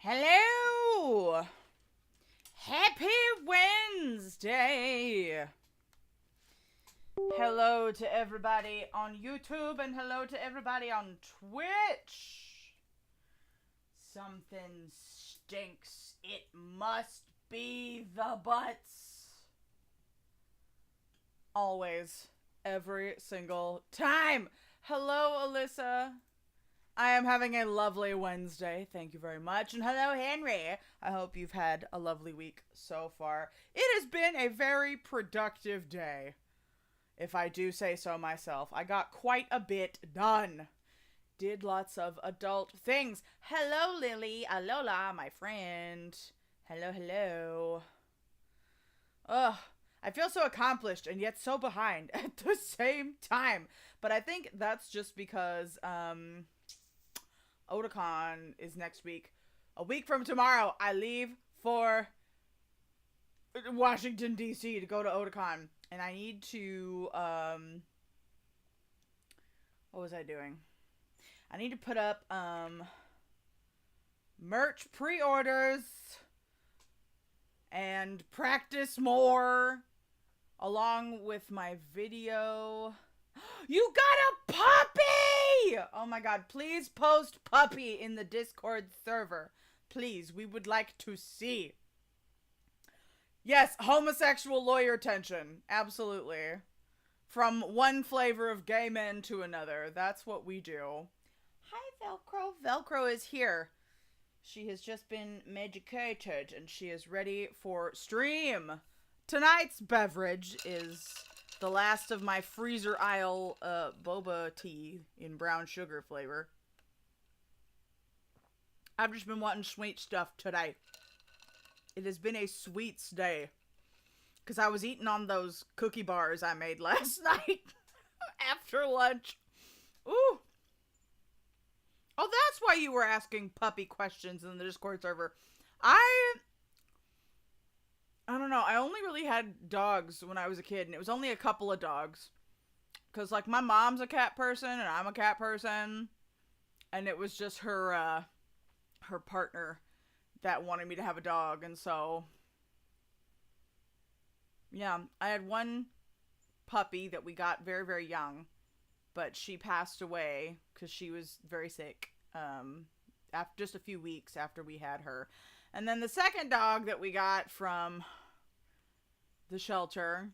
Hello! Happy Wednesday! Hello to everybody on YouTube and hello to everybody on Twitch. Something stinks. It must be the butts. Always. Every single time. Hello, Alyssa. I am having a lovely Wednesday. Thank you very much. And hello, Henry. I hope you've had a lovely week so far. It has been a very productive day, if I do say so myself. I got quite a bit done. Did lots of adult things. Hello, Lily. Alola, my friend. Hello, hello. Ugh. I feel so accomplished and yet so behind at the same time. But I think that's just because, Otakon is next week. A week from tomorrow, I leave for Washington, D.C. to go to Otakon. And I need to, what was I doing? I need to put up, merch pre-orders and practice more along with my video. You got a puppy! Oh my god, please post puppy in the Discord server. Please, we would like to see. Yes, homosexual lawyer tension. Absolutely. From one flavor of gay men to another. That's what we do. Hi, Velcro. Velcro is here. She has just been medicated and she is ready for stream. Tonight's beverage is the last of my freezer aisle boba tea in brown sugar flavor. I've just been wanting sweet stuff today. It has been a sweets day. Because I was eating on those cookie bars I made last night after lunch. Ooh. Oh, that's why you were asking puppy questions in the Discord server. I don't know. I only really had dogs when I was a kid, and it was only a couple of dogs. Because, like, my mom's a cat person, and I'm a cat person. And it was just her partner that wanted me to have a dog, and so... Yeah, I had one puppy that we got very, very young. But she passed away because she was very sick. After just a few weeks after we had her. And then the second dog that we got from the shelter,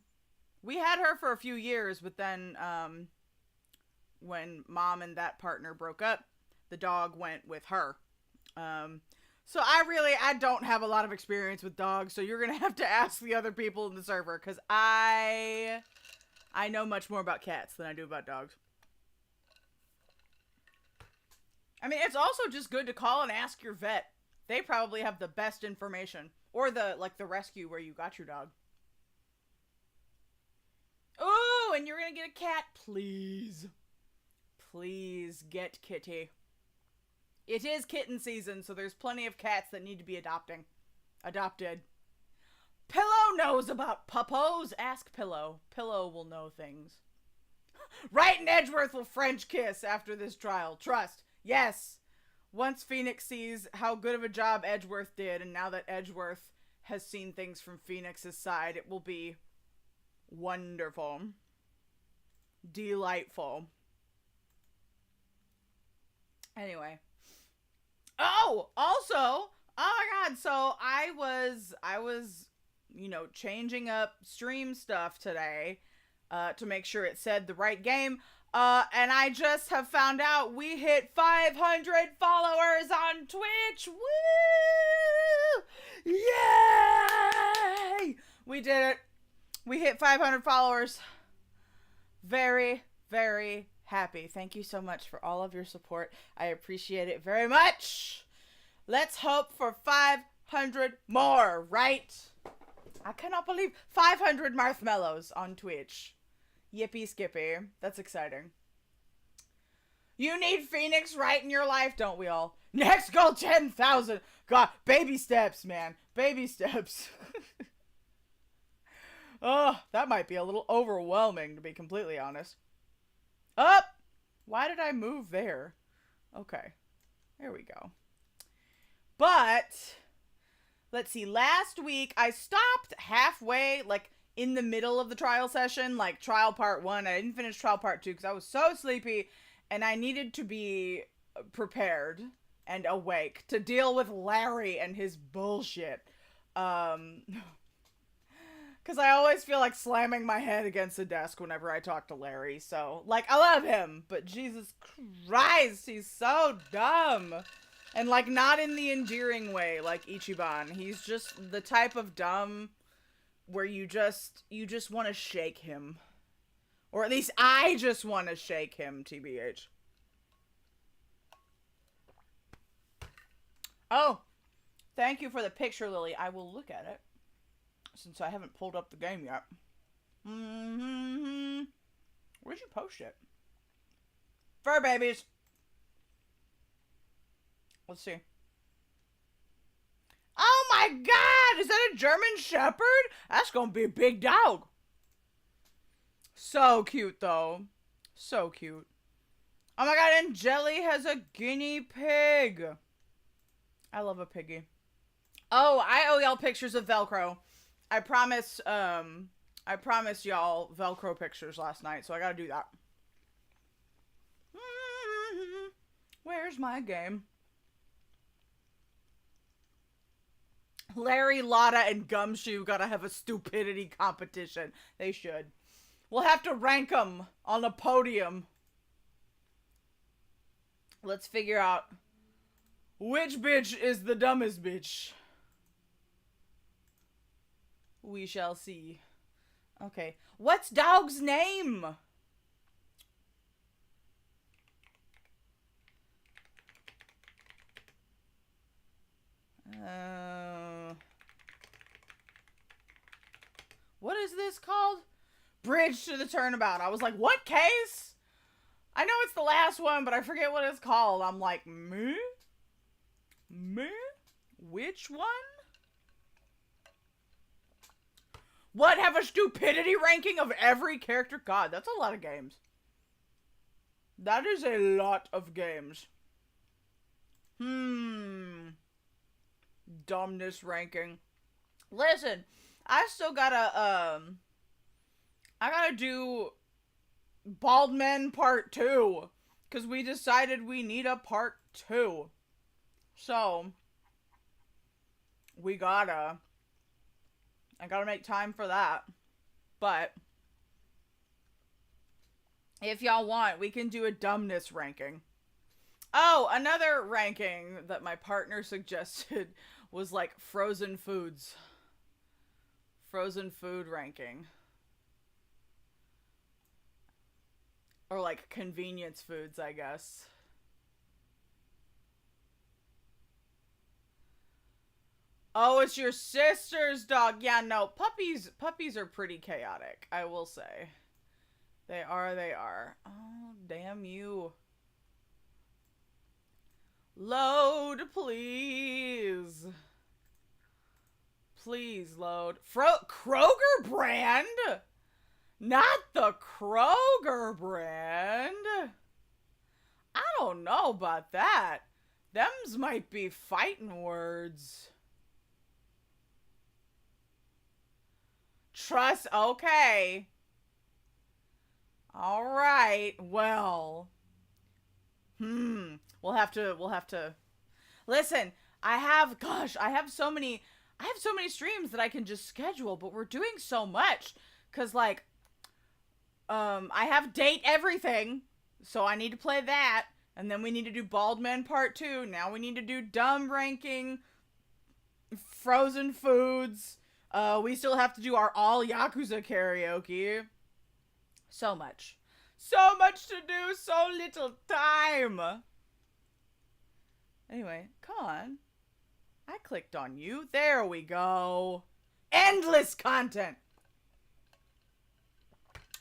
we had her for a few years, but then when mom and that partner broke up, the dog went with her. So I don't have a lot of experience with dogs, so you're gonna have to ask the other people in the server, because I know much more about cats than I do about dogs. I mean, it's also just good to call and ask your vet. They probably have the best information. Or the rescue where you got your dog. Oh, and you're gonna get a cat. Please. Please get Kitty. It is kitten season, so there's plenty of cats that need to be adopted. Pillow knows about puppos. Ask Pillow. Pillow will know things. Wright and Edgeworth will French kiss after this trial. Trust. Yes. Once Phoneix sees how good of a job Edgeworth did, and now that Edgeworth has seen things from Phoneix's side, it will be wonderful. Delightful. Anyway. Oh, also, oh my god, so I was, changing up stream stuff today, to make sure it said the right game. And I just have found out we hit 500 followers on Twitch. Woo! Yay! We did it. We hit 500 followers. Very, very happy. Thank you so much for all of your support. I appreciate it very much. Let's hope for 500 more, right? I cannot believe 500 marshmallows on Twitch. Yippee skippy. That's exciting. You need Phoneix right in your life, don't we all? Next goal, 10,000. God, baby steps, man. Baby steps. Oh, that might be a little overwhelming, to be completely honest. Up! Why did I move there? Okay. There we go. But let's see, last week I stopped halfway, like in the middle of the trial session, like trial part 1. I didn't finish trial part 2 because I was so sleepy and I needed to be prepared and awake to deal with Larry and his bullshit. Because I always feel like slamming my head against the desk whenever I talk to Larry. So, like, I love him, but Jesus Christ, he's so dumb. And, like, not in the endearing way, like Ichiban. He's just the type of dumb where you just want to shake him. Or at least I just want to shake him, TBH. Oh, thank you for the picture, Lily. I will look at it, since I haven't pulled up the game yet. Where'd you post it? Fur babies. Let's see. Oh my god! Is that a German Shepherd? That's gonna be a big dog. So cute, though. So cute. Oh my god, and Jelly has a guinea pig. I love a piggy. Oh, I owe y'all pictures of Velcro. I promised y'all Velcro pictures last night, so I gotta do that. Where's my game? Larry, Lotta, and Gumshoe gotta have a stupidity competition. They should. We'll have to rank them on a podium. Let's figure out which bitch is the dumbest bitch. We shall see. Okay. What's dog's name? What is this called? Bridge to the Turnabout. I was like, what case? I know it's the last one, but I forget what it's called. I'm like, me? Me? Which one? What, have a stupidity ranking of every character? God, that's a lot of games. That is a lot of games. Dumbness ranking. Listen, I still gotta, I gotta do Bald Men Part 2. Because we decided we need a Part 2. So, I gotta make time for that. But, if y'all want, we can do a dumbness ranking. Oh, another ranking that my partner suggested was like frozen foods. Frozen food ranking. Or like convenience foods, I guess. Oh, it's your sister's dog. Yeah, no, puppies are pretty chaotic, I will say. They are. Oh, damn you. Load, please. Please load. Kroger brand? Not the Kroger brand. I don't know about that. Thems might be fighting words. Trust, okay. All right. Well. We'll have to. Listen, I have so many streams that I can just schedule, but we're doing so much. 'Cause like, I have Date Everything, so I need to play that. And then we need to do Bald Men Part 2. Now we need to do Dumb Ranking, Frozen Foods. We still have to do our all Yakuza karaoke. So much. So much to do, so little time. Anyway, come on. I clicked on you. There we go. Endless content.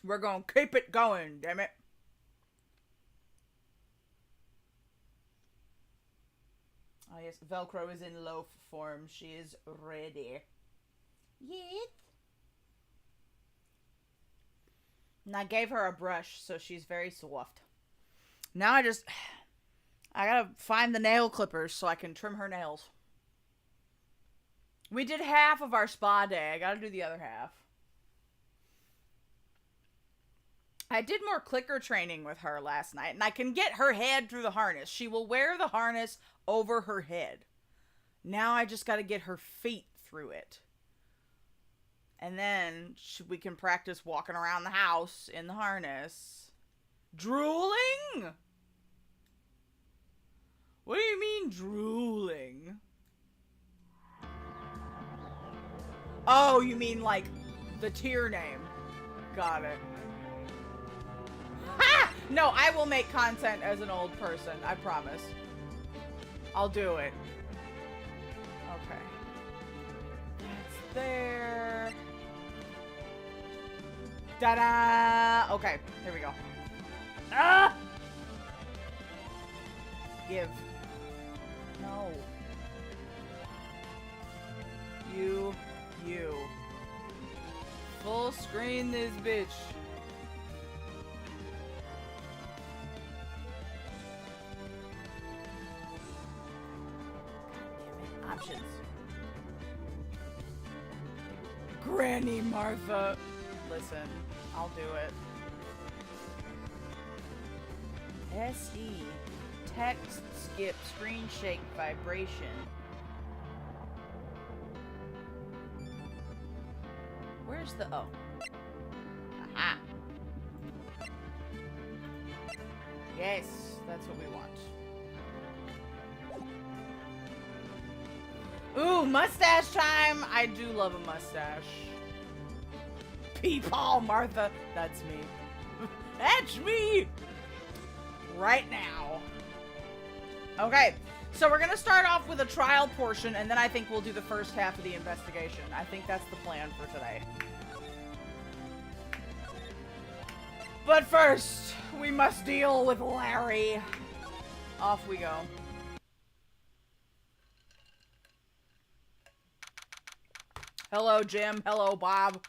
We're gonna keep it going, damn it. Oh yes, Velcro is in loaf form. She is ready. Yes. And I gave her a brush, so she's very soft. Now I gotta find the nail clippers so I can trim her nails. We did half of our spa day. I gotta do the other half. I did more clicker training with her last night, and I can get her head through the harness. She will wear the harness over her head. Now I just gotta get her feet through it. And then we can practice walking around the house in the harness. Drooling? What do you mean drooling? Oh, you mean like the tier name. Got it. Ha! No, I will make content as an old person. I promise. I'll do it. Okay. That's there. Ta-da! Okay, here we go. Ah! Give. No. You. Full screen this bitch. Options. Granny Martha. Listen, I'll do it. SE. Text skip screen shake vibration. Where's the O? Aha. Yes, that's what we want. Ooh, mustache time! I do love a mustache. Peepaw, Martha. That's me. That's me! Right now. Okay, so we're gonna start off with a trial portion, and then I think we'll do the first half of the investigation. I think that's the plan for today. But first, we must deal with Larry. Off we go. Hello, Jim. Hello, Bob.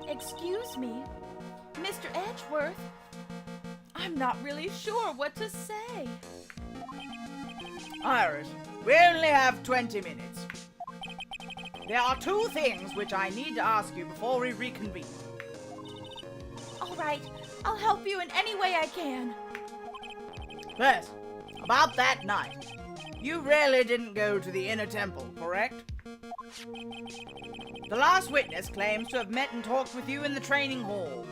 Excuse me, Mr. Edgeworth. I'm not really sure what to say. Iris, we only have 20 minutes. There are two things which I need to ask you before we reconvene. All right, I'll help you in any way I can. First, about that night. You really didn't go to the inner temple, correct? The last witness claims to have met and talked with you in the training hall.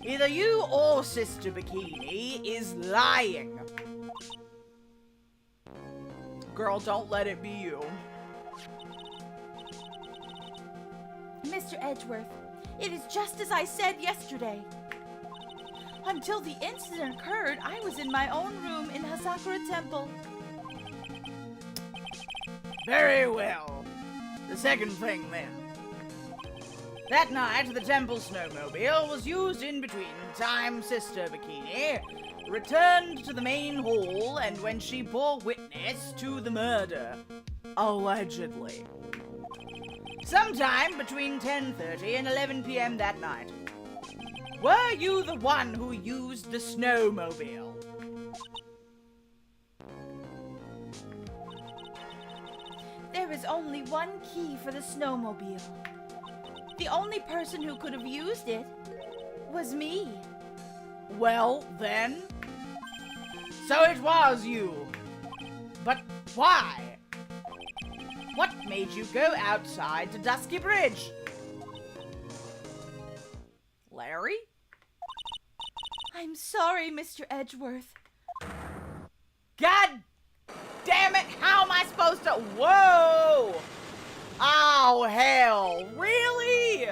Either you or Sister Bikini is lying. Girl, don't let it be you. Mr. Edgeworth, it is just as I said yesterday. Until the incident occurred, I was in my own room in Hazakura Temple. Very well. The second thing, then. That night, the temple snowmobile was used in between time Sister Bikini returned to the main hall and when she bore witness to the murder. Allegedly. Sometime between 10:30 and 11 p.m. that night. Were you the one who used the snowmobile? There is only one key for the snowmobile. The only person who could have used it was me. Well, then. So it was you. But why? What made you go outside to Dusky Bridge? Larry? I'm sorry, Mr. Edgeworth. God damn it, how am I supposed to? Whoa! Oh, hell. Really?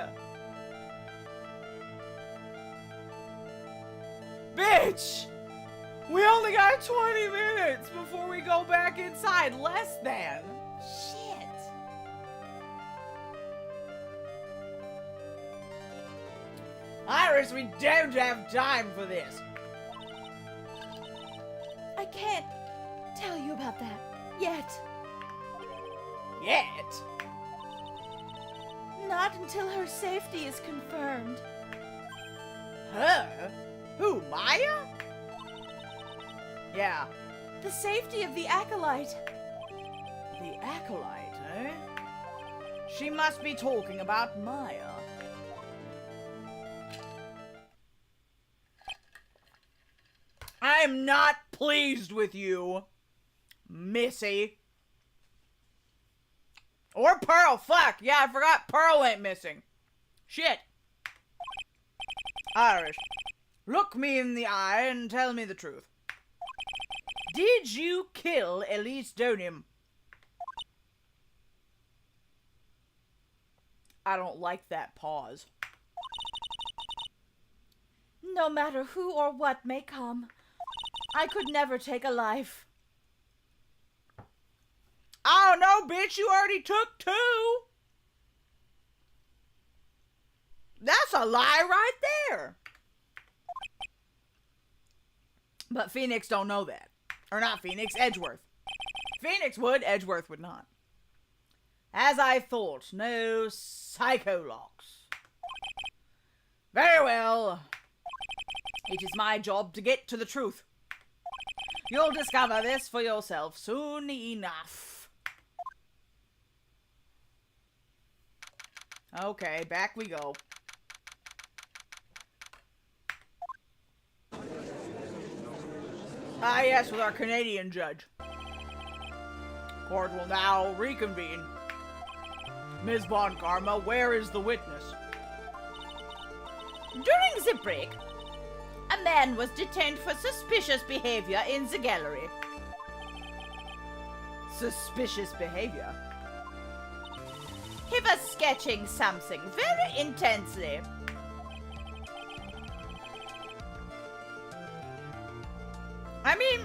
Bitch! We only got 20 minutes before we go back inside. Less than. Shit. Iris, we don't have time for this. I can't tell you about that yet. Yet? Not until her safety is confirmed. Her? Who, Maya? Yeah, The safety of the acolyte. The acolyte, eh? She must be talking about Maya. I'm not pleased with you, Missy. Or Pearl. Fuck. Yeah, I forgot Pearl ain't missing. Shit. Irish, look me in the eye and tell me the truth. Did you kill Elise Donim? I don't like that pause. No matter who or what may come, I could never take a life. Oh no, bitch, you already took 2. That's a lie right there. But Phoneix don't know that. Or not Phoneix, Edgeworth. Phoneix would, Edgeworth would not. As I thought, no psycholocks. Very well. It is my job to get to the truth. You'll discover this for yourself soon enough. Okay, back we go. Ah, yes, with our Canadian judge. Court will now reconvene. Ms. Von Karma, where is the witness? During the break, a man was detained for suspicious behavior in the gallery. Suspicious behavior? He was sketching something very intensely. I mean,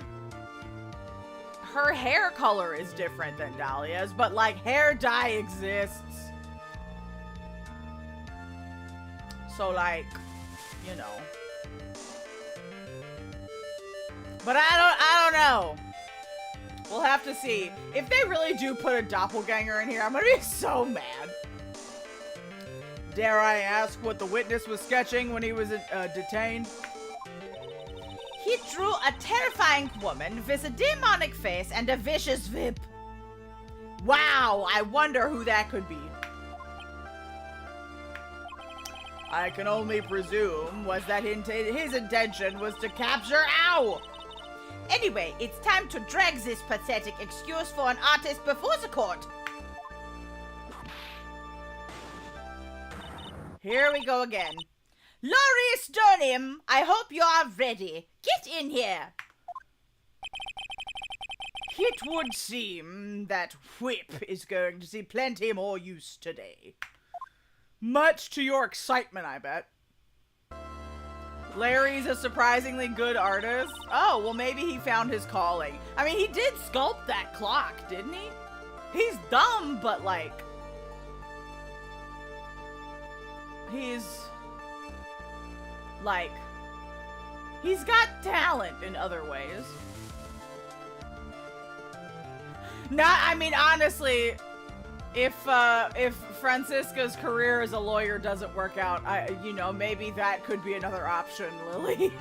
her hair color is different than Dahlia's, but like hair dye exists. So like, you know. But I don't know. We'll have to see. If they really do put a doppelganger in here, I'm gonna be so mad. Dare I ask what the witness was sketching when he was detained? He drew a terrifying woman with a demonic face and a vicious whip. Wow, I wonder who that could be. I can only presume was that his intention was to capture Ow. Anyway, it's time to drag this pathetic excuse for an artist before the court. Here we go again. Laurie Stoneham, I hope you are ready. Get in here. It would seem that Whip is going to see plenty more use today. Much to your excitement, I bet. Larry's a surprisingly good artist. Oh, well maybe he found his calling. I mean, he did sculpt that clock, didn't he? He's dumb, but like... He's got talent in other ways. I mean, honestly, if Francisca's career as a lawyer doesn't work out, you know, maybe that could be another option, Lily.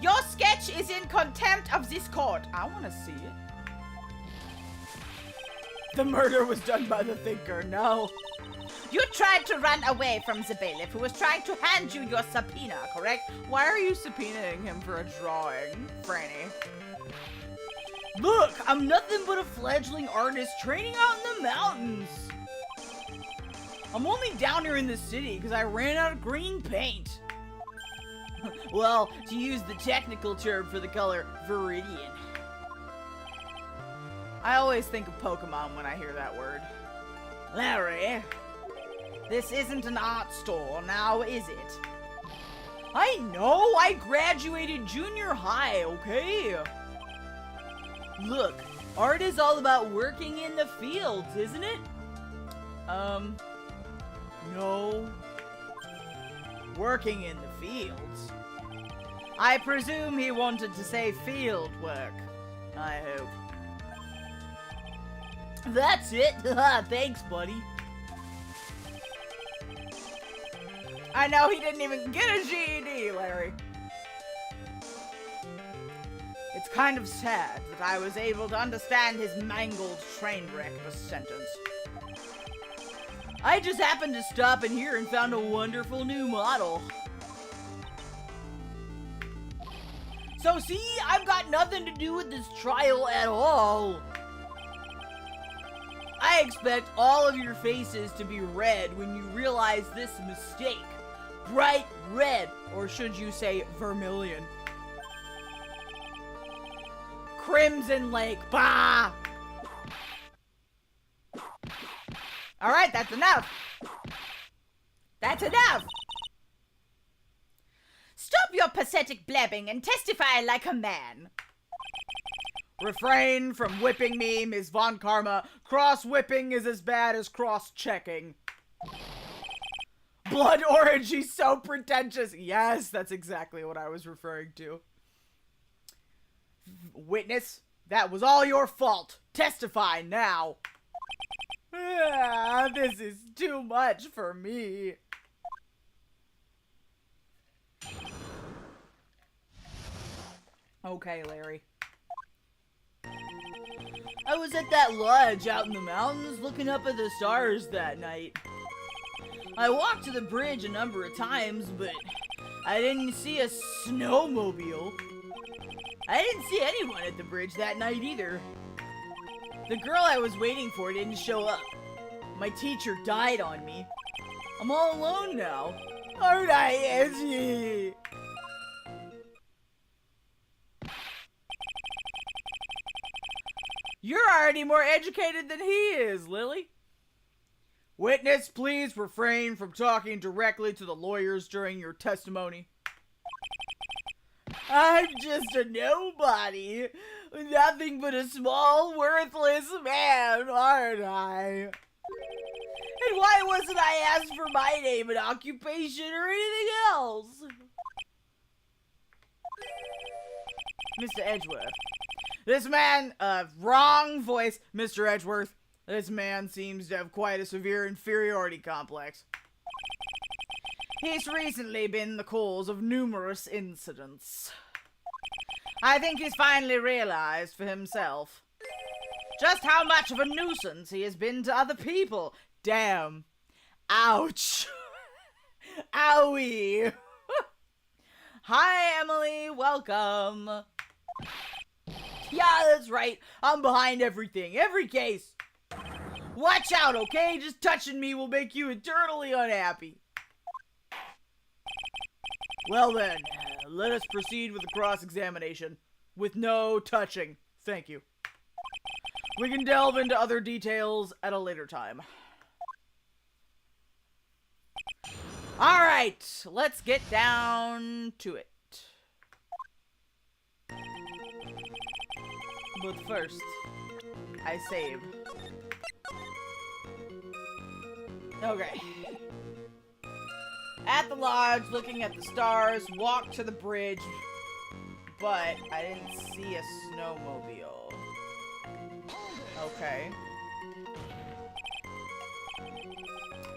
Your sketch is in contempt of this court. I want to see it. The murder was done by the thinker, no. You tried to run away from the bailiff who was trying to hand you your subpoena, correct? Why are you subpoenaing him for a drawing, Franny? Look, I'm nothing but a fledgling artist training out in the mountains. I'm only down here in the city because I ran out of green paint. Well, to use the technical term for the color, viridian. I always think of Pokemon when I hear that word. Larry, this isn't an art store, now is it? I know, I graduated junior high, okay? Look, art is all about working in the fields, isn't it? No. Working in the fields? I presume he wanted to say field work. I hope. That's it. Thanks, buddy. I know he didn't even get a GED, Larry. Kind of sad that I was able to understand his mangled train wreck of a sentence. I just happened to stop in here and found a wonderful new model. So see, I've got nothing to do with this trial at all. I expect all of your faces to be red when you realize this mistake. Bright red, or should you say vermilion. Crimson Lake, bah! Alright, that's enough. That's enough. Stop your pathetic blabbing and testify like a man. Refrain from whipping me, Ms. Von Karma. Cross-whipping is as bad as cross-checking. Blood orgy, so pretentious. Yes, that's exactly what I was referring to. Witness, that was all your fault. Testify now. This is too much for me. Okay, Larry. I was at that lodge out in the mountains looking up at the stars that night. I walked to the bridge a number of times, but I didn't see a snowmobile. I didn't see anyone at the bridge that night either. The girl I was waiting for didn't show up. My teacher died on me. I'm all alone now. Aren't I edgy? You're already more educated than he is, Lily. Witness, please refrain from talking directly to the lawyers during your testimony. I'm just a nobody. Nothing but a small, worthless man, aren't I? And why wasn't I asked for my name and occupation or anything else? Mr. Edgeworth. This man, wrong voice, Mr. Edgeworth. This man seems to have quite a severe inferiority complex. He's recently been the cause of numerous incidents. I think he's finally realized for himself just how much of a nuisance he has been to other people. Damn. Ouch. Owie. Hi, Emily. Welcome. Yeah, that's right. I'm behind everything. Every case. Watch out, okay? Just touching me will make you eternally unhappy. Well then, let us proceed with the cross-examination. With no touching. Thank you. We can delve into other details at a later time. Alright, let's get down to it. But first, I save. Okay. At the lodge, looking at the stars, walked to the bridge, but I didn't see a snowmobile. Okay.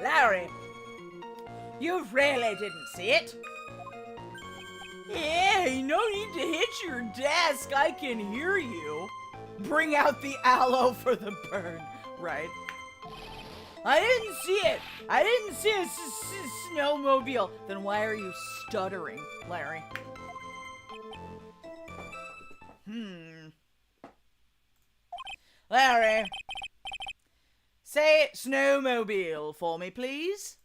Larry, you really didn't see it? Hey, no need to hit your desk, I can hear you. Bring out the aloe for the burn, right? I didn't see it. I didn't see a snowmobile. Then why are you stuttering, Larry? Larry, say snowmobile for me, please.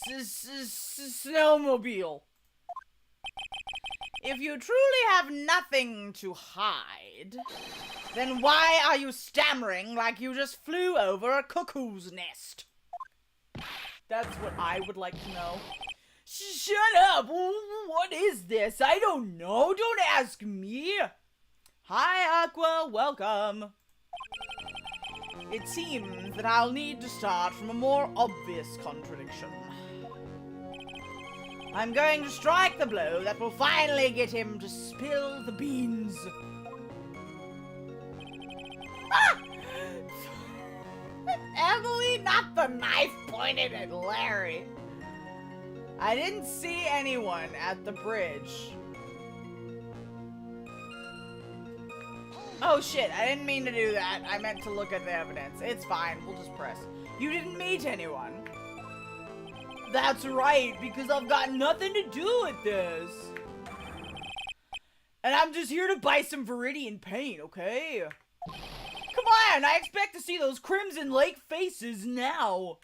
Snowmobile. If you truly have nothing to hide, then why are you stammering like you just flew over a cuckoo's nest? That's what I would like to know. Shut up! What is this? I don't know. Don't ask me. Hi, Aqua. Welcome. It seems that I'll need to start from a more obvious contradiction. I'm going to strike the blow that will finally get him to spill the beans. Ah! Emily, not the knife pointed at Larry. I didn't see anyone at the bridge. Oh shit, I didn't mean to do that. I meant to look at the evidence. It's fine, we'll just press. You didn't meet anyone. That's right, because I've got nothing to do with this. And I'm just here to buy some Viridian paint, okay? Come on, I expect to see those Crimson Lake faces now.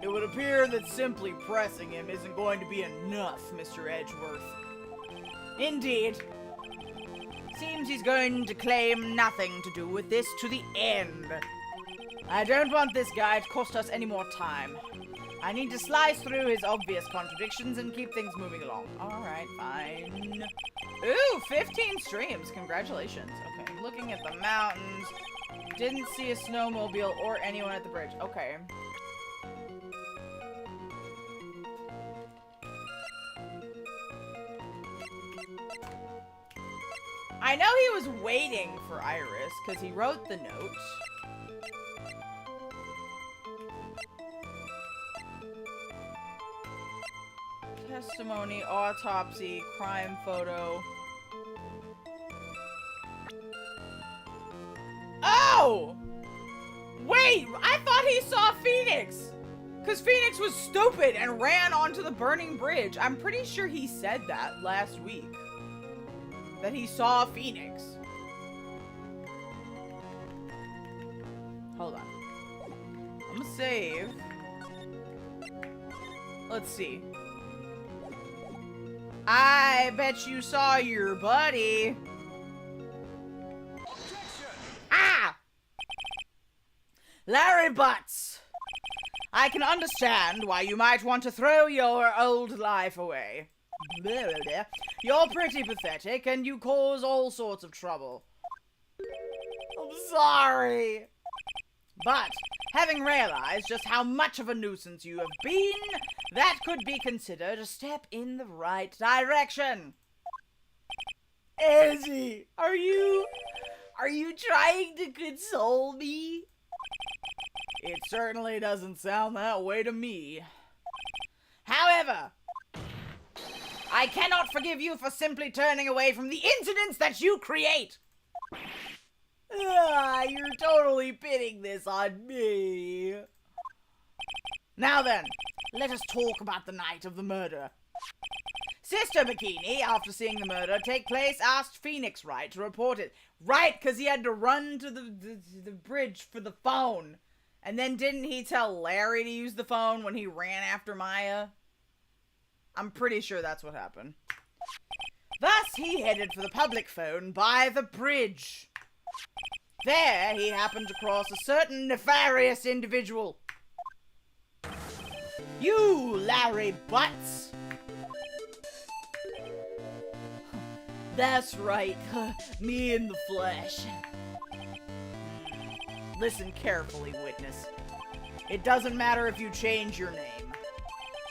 It would appear that simply pressing him isn't going to be enough, Mr. Edgeworth. Indeed. Seems he's going to claim nothing to do with this to the end. I don't want this guy to cost us any more time. I need to slice through his obvious contradictions and keep things moving along. Alright, fine. Ooh, 15 streams. Congratulations. Okay, looking at the mountains. Didn't see a snowmobile or anyone at the bridge. Okay. I know he was waiting for Iris, because he wrote the note. Testimony, autopsy, crime photo. Oh! Wait, I thought he saw Phoneix! Because Phoneix was stupid and ran onto the burning bridge. I'm pretty sure he said that last week. That he saw Phoneix. Hold on. I'm gonna save. Let's see. I bet you saw your buddy. Ah! Larry Butz. I can understand why you might want to throw your old life away. Blah, blah, blah. You're pretty pathetic, and you cause all sorts of trouble. I'm sorry. But, having realized just how much of a nuisance you have been, that could be considered a step in the right direction. Ezzy, are you trying to console me? It certainly doesn't sound that way to me. However, I cannot forgive you for simply turning away from the incidents that you create. You're totally pinning this on me. Now then, let us talk about the night of the murder. Sister Bikini, after seeing the murder take place, asked Phoneix Wright to report it. Right, because he had to run to the bridge for the phone. And then didn't he tell Larry to use the phone when he ran after Maya? I'm pretty sure that's what happened. Thus, he headed for the public phone by the bridge. There, he happened to cross a certain nefarious individual. You, Larry Butz. That's right, me in the flesh. Listen carefully, witness. It doesn't matter if you change your name.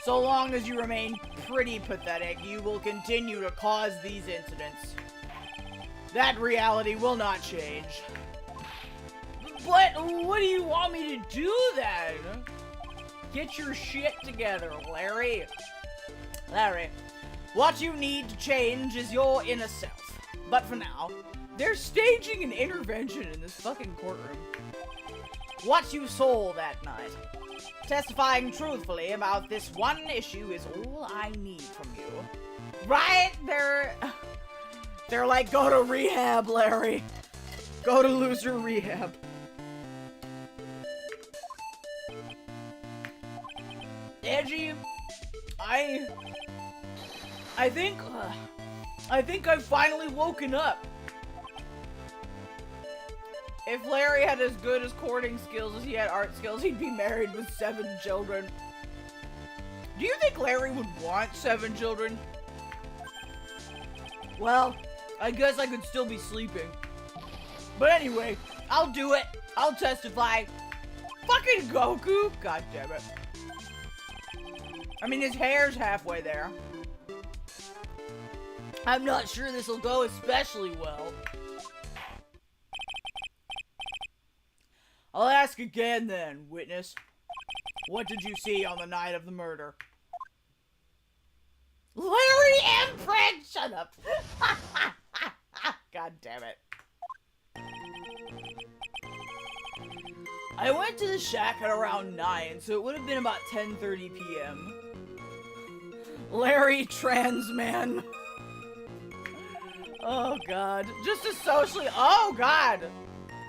So long as you remain pretty pathetic, you will continue to cause these incidents. That reality will not change. But what do you want me to do then? Get your shit together, Larry. Larry, what you need to change is your inner self. But for now, they're staging an intervention in this fucking courtroom. What you saw that night, testifying truthfully about this one issue, is all I need from you. Right? They're like, go to rehab, Larry. Go to loser rehab. Edgy, I think I've finally woken up. If Larry had as good as courting skills as he had art skills, he'd be married with 7 children. Do you think Larry would want 7 children? Well, I guess I could still be sleeping. But anyway, I'll do it. I'll testify. Fucking Goku! God damn it. I mean, his hair's halfway there. I'm not sure this will go especially well. I'll ask again then, witness. What did you see on the night of the murder? Larry imprint! Shut up. God damn it. I went to the shack at around 9, so it would have been about 10:30 p.m. Larry trans man. Oh god. Just a socially. Oh god.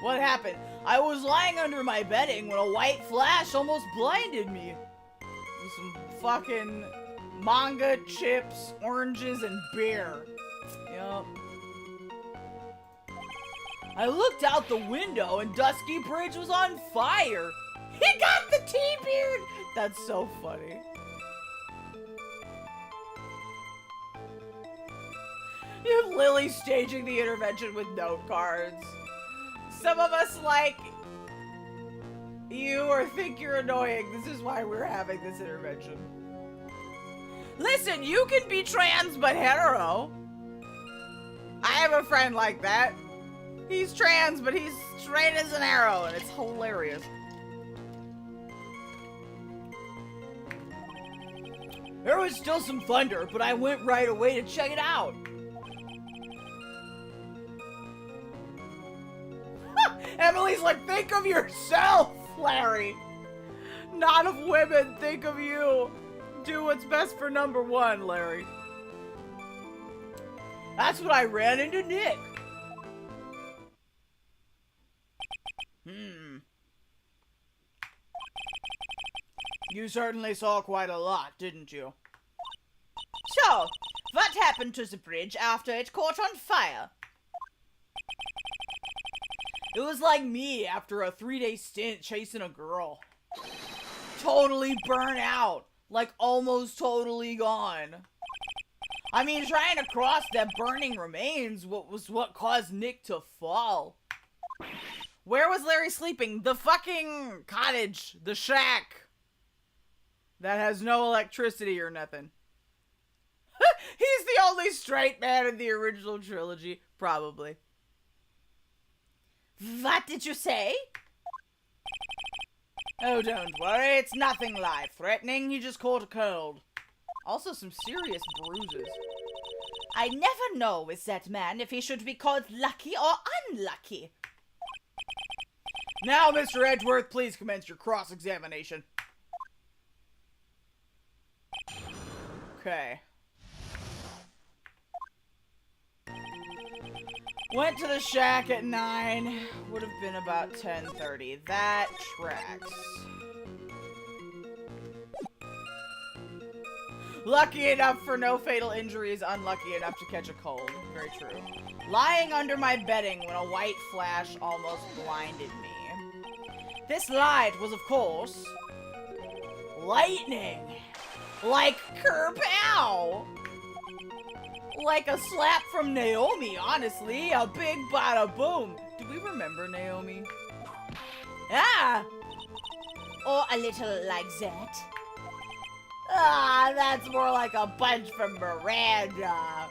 What happened? I was lying under my bedding when a white flash almost blinded me. With some fucking manga, chips, oranges, and beer. Yup. I looked out the window and Dusky Bridge was on fire. He got the T-beard! That's so funny. You have Lily staging the intervention with note cards. Some of us like you or think you're annoying. This is why we're having this intervention. Listen, you can be trans but hetero. I have a friend like that. He's trans, but he's straight as an arrow, and it's hilarious. There was still some thunder, but I went right away to check it out. Emily's like, think of yourself, Larry. Not of women, think of you. Do what's best for number one, Larry. That's when I ran into Nick. You certainly saw quite a lot, didn't you? So, what happened to the bridge after it caught on fire? It was like me after a 3-day stint chasing a girl. Totally burnt out. Like almost totally gone. I mean, trying to cross that burning remains was what caused Nick to fall. Where was Larry sleeping? The fucking cottage. The shack. That has no electricity or nothing. He's the only straight man in the original trilogy. Probably. What did you say? Oh, don't worry. It's nothing life-threatening. He just caught a cold. Also some serious bruises. I never know with that man if he should be called lucky or unlucky. Now, Mr. Edgeworth, please commence your cross-examination. Okay. Went to the shack at 9. Would have been about 10:30. That tracks. Lucky enough for no fatal injuries, unlucky enough to catch a cold. Very true. Lying under my bedding when a white flash almost blinded me. This light was, of course, lightning. Like kerpow! Like a slap from Naomi, honestly. A big bada boom. Do we remember Naomi? Ah! Or a little like that. Ah, that's more like a bunch from Miranda.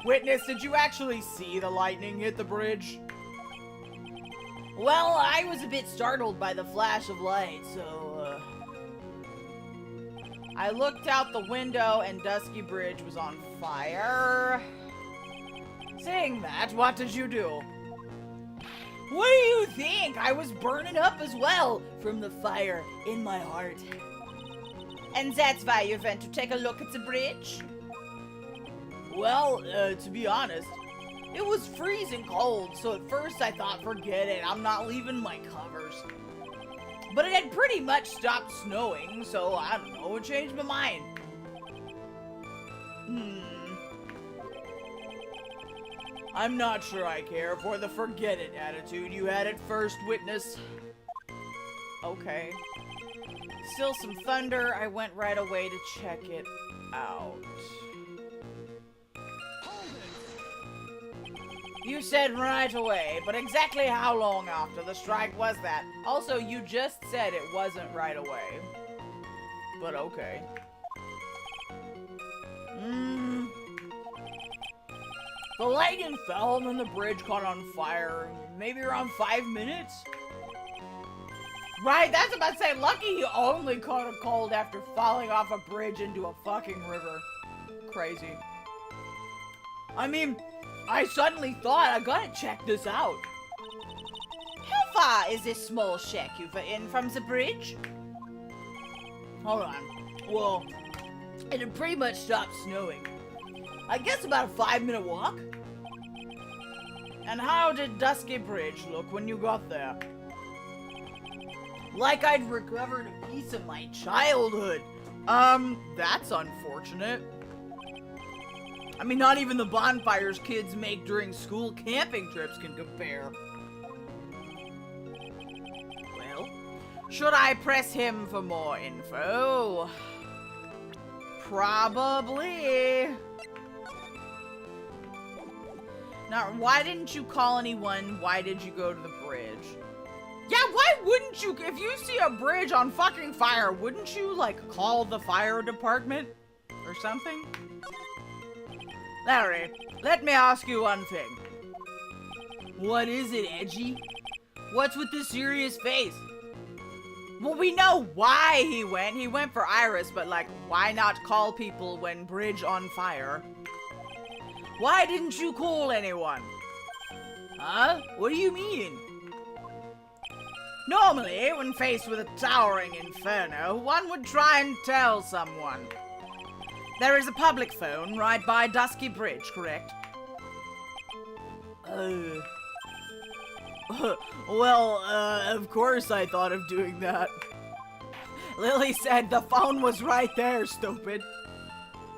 Witness, did you actually see the lightning hit the bridge? Well, I was a bit startled by the flash of light, so, I looked out the window and Dusky Bridge was on fire. Saying that, what did you do? What do you think? I was burning up as well from the fire in my heart. And that's why you went to take a look at the bridge? Well, to be honest, it was freezing cold, so at first I thought, forget it, I'm not leaving my covers. But it had pretty much stopped snowing, so I don't know, it changed my mind. I'm not sure I care for the forget it attitude you had at first, Witness. Okay. Still some thunder, I went right away to check it out. You said right away, but exactly how long after the strike was that? Also, you just said it wasn't right away. But okay. The lightning fell and then the bridge caught on fire, maybe around 5 minutes? Right, that's about to say, lucky he only caught a cold after falling off a bridge into a fucking river. Crazy. I mean, I suddenly thought I gotta check this out. How far is this small shack you've in from the bridge? Hold on. Well, it had pretty much stopped snowing. I guess about a 5-minute walk. And how did Dusky Bridge look when you got there? Like I'd recovered a piece of my childhood. That's unfortunate. I mean, not even the bonfires kids make during school camping trips can compare. Well, should I press him for more info? Probably. Now, why didn't you call anyone? Why did you go to the bridge? Yeah, why wouldn't you? If you see a bridge on fucking fire, wouldn't you, like, call the fire department? Or something? Larry, let me ask you one thing. What is it, Edgy? What's with the serious face? Well, we know why he went. He went for Iris, but, like, why not call people when bridge on fire? Why didn't you call anyone? Huh? What do you mean? Normally, when faced with a towering inferno, one would try and tell someone. There is a public phone right by Dusky Bridge, correct? Of course I thought of doing that. Lily said the phone was right there, stupid.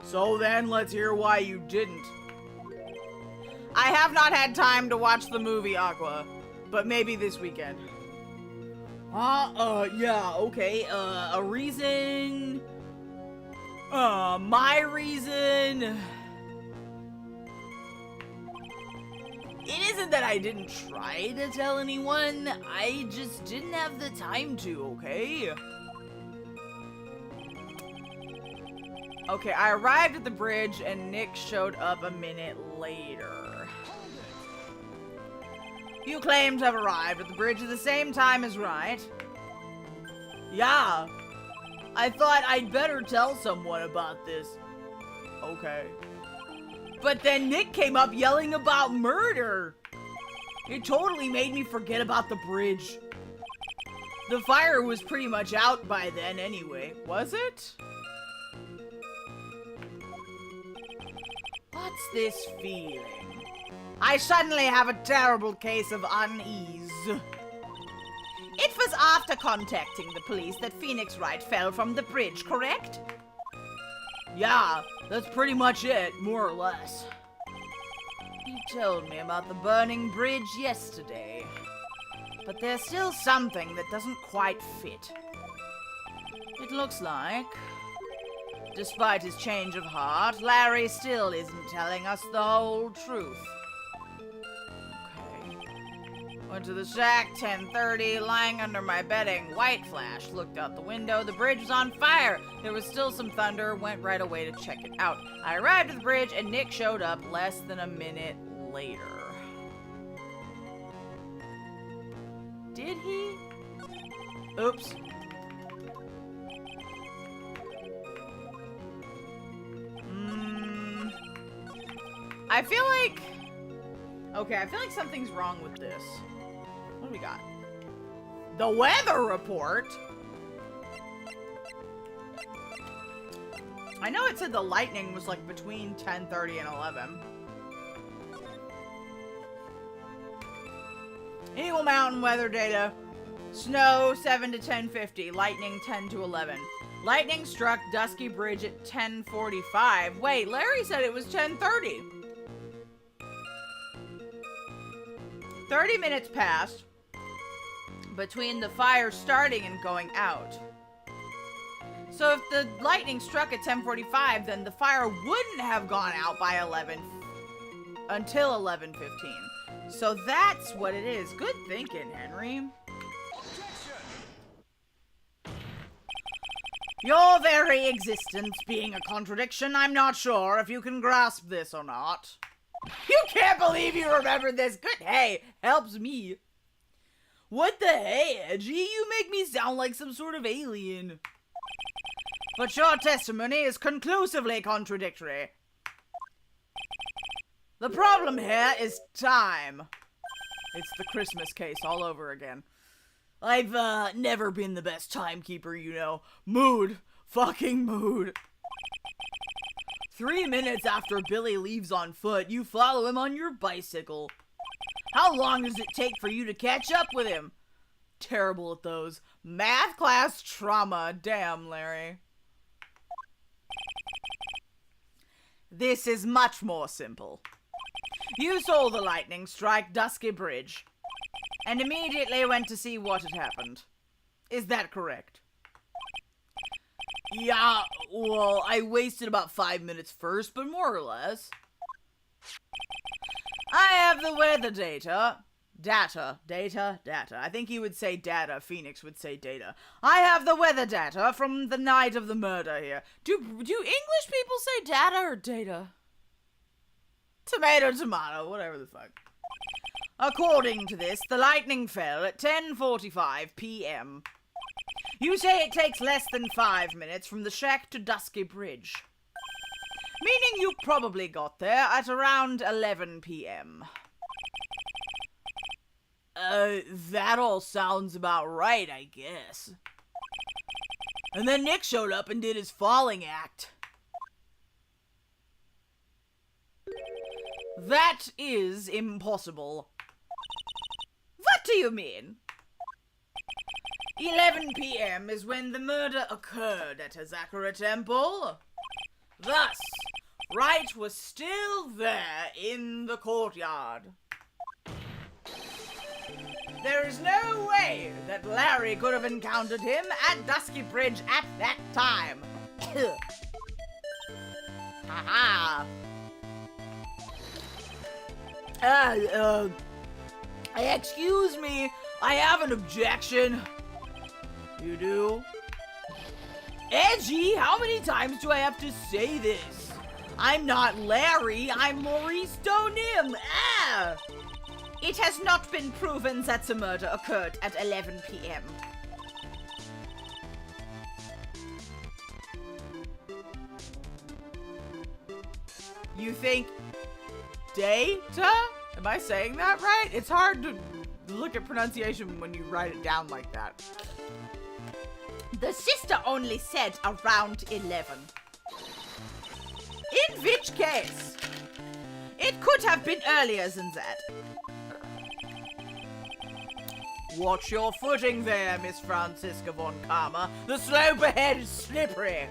So then, let's hear why you didn't. I have not had time to watch the movie Aqua, but maybe this weekend. Yeah, okay, a reason... my reason... It isn't that I didn't try to tell anyone, I just didn't have the time to, okay? Okay, I arrived at the bridge and Nick showed up a minute later. You claim to have arrived at the bridge at the same time as Wright. Yeah. I thought I'd better tell someone about this. Okay. But then Nick came up yelling about murder. It totally made me forget about the bridge. The fire was pretty much out by then anyway. Was it? What's this feeling? I suddenly have a terrible case of unease. It was after contacting the police that Phoneix Wright fell from the bridge, correct? Yeah, that's pretty much it, more or less. He told me about the burning bridge yesterday, but there's still something that doesn't quite fit. It looks like, despite his change of heart, Larry still isn't telling us the whole truth. Went to the shack, 10:30, lying under my bedding. White flash, looked out the window, the bridge was on fire. There was still some thunder, went right away to check it out. I arrived at the bridge and Nick showed up less than a minute later. Did he? Oops. I feel like... Okay, I feel like something's wrong with this. What do we got? The weather report? I know it said the lightning was like between 10:30 and 11. Eagle Mountain weather data. Snow 7 to 10:50. Lightning 10 to 11. Lightning struck Dusky Bridge at 10:45. Wait, Larry said it was 10:30. 30 minutes passed between the fire starting and going out. So if the lightning struck at 10:45, then the fire wouldn't have gone out by until 11:15. So that's what it is. Good thinking, Henry. Your very existence being a contradiction, I'm not sure if you can grasp this or not. You can't believe you remembered this. Good, hey, helps me. What the heck? You make me sound like some sort of alien. But your testimony is conclusively contradictory. The problem here is time. It's the Christmas case all over again. I've never been the best timekeeper, you know. Mood. Fucking mood. 3 minutes after Billy leaves on foot, you follow him on your bicycle. How long does it take for you to catch up with him? Terrible at those. Math class trauma. Damn, Larry. This is much more simple. You saw the lightning strike Dusky Bridge, and immediately went to see what had happened. Is that correct? Yeah, well, I wasted about 5 minutes first, but more or less. I have the weather data. Data. I think he would say data. Phoneix would say data. I have the weather data from the night of the murder here. Do English people say data or data? Tomato, whatever the fuck. According to this, the lightning fell at 10:45 p.m. You say it takes less than 5 minutes from the shack to Dusky Bridge. Meaning you probably got there at around 11 p.m. That all sounds about right, I guess. And then Nick showed up and did his falling act. That is impossible. What do you mean? 11 p.m. is when the murder occurred at Hazakura Temple. Thus, Wright was still there in the courtyard. There is no way that Larry could have encountered him at Dusky Bridge at that time. Haha. Excuse me, I have an objection. You do? Edgy, how many times do I have to say this? I'm not Larry, I'm Maurice Donim. Ah! It has not been proven that the murder occurred at 11 p.m. You think data? Am I saying that right? It's hard to look at pronunciation when you write it down like that. The sister only said around 11. In which case, it could have been earlier than that. Watch your footing there, Miss Franziska von Karma. The slope ahead is slippery.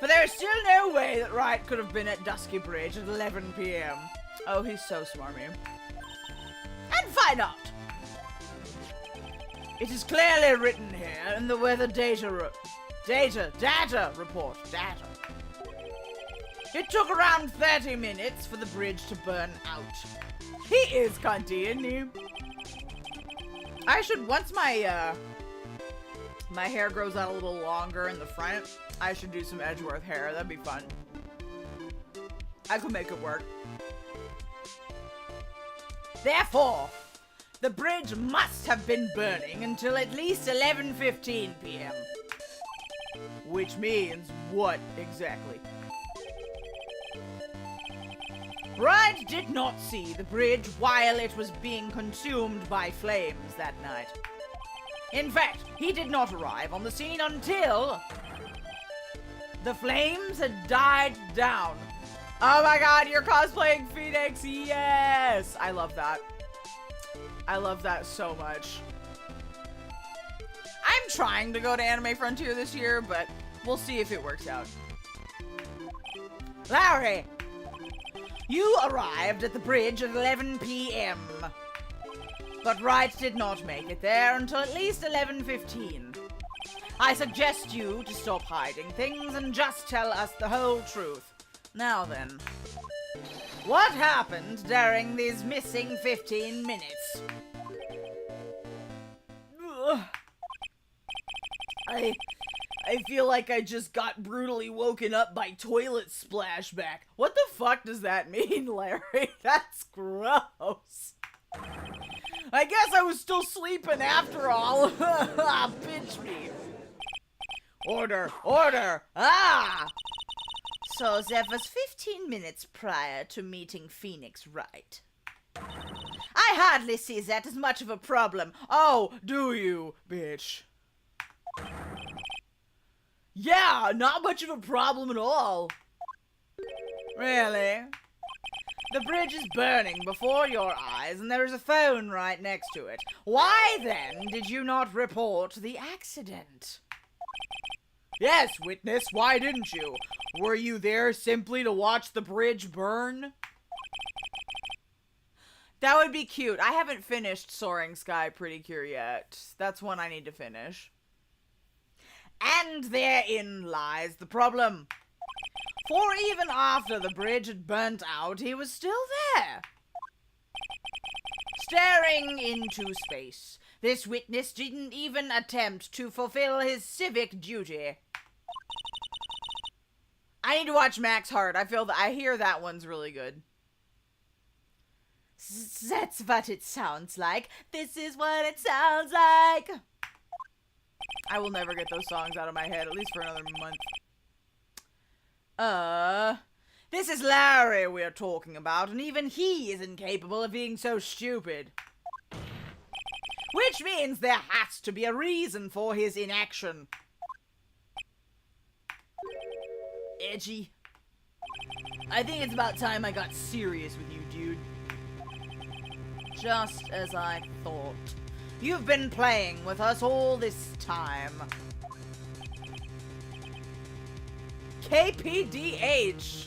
But there is still no way that Wright could have been at Dusky Bridge at 11 p.m. Oh, he's so smarmy. And why not? It is clearly written here in the weather data report. It took around 30 minutes for the bridge to burn out. He is cunty, isn't he? I should, once my hair grows out a little longer in the front, I should do some Edgeworth hair. That'd be fun. I could make it work. Therefore, the bridge must have been burning until at least 11:15 p.m. Which means what exactly? Wright did not see the bridge while it was being consumed by flames that night. In fact, he did not arrive on the scene until the flames had died down. Oh my god, you're cosplaying Phoneix! Yes! I love that. I love that so much. I'm trying to go to Anime Frontier this year, but we'll see if it works out. Larry! You arrived at the bridge at 11 p.m. But Wright did not make it there until at least 11:15. I suggest you to stop hiding things and just tell us the whole truth. Now then, what happened during these missing 15 minutes? Ugh. I feel like I just got brutally woken up by toilet splashback. What the fuck does that mean, Larry? That's gross. I guess I was still sleeping after all. Pinch me. Order, order, ah! So that was 15 minutes prior to meeting Phoneix, Wright. I hardly see that as much of a problem. Oh, do you, bitch? Yeah, not much of a problem at all. Really? The bridge is burning before your eyes, and there is a phone right next to it. Why, then, did you not report the accident? Yes, witness, why didn't you? Were you there simply to watch the bridge burn? That would be cute. I haven't finished Soaring Sky Pretty Cure yet. That's one I need to finish. And therein lies the problem. For even after the bridge had burnt out, he was still there. Staring into space. This witness didn't even attempt to fulfill his civic duty. I need to watch Max Heart. I hear that one's really good. That's what it sounds like. This is what it sounds like. I will never get those songs out of my head, at least for another month. This is Larry we're talking about, and even he is incapable of being so stupid. Which means there has to be a reason for his inaction. Edgy. I think it's about time I got serious with you, dude. Just as I thought. You've been playing with us all this time. KPDH.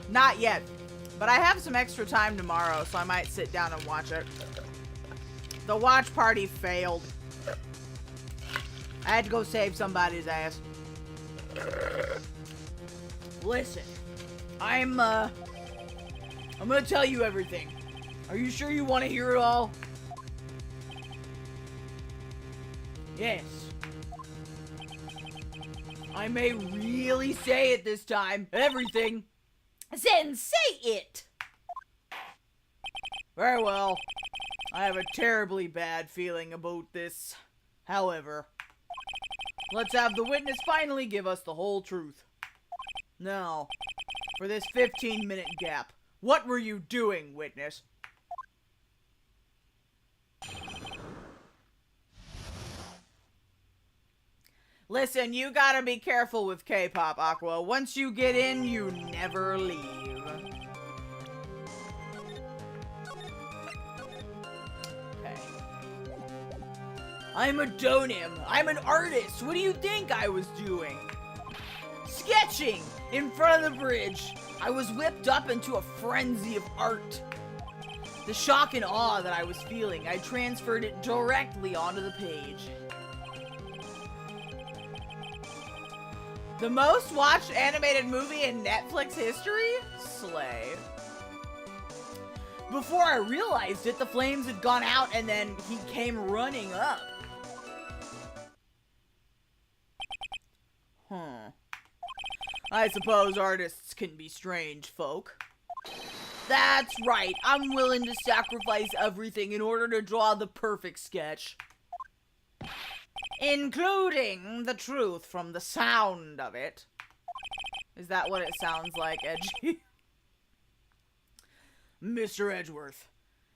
Not yet. But I have some extra time tomorrow, so I might sit down and watch it. The watch party failed. I had to go save somebody's ass. Listen, I'm gonna tell you everything. Are you sure you want to hear it all? Yes. I may really say it this time. Everything. Then say it! Very well. I have a terribly bad feeling about this. However, let's have the witness finally give us the whole truth. Now, for this 15-minute gap, what were you doing, witness? Listen, you gotta be careful with K-pop, Aqua. Once you get in, you never leave. Okay. I'm a donim. I'm an artist. What do you think I was doing? Sketching in front of the bridge. I was whipped up into a frenzy of art. The shock and awe that I was feeling, I transferred it directly onto the page. The most watched animated movie in Netflix history? Slay. Before I realized it, the flames had gone out and then he came running up. I suppose artists can be strange folk. That's right, I'm willing to sacrifice everything in order to draw the perfect sketch. Including the truth from the sound of it. Is that what it sounds like, Edgy? Mr. Edgeworth,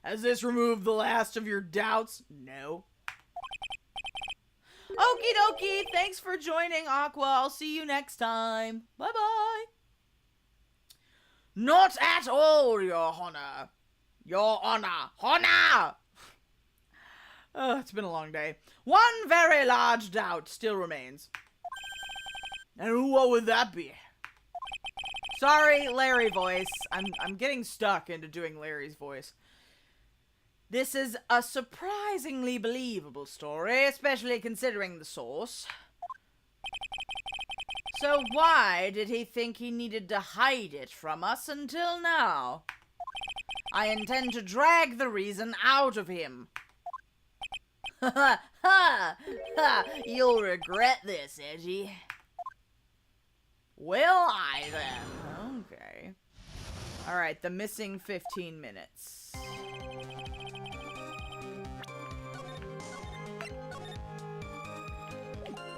has this removed the last of your doubts? No. Okie dokie, thanks for joining, Aqua. I'll see you next time. Bye-bye. Not at all, Your Honor. Your Honor. Honor! Oh, it's been a long day. One very large doubt still remains. And what would that be? Sorry, Larry voice. I'm getting stuck into doing Larry's voice. This is a surprisingly believable story, especially considering the source. So why did he think he needed to hide it from us until now? I intend to drag the reason out of him. Ha ha ha! You'll regret this, Edgy. Will I then? Okay. Alright. Alright, the missing 15 minutes.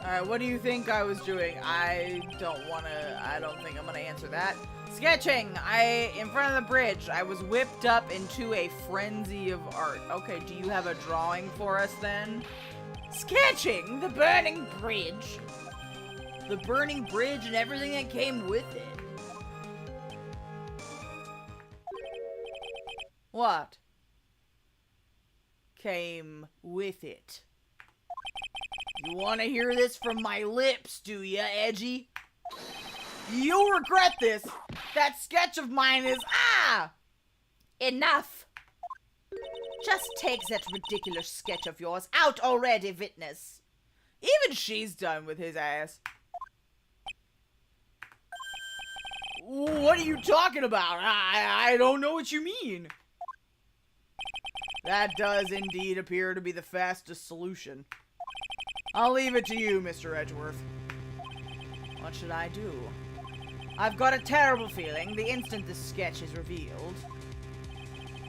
Alright, what do you think I was doing? I don't think I'm gonna answer that. Sketching! In front of the bridge, I was whipped up into a frenzy of art. Okay, do you have a drawing for us then? Sketching the burning bridge. The burning bridge and everything that came with it. What came with it? You want to hear this from my lips, do ya, Edgy? You'll regret this. That sketch of mine is, enough. Just take that ridiculous sketch of yours out already, witness. Even she's done with his ass. What are you talking about? I don't know what you mean. That does indeed appear to be the fastest solution. I'll leave it to you, Mr. Edgeworth. What should I do? I've got a terrible feeling the instant this sketch is revealed,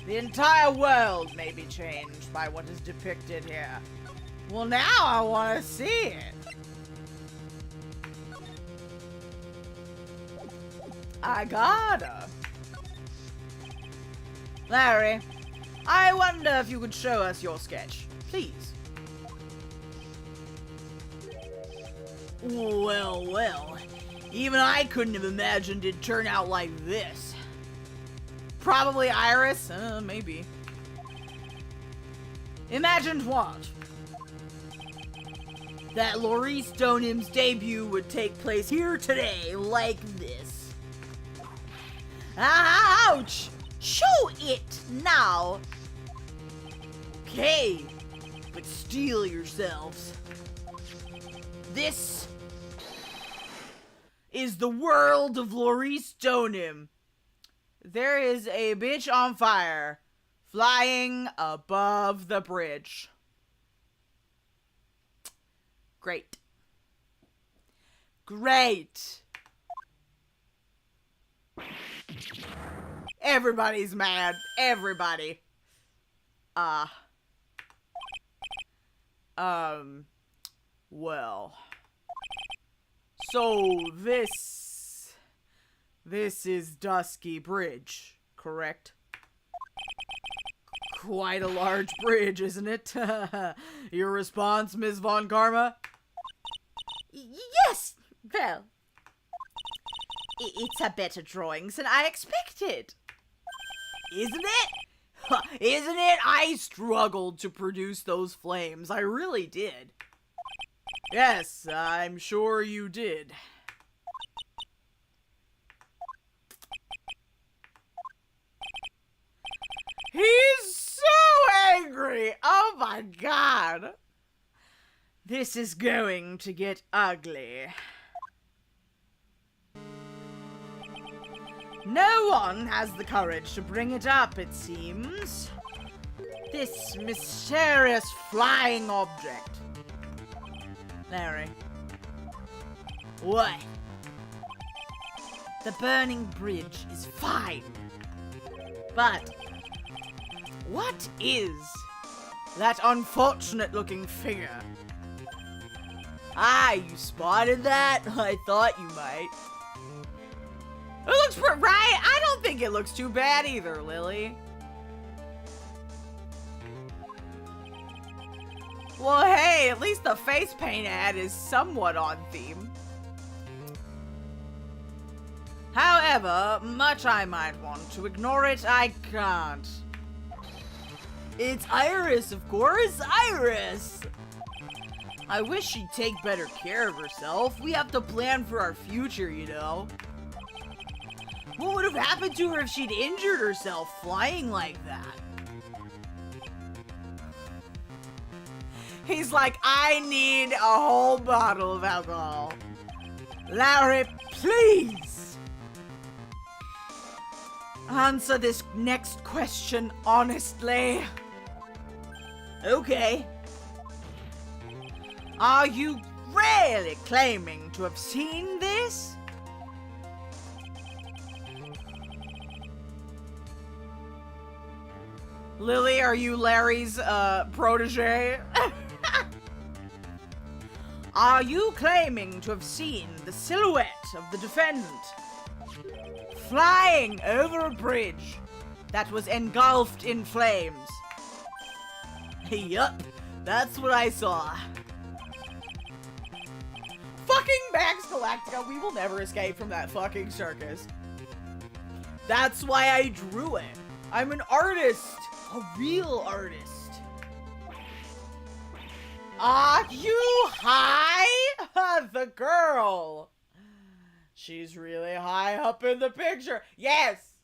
the entire world may be changed by what is depicted here. Well, now I want to see it. I gotta. Larry, I wonder if you could show us your sketch, please. Well, even I couldn't have imagined it'd turn out like this. Probably Iris? Maybe. Imagined what? That LARRY Stoneham's debut would take place here today, like this. Ouch! Show it now! Okay, but steel yourselves. This is the world of LARRY Stoneham. There is a bitch on fire flying above the bridge. Great. Great. Everybody's mad. Everybody. Well. So this is Dusky Bridge, correct? Quite a large bridge, isn't it? Your response, Ms. Von Karma? Yes, well, it's a better drawing than I expected. Isn't it? Isn't it? I struggled to produce those flames. I really did. Yes, I'm sure you did. He's so angry! Oh my god! This is going to get ugly. No one has the courage to bring it up, it seems. This mysterious flying object. Larry. What? The burning bridge is fine. But what is that unfortunate-looking figure? Ah, you spotted that? I thought you might. It looks right. I don't think it looks too bad either, Lily. Well, hey, at least the face paint ad is somewhat on theme. However, much I might want to ignore it, I can't. It's Iris, of course, Iris! I wish she'd take better care of herself. We have to plan for our future, you know. What would have happened to her if she'd injured herself flying like that? He's like, I need a whole bottle of alcohol. Larry, please! Answer this next question honestly. Okay. Are you really claiming to have seen this? Lily, are you Larry's, protege? Are you claiming to have seen the silhouette of the defendant flying over a bridge that was engulfed in flames? Yup, that's what I saw. Fucking Max Galactica, we will never escape from that fucking circus. That's why I drew it. I'm an artist, a real artist. Are you high? The girl. She's really high up in the picture. Yes,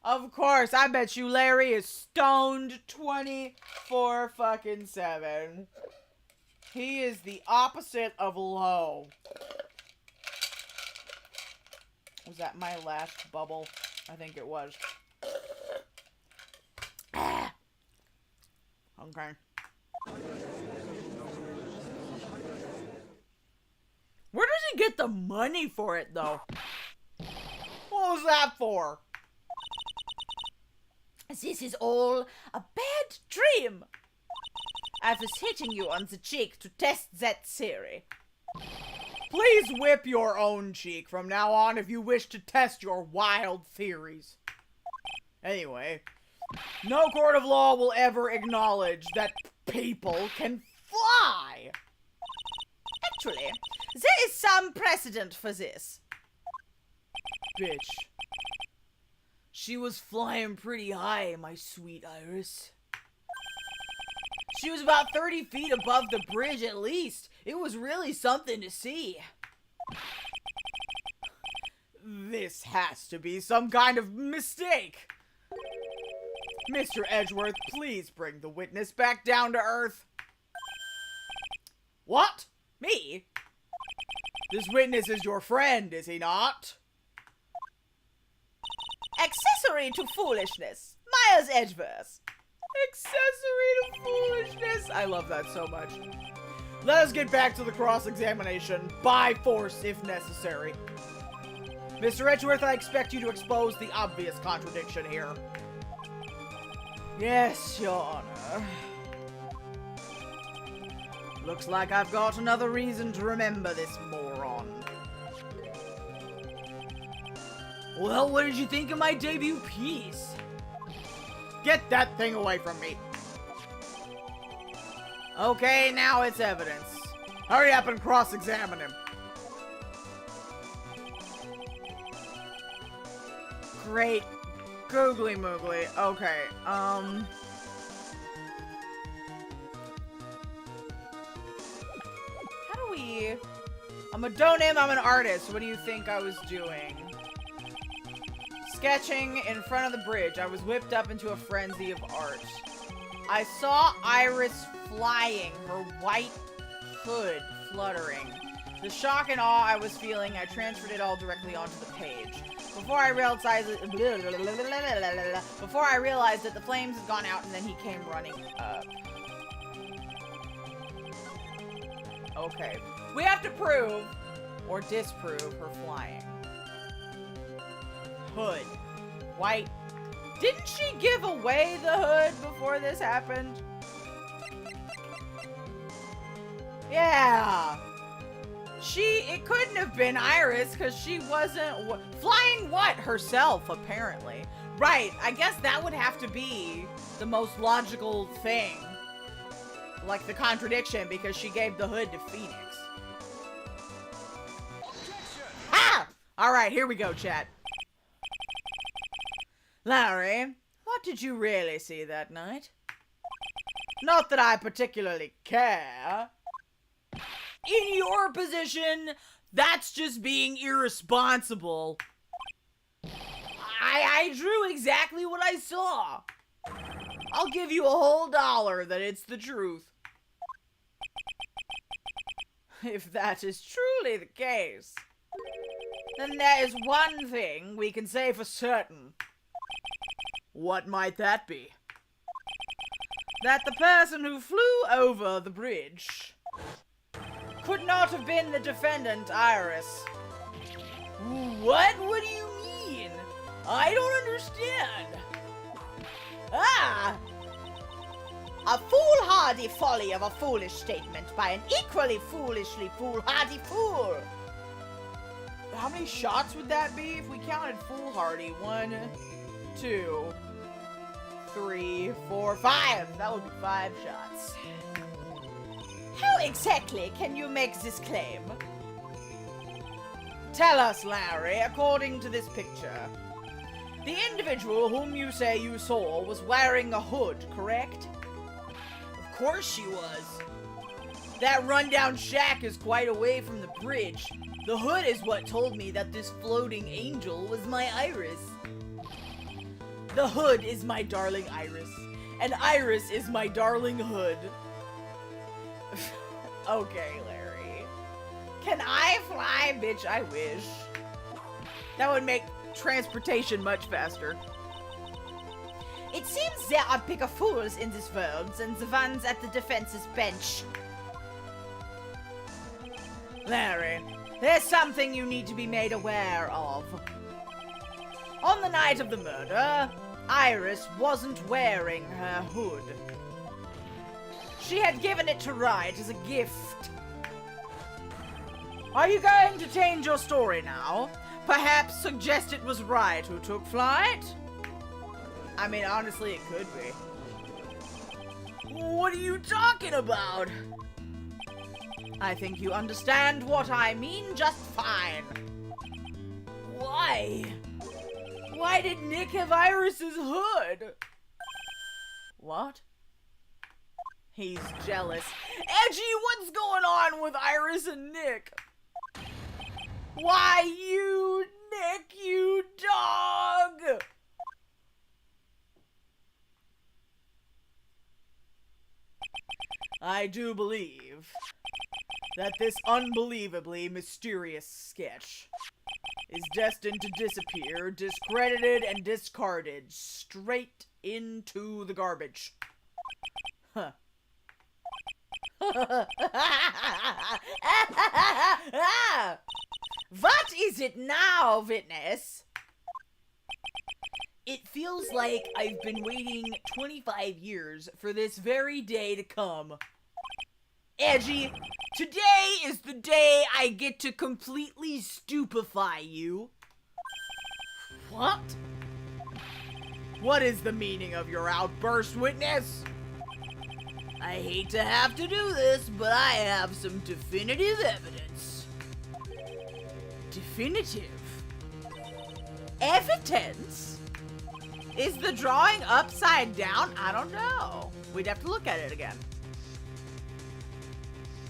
of course. I bet you Larry is stoned 24/7. He is the opposite of low. Was that my last bubble? I think it was. Okay. Where does he get the money for it, though? What was that for? This is all a bad dream. I was hitting you on the cheek to test that theory. Please whip your own cheek from now on if you wish to test your wild theories. Anyway, no court of law will ever acknowledge that people can fly. Actually, there is some precedent for this. Bitch. She was flying pretty high, my sweet Iris. She was about 30 feet above the bridge at least. It was really something to see. This has to be some kind of mistake. Mr. Edgeworth, please bring the witness back down to earth. What? Me? This witness is your friend, is he not? Accessory to foolishness. Myers Edgeworth. Accessory to foolishness. I love that so much. Let us get back to the cross-examination, by force if necessary. Mr. Edgeworth, I expect you to expose the obvious contradiction here. Yes, Your Honor. Looks like I've got another reason to remember this moron. Well, what did you think of my debut piece? Get that thing away from me. Okay, now it's evidence. Hurry up and cross-examine him. Great. Googly moogly. Okay, How do we... I'm a donim, I'm an artist. What do you think I was doing? Sketching in front of the bridge. I was whipped up into a frenzy of art. I saw Iris flying, her white hood fluttering. The shock and awe I was feeling, I transferred it all directly onto the page. Before I realized that the flames had gone out and then he came running up. Okay. We have to prove or disprove her flying. Hood. White. Didn't she give away the hood before this happened? Yeah. It couldn't have been Iris because she wasn't flying what herself, apparently. Right, I guess that would have to be the most logical thing. Like the contradiction because she gave the hood to Phoneix. Ah! Alright, here we go, chat. Larry, what did you really see that night? Not that I particularly care. In your position, that's just being irresponsible. I drew exactly what I saw. I'll give you a whole $1 that it's the truth. If that is truly the case, then there is one thing we can say for certain. What might that be? That the person who flew over the bridge could not have been the defendant, Iris. What? What do you mean? I don't understand. Ah! A foolhardy folly of a foolish statement by an equally foolishly foolhardy fool. How many shots would that be if we counted foolhardy? 1, 2, 3, 4, 5. That would be 5 shots. How exactly can you make this claim? Tell us, Larry, according to this picture. The individual whom you say you saw was wearing a hood, correct? Of course she was. That rundown shack is quite away from the bridge. The hood is what told me that this floating angel was my Iris. The hood is my darling Iris, and Iris is my darling hood. Okay, Larry. Can I fly, bitch? I wish. That would make transportation much faster. It seems there are bigger fools in this world than the ones at the defense's bench. Larry, there's something you need to be made aware of. On the night of the murder, Iris wasn't wearing her hood. She had given it to Wright as a gift. Are you going to change your story now? Perhaps suggest it was Wright who took flight? I mean, honestly, it could be. What are you talking about? I think you understand what I mean just fine. Why? Why did Nick have Iris's hood? What? He's jealous. Edgy, what's going on with Iris and Nick? Why you, Nick, you dog? I do believe that this unbelievably mysterious sketch is destined to disappear, discredited and discarded straight into the garbage. Huh. What is it now, witness? It feels like I've been waiting 25 years for this very day to come. Edgy, today is the day I get to completely stupefy you. What? What is the meaning of your outburst, witness? I hate to have to do this, but I have some definitive evidence. Definitive? Evidence? Is the drawing upside down? I don't know. We'd have to look at it again.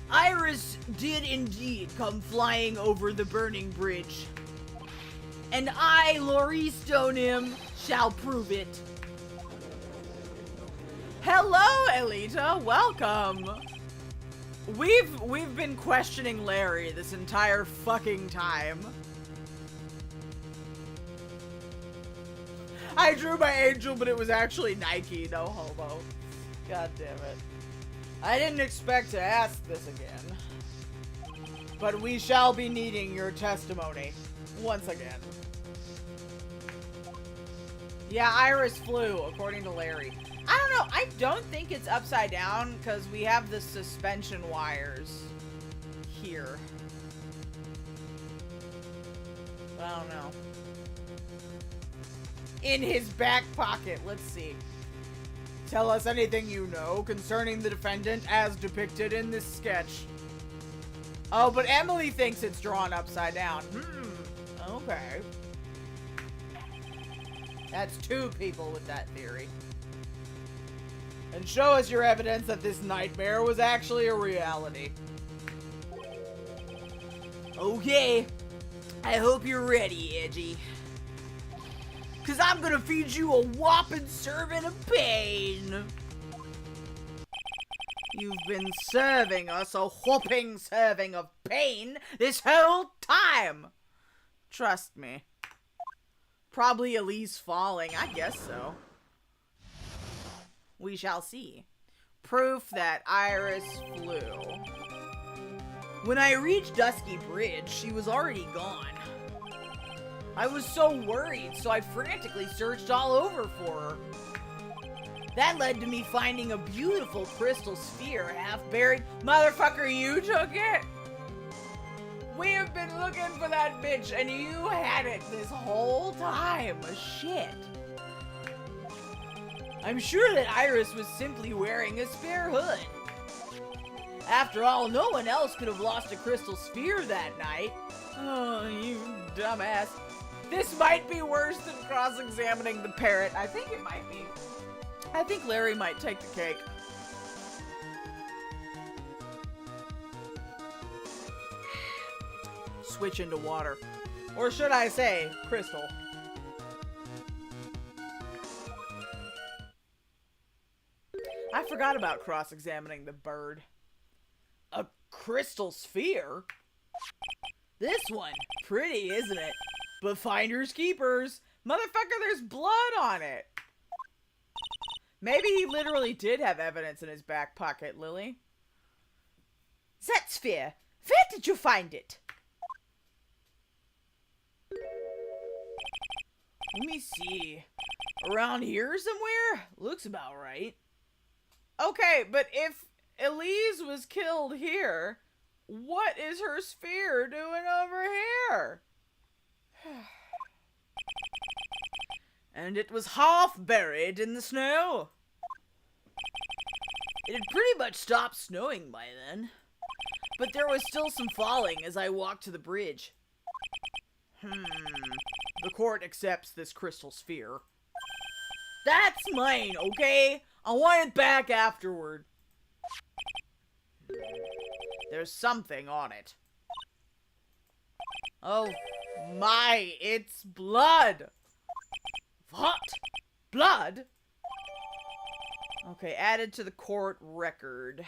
Iris did indeed come flying over the burning bridge. And I, Laurie Stoneham, shall prove it. Hello, Elita. Welcome. We've been questioning Larry this entire fucking time. I drew my angel, but it was actually Nike. No homo. God damn it. I didn't expect to ask this again. But we shall be needing your testimony. Once again. Yeah, Iris flew, according to Larry. I don't know. I don't think it's upside down because we have the suspension wires here. I don't know. In his back pocket. Let's see. Tell us anything you know concerning the defendant as depicted in this sketch. Oh, but Emily thinks it's drawn upside down. Okay. That's 2 people with that theory. And show us your evidence that this nightmare was actually a reality. Okay. I hope you're ready, Edgy. 'Cause I'm gonna feed you a whopping serving of pain. You've been serving us a whopping serving of pain this whole time. Trust me. Probably Elise falling. I guess so. We shall see. Proof that Iris flew. When I reached Dusky Bridge, she was already gone. I was so worried, so I frantically searched all over for her. That led to me finding a beautiful crystal sphere half buried. Motherfucker, you took it? We have been looking for that bitch and you had it this whole time. Shit. I'm sure that Iris was simply wearing a spare hood. After all, no one else could have lost a crystal sphere that night. Oh, you dumbass. This might be worse than cross-examining the parrot. I think it might be. I think Larry might take the cake. Switch into water. Or should I say, crystal. I forgot about cross-examining the bird. A crystal sphere? This one. Pretty, isn't it? But finders keepers. Motherfucker, there's blood on it. Maybe he literally did have evidence in his back pocket, Lily. That sphere. Where did you find it? Let me see. Around here somewhere? Looks about right. Okay, but if Elise was killed here, what is her sphere doing over here? And it was half buried in the snow. It had pretty much stopped snowing by then, but there was still some falling as I walked to the bridge. The court accepts this crystal sphere. That's mine, okay? I want it back afterward. There's something on it. Oh my, it's blood! What? Blood? Okay, added to the court record.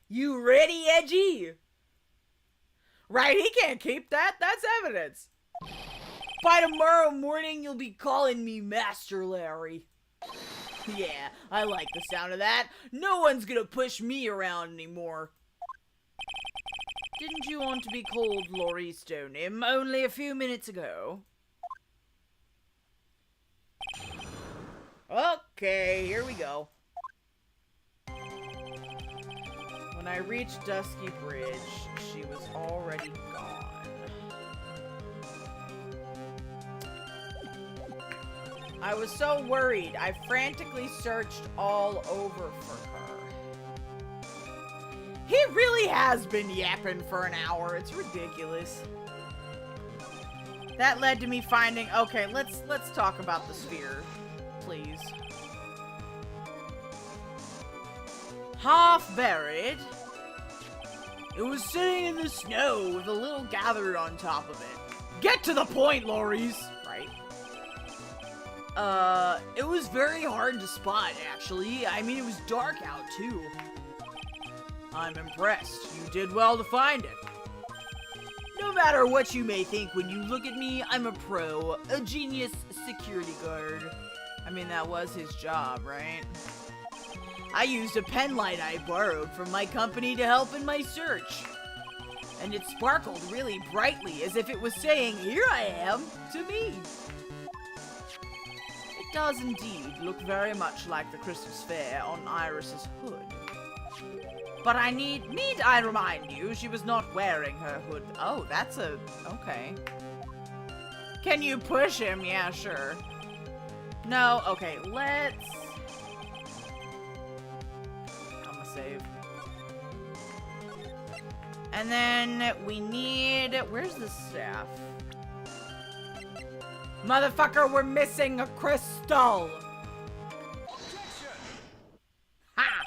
You ready, Edgy? Right, he can't keep that. That's evidence. By tomorrow morning, you'll be calling me Master Larry. Yeah, I like the sound of that. No one's gonna push me around anymore. Didn't you want to be called Laurie Stoneham only a few minutes ago? Okay, here we go. When I reached Dusky Bridge, she was already gone. I was so worried, I frantically searched all over for her. He really has been yapping for an hour. It's ridiculous. That led to me finding... Okay, let's talk about the sphere, please. Half buried. It was sitting in the snow with a little gathered on top of it. Get to the point, Lorries! Right? It was very hard to spot, actually. I mean, it was dark out, too. I'm impressed. You did well to find it. No matter what you may think when you look at me, I'm a pro, a genius security guard. I mean, that was his job, right? I used a pen light I borrowed from my company to help in my search. And it sparkled really brightly as if it was saying, "Here I am," to me. It does indeed look very much like the crystal sphere on Iris's hood. But need I remind you, she was not wearing her hood. Oh, that's a... okay. Can you push him? Yeah, sure. No, okay, let's... I'm gonna save. And then we need... Where's the staff? Motherfucker, we're missing a crystal! Ha!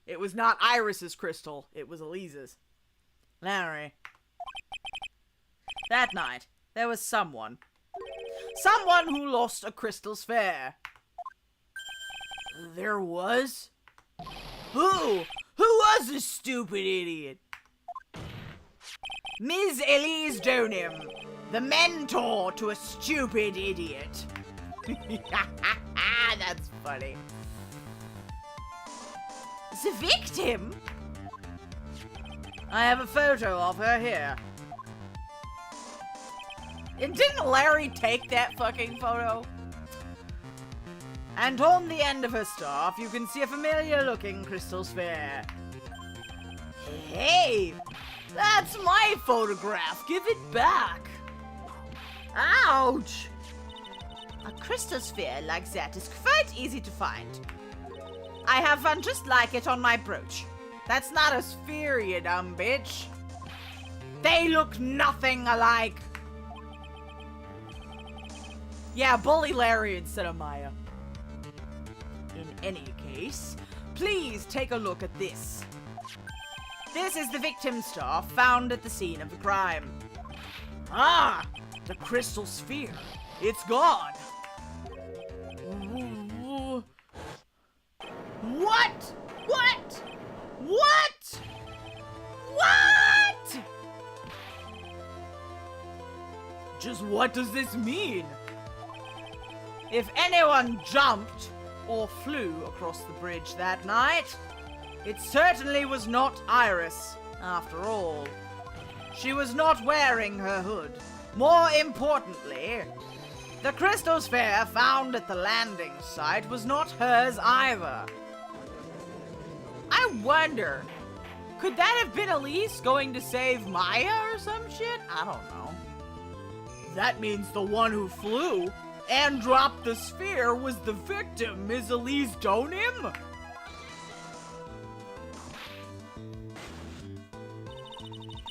It was not Iris's crystal. It was Elise's. Larry. That night, there was someone. Someone who lost a crystal sphere. There was? Who? Who was this stupid idiot? Ms. Elise Stoneham, the mentor to a stupid idiot. That's funny. The victim? I have a photo of her here. And didn't Larry take that fucking photo? And on the end of her staff, you can see a familiar-looking crystal sphere. Hey! That's my photograph! Give it back! Ouch! A crystal sphere like that is quite easy to find. I have one just like it on my brooch. That's not a sphere, you dumb bitch. They look nothing alike. Yeah, bully Larry instead of Maya. In any case, please take a look at this. This is the victim's staff found at the scene of the crime. Ah, the crystal sphere. It's gone. What? What? What? What? Just what does this mean? If anyone jumped or flew across the bridge that night, it certainly was not Iris, after all. She was not wearing her hood. More importantly, the crystal sphere found at the landing site was not hers either. I wonder, could that have been Elise going to save Maya or some shit? I don't know. That means the one who flew and dropped the sphere was the victim, Ms. Elise Donim?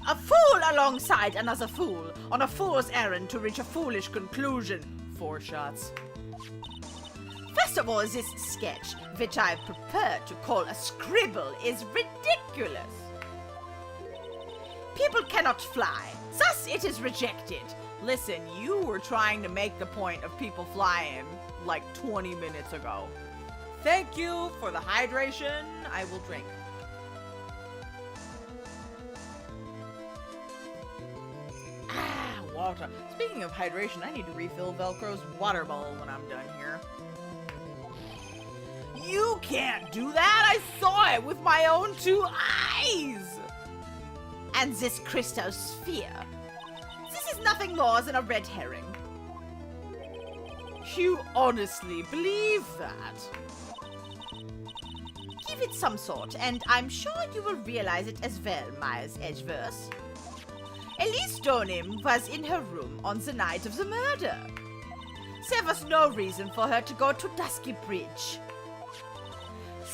A fool alongside another fool on a fool's errand to reach a foolish conclusion. 4 shots. First of all, this sketch, which I prefer to call a scribble, is ridiculous. People cannot fly, thus it is rejected. Listen, you were trying to make the point of people flying like 20 minutes ago. Thank you for the hydration. I will drink. Water. Speaking of hydration, I need to refill Velcro's water bowl when I'm done here. You can't do that! I saw it with my own 2 eyes! And this crystal sphere. This is nothing more than a red herring. You honestly believe that? Give it some thought, and I'm sure you will realize it as well, Miles Edgeworth. Elise Donim was in her room on the night of the murder. There was no reason for her to go to Dusky Bridge.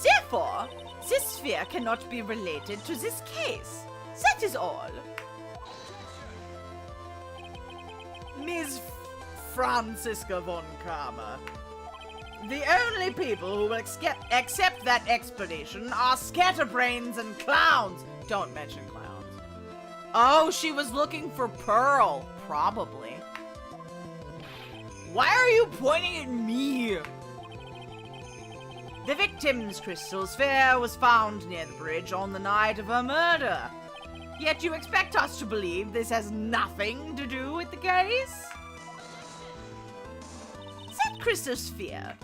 Therefore, this sphere cannot be related to this case. That is all. Ms. Franziska von Kramer. The only people who will accept that explanation are scatterbrains and clowns. Don't mention clowns. Oh, she was looking for Pearl, probably. Why are you pointing at me? The victim's crystal sphere was found near the bridge on the night of her murder. Yet you expect us to believe this has nothing to do with the case? That crystal sphere.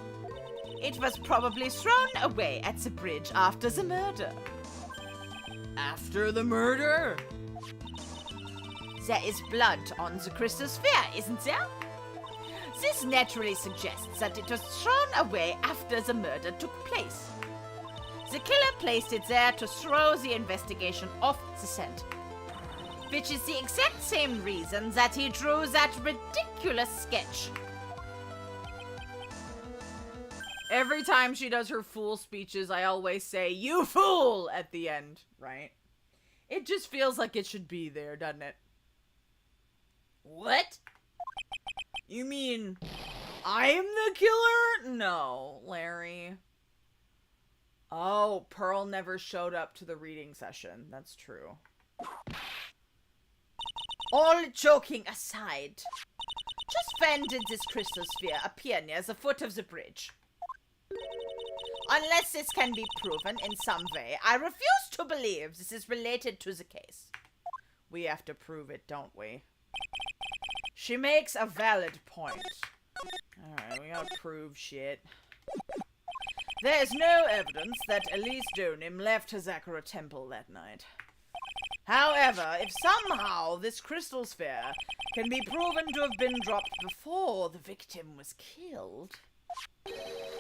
It was probably thrown away at the bridge after the murder. After the murder? There is blood on the crystal sphere, isn't there? This naturally suggests that it was thrown away after the murder took place. The killer placed it there to throw the investigation off the scent, which is the exact same reason that he drew that ridiculous sketch. Every time she does her fool speeches, I always say, "You fool!" at the end, right? It just feels like it should be there, doesn't it? What? You mean I'm the killer? No, Larry. Oh, Pearl never showed up to the reading session. That's true. All joking aside, just when did this crystal sphere appear near the foot of the bridge? Unless this can be proven in some way, I refuse to believe this is related to the case. We have to prove it, don't we? She makes a valid point. Alright, we gotta prove shit. There is no evidence that Elise Donim left Hazakura Temple that night. However, if somehow this crystal sphere can be proven to have been dropped before the victim was killed,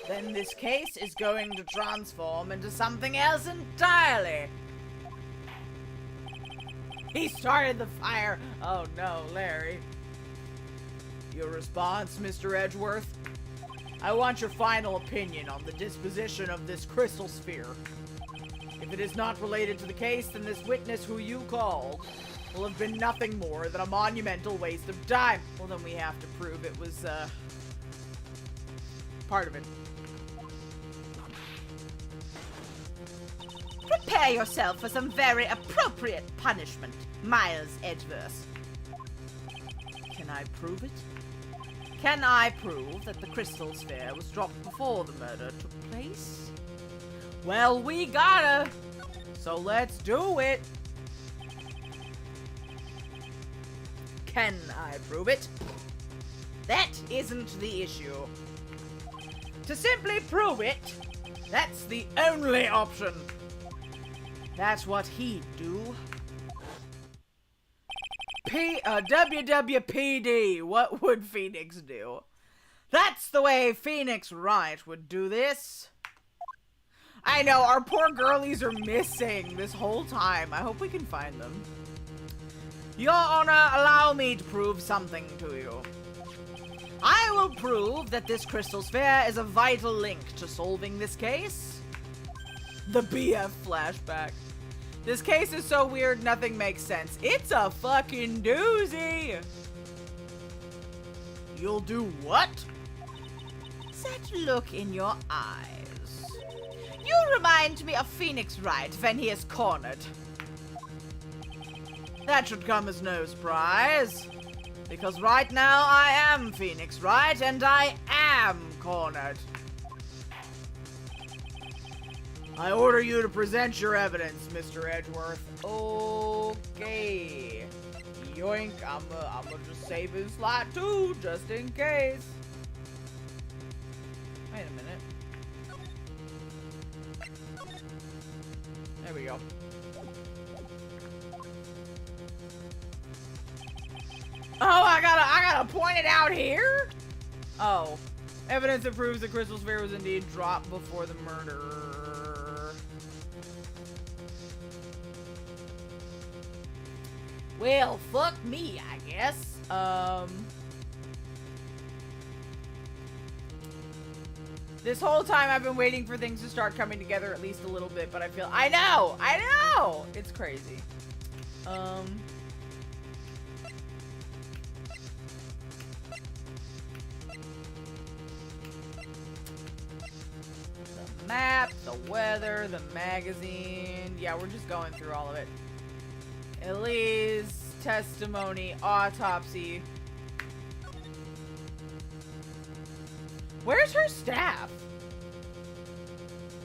then this case is going to transform into something else entirely. He started the fire. Oh no, Larry. Your response, Mr. Edgeworth? I want your final opinion on the disposition of this crystal sphere. If it is not related to the case, then this witness who you called will have been nothing more than a monumental waste of time. Well, then we have to prove it was, part of it. Prepare yourself for some very appropriate punishment, Miles Edgeworth. Can I prove it? Can I prove that the crystal sphere was dropped before the murder took place? Well, we gotta. So let's do it. Can I prove it? That isn't the issue. To simply prove it, that's the only option. That's what he'd do. WWPD, what would Phoneix do? That's the way Phoneix Wright would do this. I know, our poor girlies are missing this whole time. I hope we can find them. Your Honor, allow me to prove something to you. I will prove that this crystal sphere is a vital link to solving this case. The BF flashback. This case is so weird, nothing makes sense. It's a fucking doozy. You'll do what? That look in your eyes. You remind me of Phoneix Wright when he is cornered. That should come as no surprise. Because right now I am Phoneix Wright and I am cornered. I order you to present your evidence, Mr. Edgeworth. Okay. Yoink. I'm just save his slot too, just in case. Wait a minute. There we go. Oh, I gotta point it out here? Oh. Evidence that proves the crystal sphere was indeed dropped before the murder. Well, fuck me, I guess. This whole time I've been waiting for things to start coming together at least a little bit, but I know! It's crazy. The map, the weather, the magazine. Yeah, we're just going through all of it. Elise, testimony, autopsy. Where's her staff?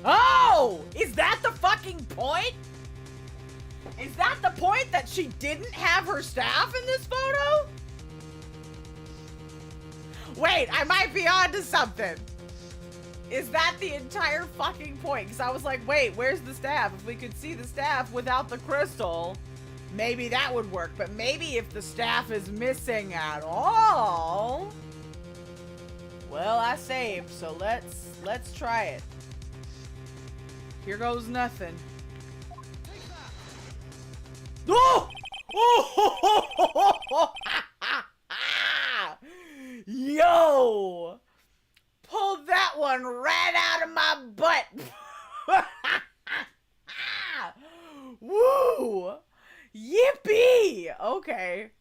Oh! Is that the fucking point? Is that the point that she didn't have her staff in this photo? Wait, I might be onto something. Is that the entire fucking point? Because I was like, wait, where's the staff? If we could see the staff without the crystal, maybe that would work. But maybe if the staff is missing at all... Well, I saved, so let's try it. Here goes nothing. Oh! Oh! Yo! Pulled that one right out of my butt. Woo! Yippee! Okay.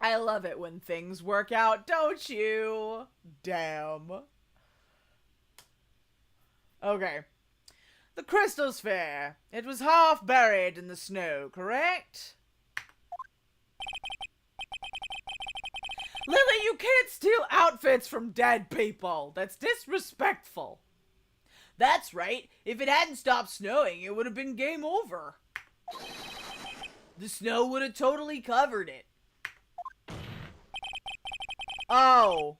I love it when things work out, don't you? Damn. Okay. The crystal sphere. It was half buried in the snow, correct? Lily, you can't steal outfits from dead people. That's disrespectful. That's right. If it hadn't stopped snowing, it would have been game over. The snow would have totally covered it. Oh.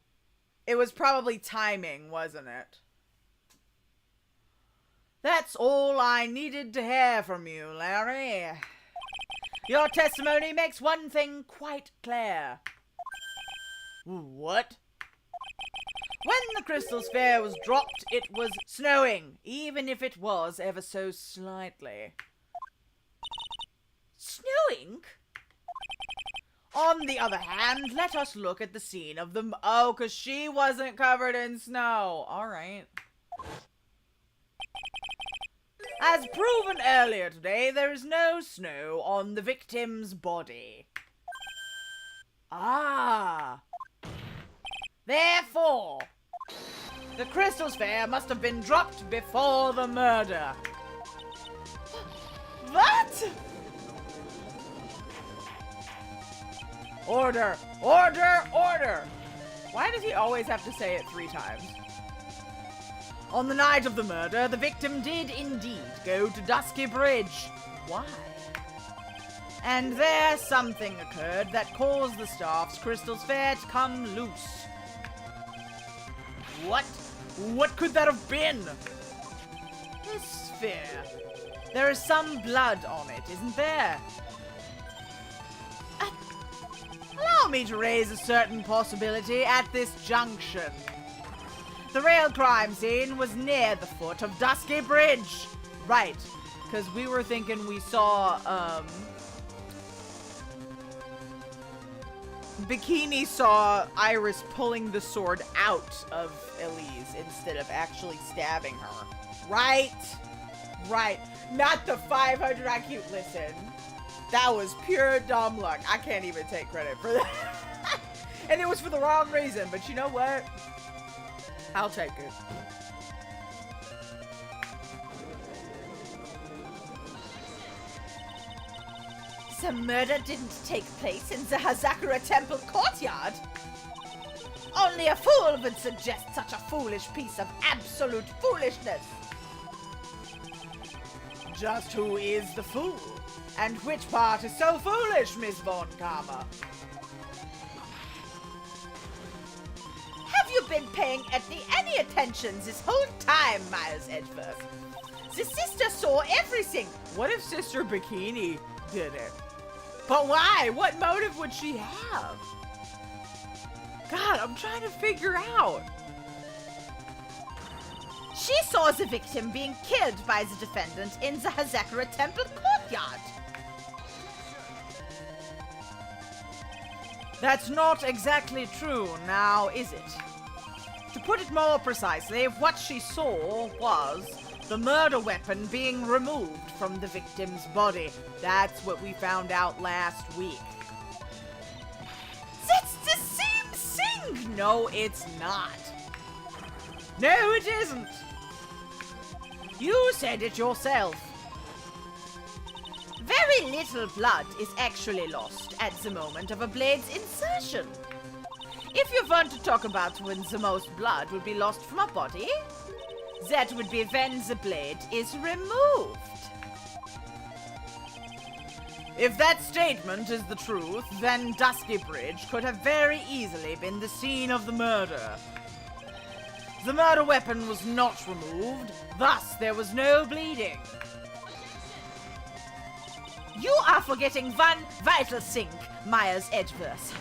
It was probably timing, wasn't it? That's all I needed to hear from you, Larry. Your testimony makes one thing quite clear. What? When the crystal sphere was dropped, it was snowing, even if it was ever so slightly. Snowing? On the other hand, let us look at the scene of the... Oh, because she wasn't covered in snow. All right. As proven earlier today, there is no snow on the victim's body. Ah. Therefore, the crystal sphere must have been dropped before the murder. What? Order! Order! Order! Why does he always have to say it 3 times? On the night of the murder, the victim did indeed go to Dusky Bridge. Why? And there something occurred that caused the staff's crystal sphere to come loose. What? What could that have been? This sphere. There is some blood on it, isn't there? Allow me to raise a certain possibility at this junction. The real crime scene was near the foot of Dusky Bridge. Right, because we were thinking we saw, Bikini saw Iris pulling the sword out of Elise instead of actually stabbing her. Right, right. Not the 500 IQ. Listen, that was pure dumb luck. I can't even take credit for that. And it was for the wrong reason, but you know what? I'll take it. The murder didn't take place in the Hazakura Temple courtyard. Only a fool would suggest such a foolish piece of absolute foolishness. Just who is the fool? And which part is so foolish, Miss Von Karma? Have you been paying any attention this whole time, Miles Edgeworth? The sister saw everything. What if Sister Bikini did it? But why? What motive would she have? God, I'm trying to figure out. She saw the victim being killed by the defendant in the Hazakura Temple courtyard. That's not exactly true, now is it? To put it more precisely, what she saw was the murder weapon being removed from the victim's body. That's what we found out last week. That's the same thing! No, it's not. No, it isn't. You said it yourself. Very little blood is actually lost at the moment of a blade's insertion. If you want to talk about when the most blood would be lost from a body, that would be when the blade is removed. If that statement is the truth, then Dusky Bridge could have very easily been the scene of the murder. The murder weapon was not removed, thus there was no bleeding. You are forgetting one vital thing, Miles Edgeworth.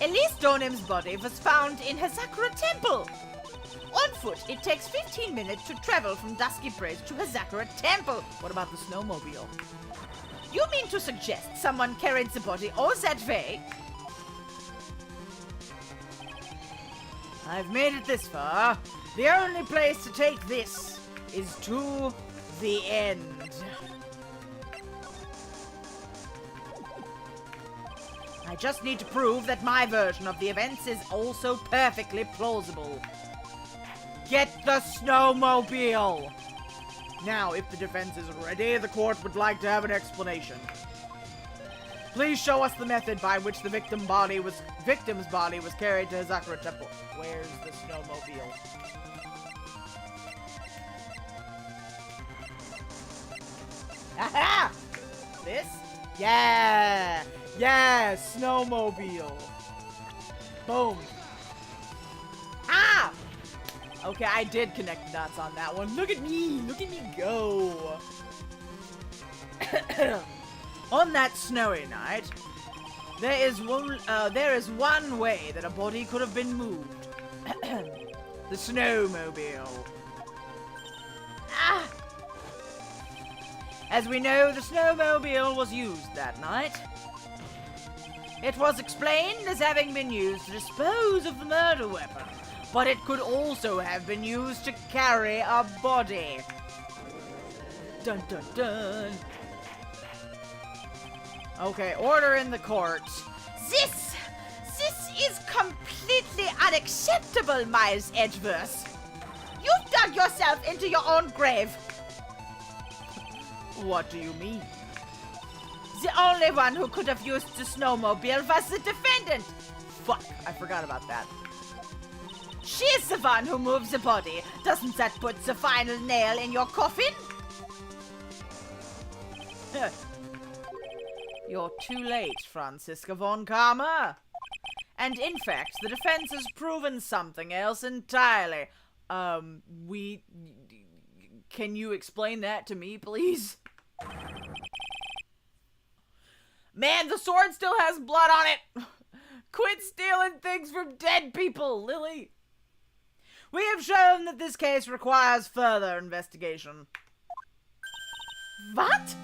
Elise Donham's body was found in Hazakura Temple. On foot, it takes 15 minutes to travel from Dusky Bridge to Hazakura Temple. What about the snowmobile? You mean to suggest someone carried the body all that way? I've made it this far. The only place to take this is to the end. I just need to prove that my version of the events is also perfectly plausible. Get the snowmobile! Now, if the defense is ready, the court would like to have an explanation. Please show us the method by which the victim's body was carried to Hazakura Temple. Where's the snowmobile? Aha! This? Yeah! Yeah! Snowmobile! Boom! Ah! Okay, I did connect the dots on that one. Look at me! Look at me go! On that snowy night, there is one way that a body could have been moved. The snowmobile. Ah! As we know, the snowmobile was used that night. It was explained as having been used to dispose of the murder weapon, but it could also have been used to carry a body. Dun dun dun. Okay, order in the court. This is completely unacceptable, Miles Edgeworth. You've dug yourself into your own grave. What do you mean? The only one who could have used the snowmobile was the defendant. Fuck, I forgot about that. She's the one who moves the body. Doesn't that put the final nail in your coffin? You're too late, Franziska von Karma. And in fact, the defense has proven something else entirely. Can you explain that to me, please? Man, the sword still has blood on it! Quit stealing things from dead people, Lily! We have shown that this case requires further investigation. What?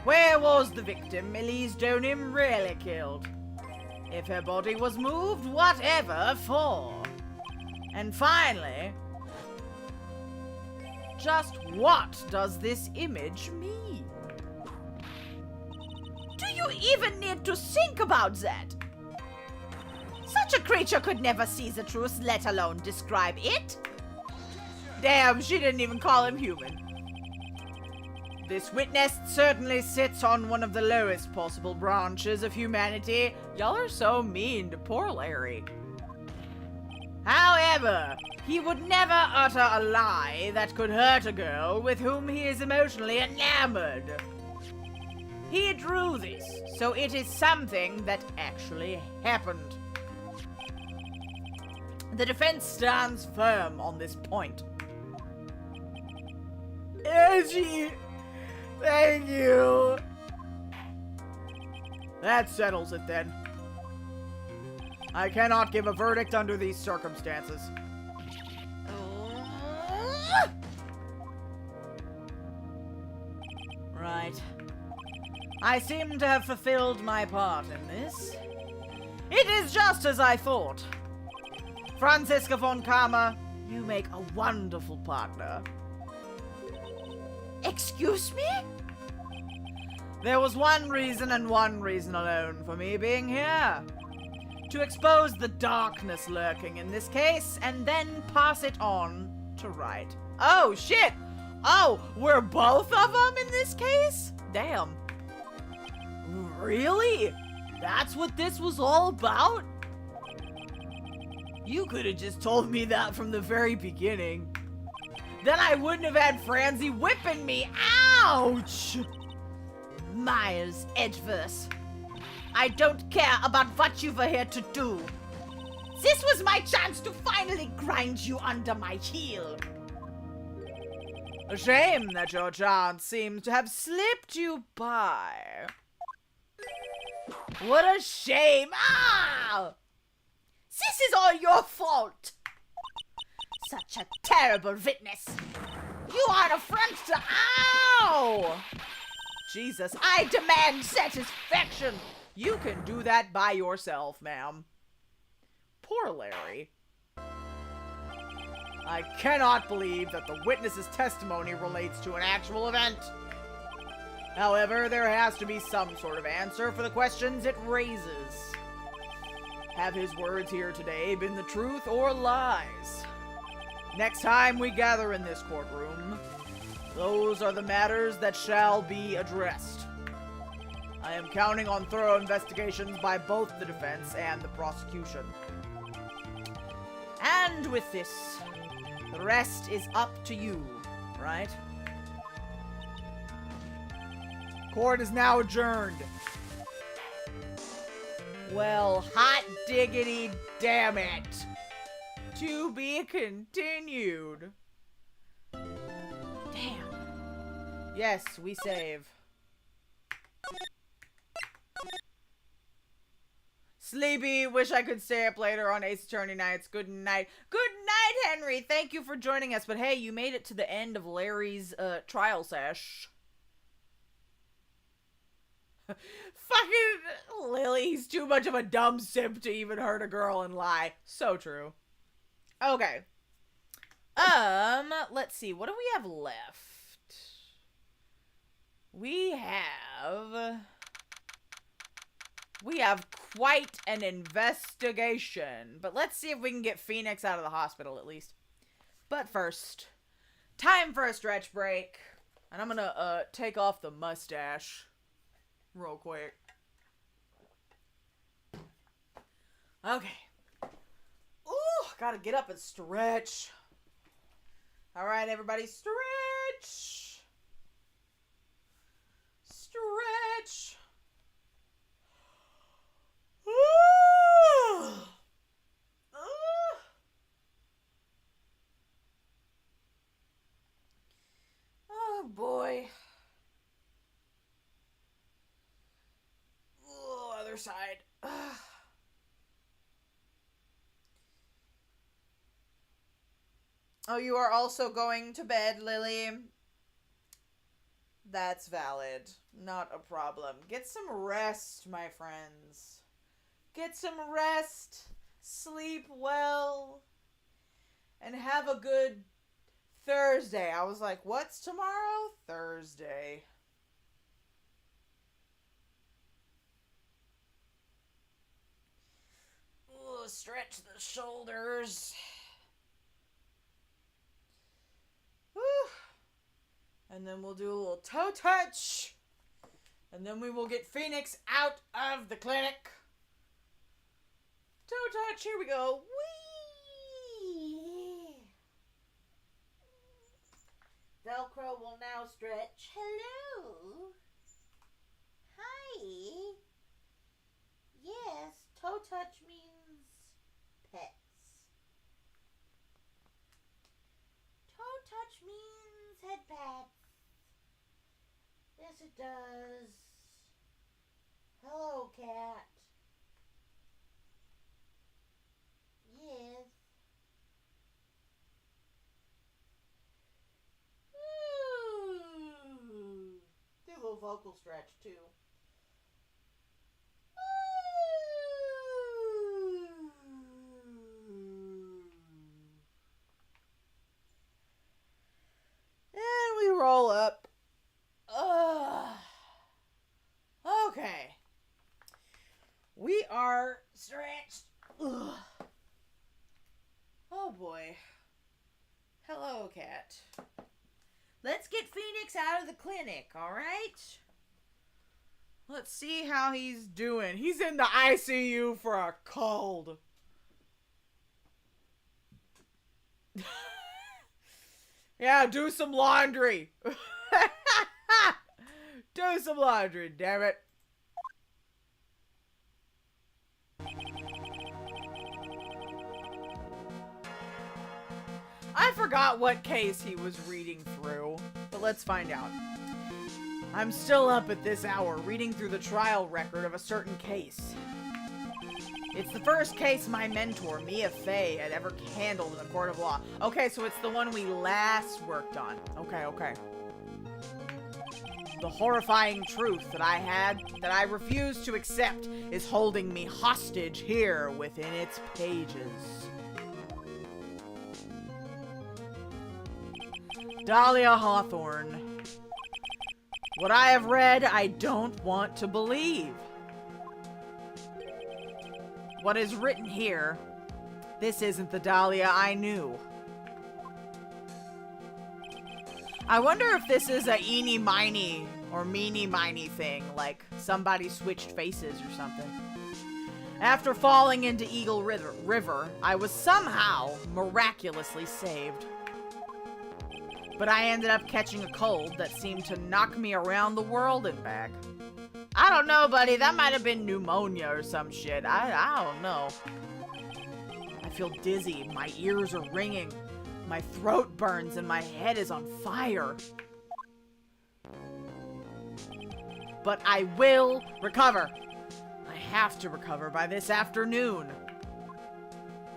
Where was the victim Elise Donim really killed? If her body was moved, whatever for? And finally, just what does this image mean? Do you even need to think about that? Such a creature could never see the truth, let alone describe it. Damn, she didn't even call him human. This witness certainly sits on one of the lowest possible branches of humanity. Y'all are so mean to poor Larry. However, he would never utter a lie that could hurt a girl with whom he is emotionally enamored. He drew this, so it is something that actually happened. The defense stands firm on this point. Angie, thank you. That settles it then. I cannot give a verdict under these circumstances. Right. I seem to have fulfilled my part in this. It is just as I thought. Franziska von Karma, you make a wonderful partner. Excuse me? There was one reason and one reason alone for me being here. To expose the darkness lurking in this case, and then pass it on to Wright. Oh, shit! Oh, we're both of them in this case? Damn. Really? That's what this was all about? You could have just told me that from the very beginning. Then I wouldn't have had Franzi whipping me. Ouch! Miles Edgeworth, I don't care about what you were here to do. This was my chance to finally grind you under my heel. A shame that your chance seems to have slipped you by. What a shame! Ah! This is all your fault. Such a terrible witness. You are an affront to... Ow! Jesus, I demand satisfaction! You can do that by yourself, ma'am. Poor Larry. I cannot believe that the witness's testimony relates to an actual event. However, there has to be some sort of answer for the questions it raises. Have his words here today been the truth or lies? Next time we gather in this courtroom, those are the matters that shall be addressed. I am counting on thorough investigations by both the defense and the prosecution. And with this, the rest is up to you, right? Court is now adjourned. Well, hot diggity damn it. To be continued. Damn. Yes, we save. Sleepy. Wish I could stay up later on Ace Attorney nights. Good night. Good night, Henry. Thank you for joining us. But hey, you made it to the end of Larry's trial sesh. Fucking Lily. He's too much of a dumb simp to even hurt a girl and lie. So true. Okay. Let's see. What do we have left? We have quite an investigation. But let's see if we can get Phoneix out of the hospital at least. But first, time for a stretch break. And I'm gonna take off the mustache real quick. Okay. Ooh, gotta get up and stretch. Alright, everybody, stretch. Stretch. Ooh. Ooh. Oh, boy. Ooh, other side. Oh, you are also going to bed, Lily? That's valid. Not a problem. Get some rest, my friends. Get some rest. Sleep well. And have a good Thursday. I was like, what's tomorrow? Thursday. Ooh, stretch the shoulders. And then we'll do a little toe touch. And then we will get Phoneix out of the clinic. Toe touch, here we go. Whee! Velcro will now stretch. Hello. Hi. Yes, toe touch means pets. Toe touch means head pats. Yes, it does. Hello, cat. Yes. Ooh. Do a little vocal stretch, too. And we roll up. Okay. We are stretched. Ugh. Oh boy. Hello, cat. Let's get Phoneix out of the clinic, alright? Let's see how he's doing. He's in the ICU for a cold. Yeah, do some laundry. Do some laundry, damn it. I forgot what case he was reading through, but let's find out. I'm still up at this hour, reading through the trial record of a certain case. It's the first case my mentor, Mia Fey, had ever handled in a court of law. Okay, so it's the one we last worked on. Okay. The horrifying truth that I refuse to accept is holding me hostage here within its pages. Dahlia Hawthorne. What I have read, I don't want to believe. What is written here, this isn't the Dahlia I knew. I wonder if this is a eeny miny or meeny miny thing, like somebody switched faces or something. After falling into Eagle River, I was somehow miraculously saved. But I ended up catching a cold that seemed to knock me around the world and back. I don't know, buddy. That might have been pneumonia or some shit. I don't know. I feel dizzy. My ears are ringing. My throat burns and my head is on fire. But I will recover. I have to recover by this afternoon.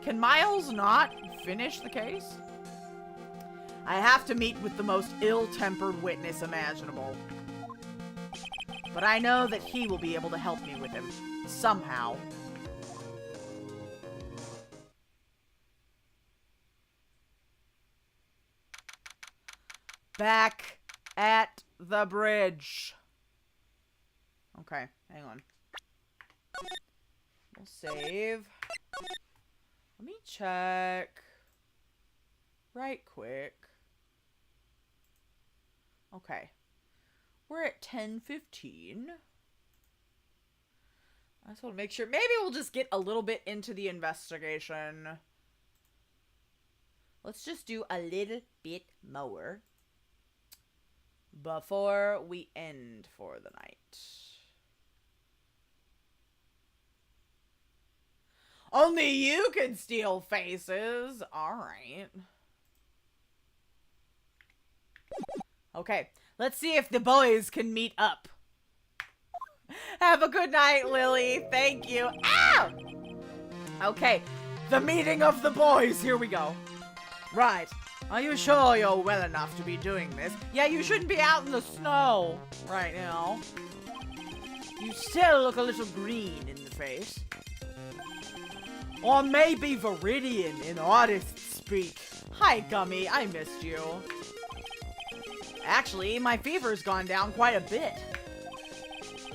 Can Miles not finish the case? I have to meet with the most ill-tempered witness imaginable. But I know that he will be able to help me with him. Somehow. Back at the bridge. Okay, hang on. We'll save. Let me check right quick. Okay. We're at 10:15. I just want to make sure. Maybe we'll just get a little bit into the investigation. Let's just do a little bit more before we end for the night. Only you can steal faces. Alright. Okay, let's see if the boys can meet up. Have a good night, Lily. Thank you. Ow! Okay, the meeting of the boys. Here we go. Right. Are you sure you're well enough to be doing this? Yeah, you shouldn't be out in the snow right now. You still look a little green in the face. Or maybe Viridian in artist speak. Hi, Gummy. I missed you. Actually, my fever's gone down quite a bit.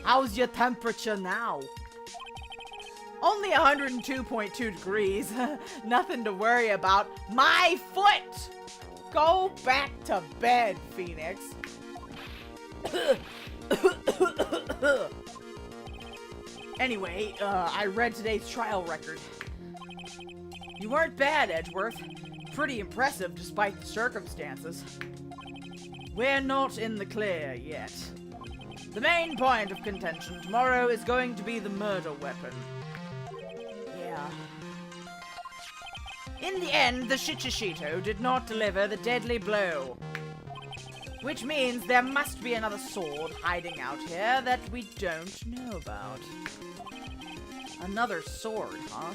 How's your temperature now? Only 102.2 degrees. Nothing to worry about. My foot! Go back to bed, Phoneix. Anyway, I read today's trial record. You weren't bad, Edgeworth. Pretty impressive despite the circumstances. We're not in the clear yet. The main point of contention tomorrow is going to be the murder weapon. Yeah. In the end, the Shichishito did not deliver the deadly blow. Which means there must be another sword hiding out here that we don't know about. Another sword, huh?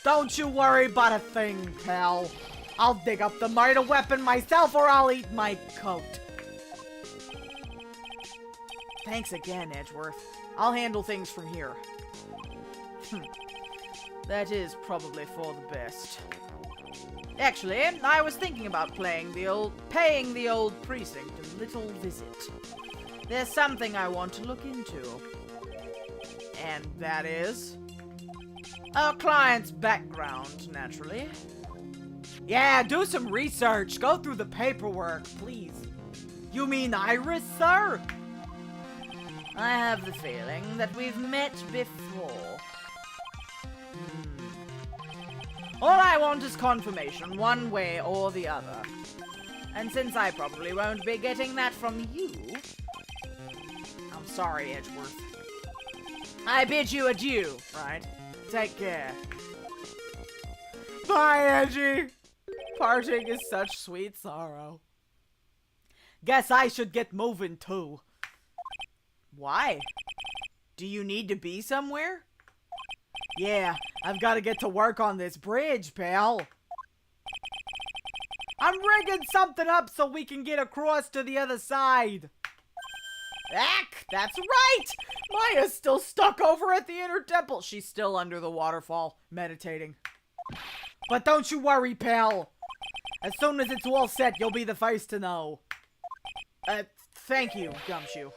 Don't you worry about a thing, pal. I'll dig up the murder weapon myself or I'll eat my coat. Thanks again, Edgeworth. I'll handle things from here. That is probably for the best. Actually, I was thinking about paying the old precinct a little visit. There's something I want to look into. And that is our client's background, naturally. Yeah, do some research. Go through the paperwork, please. You mean Iris, sir? I have the feeling that we've met before. All I want is confirmation, one way or the other. And since I probably won't be getting that from you, I'm sorry, Edgeworth. I bid you adieu, right? Take care. Bye, Edgy. Parting is such sweet sorrow. Guess I should get moving too. Why? Do you need to be somewhere? Yeah, I've got to get to work on this bridge, pal. I'm rigging something up so we can get across to the other side. Heck, that's right! Maya's still stuck over at the inner temple. She's still under the waterfall, meditating. But don't you worry, pal. As soon as it's all set, you'll be the first to know. Thank you, Gumshoe.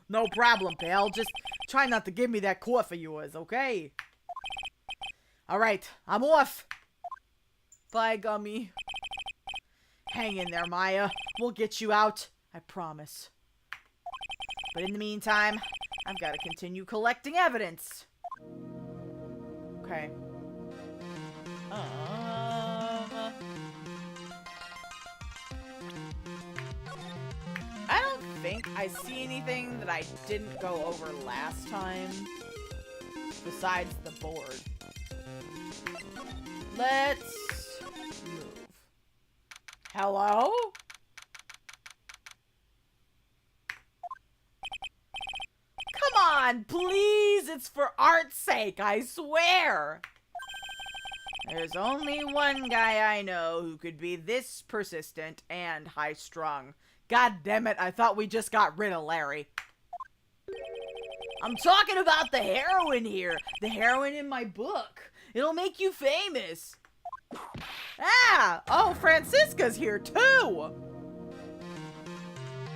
No problem, pal. Just try not to give me that cough of yours, okay? Alright, I'm off. Bye, Gummy. Hang in there, Maya. We'll get you out. I promise. But in the meantime, I've got to continue collecting evidence. Okay. I don't think I see anything that I didn't go over last time. Besides the board. Let's move. Hello? on, please. It's for art's sake, I swear. There's only one guy I know who could be this persistent and high-strung. God damn it, I thought we just got rid of Larry. I'm talking about the heroine here. The heroine in my book. It'll make you famous. Ah! Oh, Francisca's here too!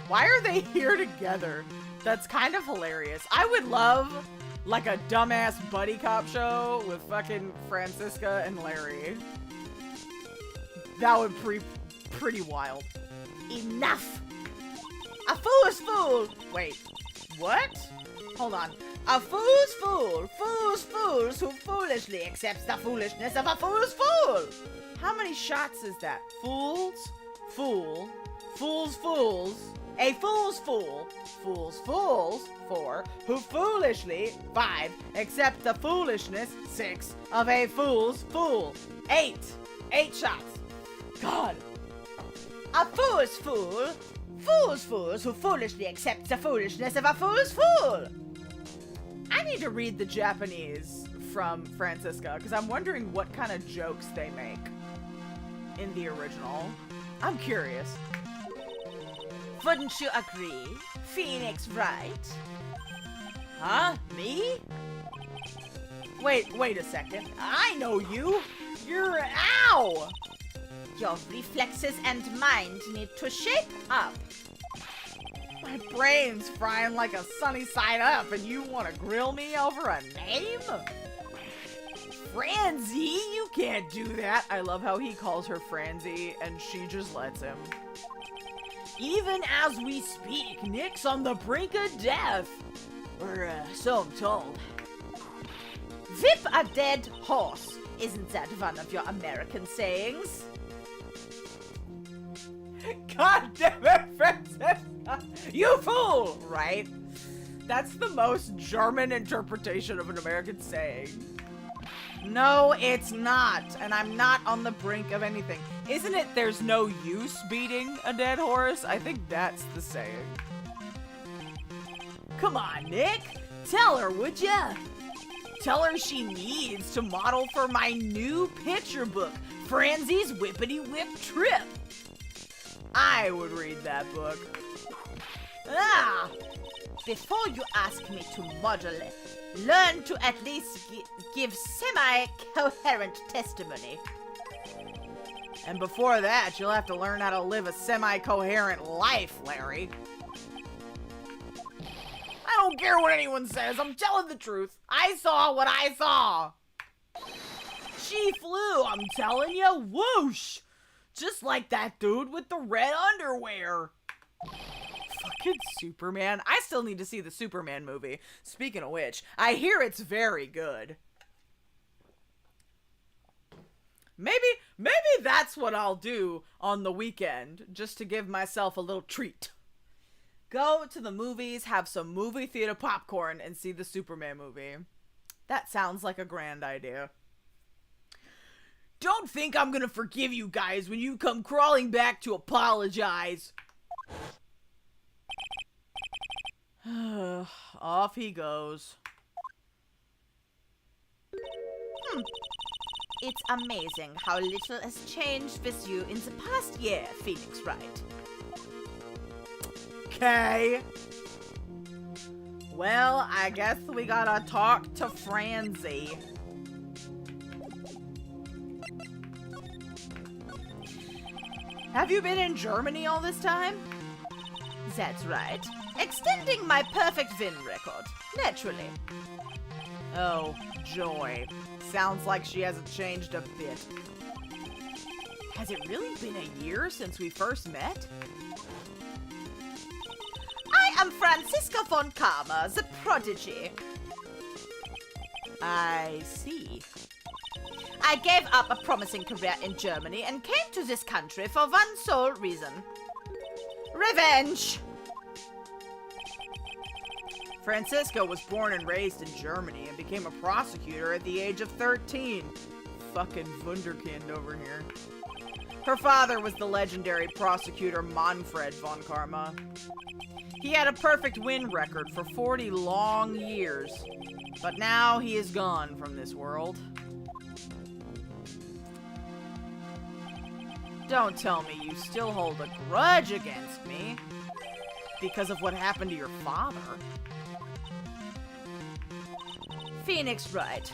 Why are they here together? That's kind of hilarious. I would love, like, a dumbass buddy cop show with fucking Francisca and Larry. That would be pretty wild. Enough! A fool's fool! Wait, what? Hold on. A fool's fool! Fools who foolishly accepts the foolishness of a fool's fool! How many shots is that? Fools, fool, fools, a fool's fool, fools, 4, who foolishly, 5, accept the foolishness, 6, of a fool's fool. 8 shots. God. A fool's fool, fools who foolishly accept the foolishness of a fool's fool. I need to read the Japanese from Francisca, because I'm wondering what kind of jokes they make in the original. I'm curious. Wouldn't you agree, Phoneix Wright? Huh? Me? Wait a second. I know you. You're... Ow! Your reflexes and mind need to shape up. My brain's frying like a sunny side up, and you want to grill me over a name? Franzi, you can't do that. I love how he calls her Franzi, and she just lets him. Even as we speak, Nick's on the brink of death. Or, so I'm told. Whip a dead horse. Isn't that one of your American sayings? God damn it, Francisca! You fool! Right? That's the most German interpretation of an American saying. No, it's not. And I'm not on the brink of anything. Isn't it there's no use beating a dead horse? I think that's the saying. Come on, Nick. Tell her, would ya? Tell her she needs to model for my new picture book, Franzi's Whippity Whip Trip. I would read that book. Ah! Before you ask me to model, learn to at least give semi-coherent testimony. And before that, you'll have to learn how to live a semi-coherent life, Larry. I don't care what anyone says. I'm telling the truth. I saw what I saw. She flew, I'm telling you. Whoosh! Just like that dude with the red underwear. Fucking Superman. I still need to see the Superman movie. Speaking of which, I hear it's very good. Maybe that's what I'll do on the weekend, just to give myself a little treat. Go to the movies, have some movie theater popcorn, and see the Superman movie. That sounds like a grand idea. Don't think I'm gonna forgive you guys when you come crawling back to apologize. Off he goes. It's amazing how little has changed with you in the past year, Phoneix Wright. Okay. Well, I guess we gotta talk to Franzi. Have you been in Germany all this time? That's right. Extending my perfect win record, naturally. Oh, joy. Sounds like she hasn't changed a bit. Has it really been a year since we first met? I am Francisca von Karma, the prodigy. I see. I gave up a promising career in Germany and came to this country for one sole reason. Revenge! Francisca was born and raised in Germany and became a prosecutor at the age of 13. Fucking wunderkind over here. Her father was the legendary prosecutor Manfred von Karma. He had a perfect win record for 40 long years, but now he is gone from this world. Don't tell me you still hold a grudge against me because of what happened to your father. Phoneix Wright,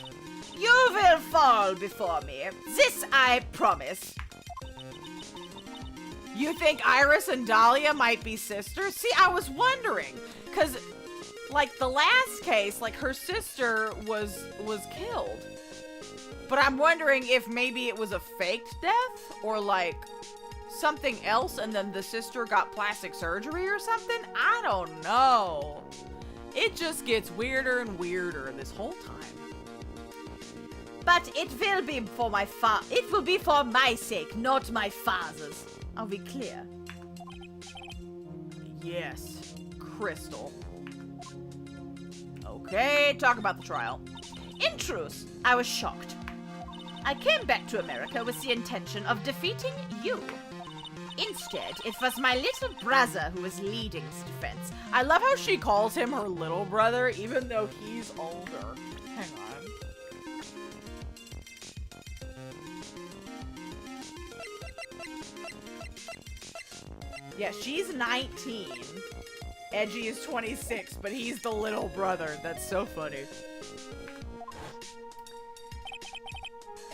you will fall before me. This I promise. You think Iris and Dahlia might be sisters? See, I was wondering, because, like, the last case, like, her sister was killed. But I'm wondering if maybe it was a faked death, or, like, something else, and then the sister got plastic surgery or something? I don't know. It just gets weirder and weirder this whole time. But it will be for my sake, not my father's. Are we clear? Yes, Crystal. Okay, talk about the trial. In truth, I was shocked. I came back to America with the intention of defeating you. Instead, it was my little brother who was leading the defense. I love how she calls him her little brother, even though he's older. Hang on. Yeah, she's 19. Edgy is 26, but he's the little brother. That's so funny.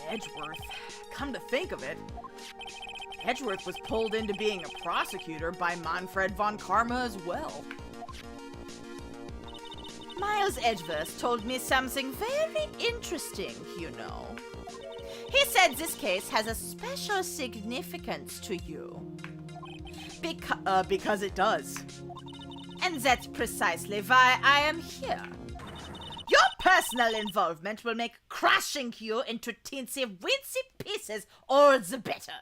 Edgeworth. Come to think of it, Edgeworth was pulled into being a prosecutor by Manfred von Karma as well. Miles Edgeworth told me something very interesting, you know. He said this case has a special significance to you. Because it does. And that's precisely why I am here. Your personal involvement will make crushing you into teensy-weensy pieces all the better.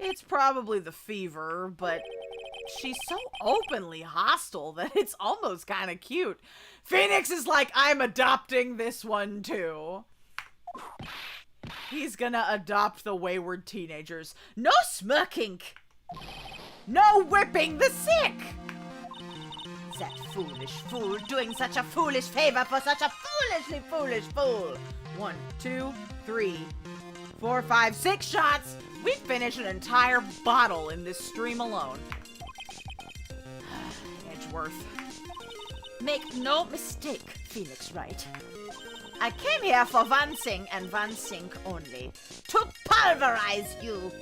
It's probably the fever, but she's so openly hostile that it's almost kind of cute. Phoneix is like, I'm adopting this one too. He's gonna adopt the wayward teenagers. No smirking. No whipping the sick. That foolish fool doing such a foolish favor for such a foolishly foolish fool. 1, 2, 3, 4, 5, 6 shots. We finished an entire bottle in this stream alone. Edgeworth. Make no mistake, Phoneix Wright. I came here for one thing and one thing only. To pulverize you.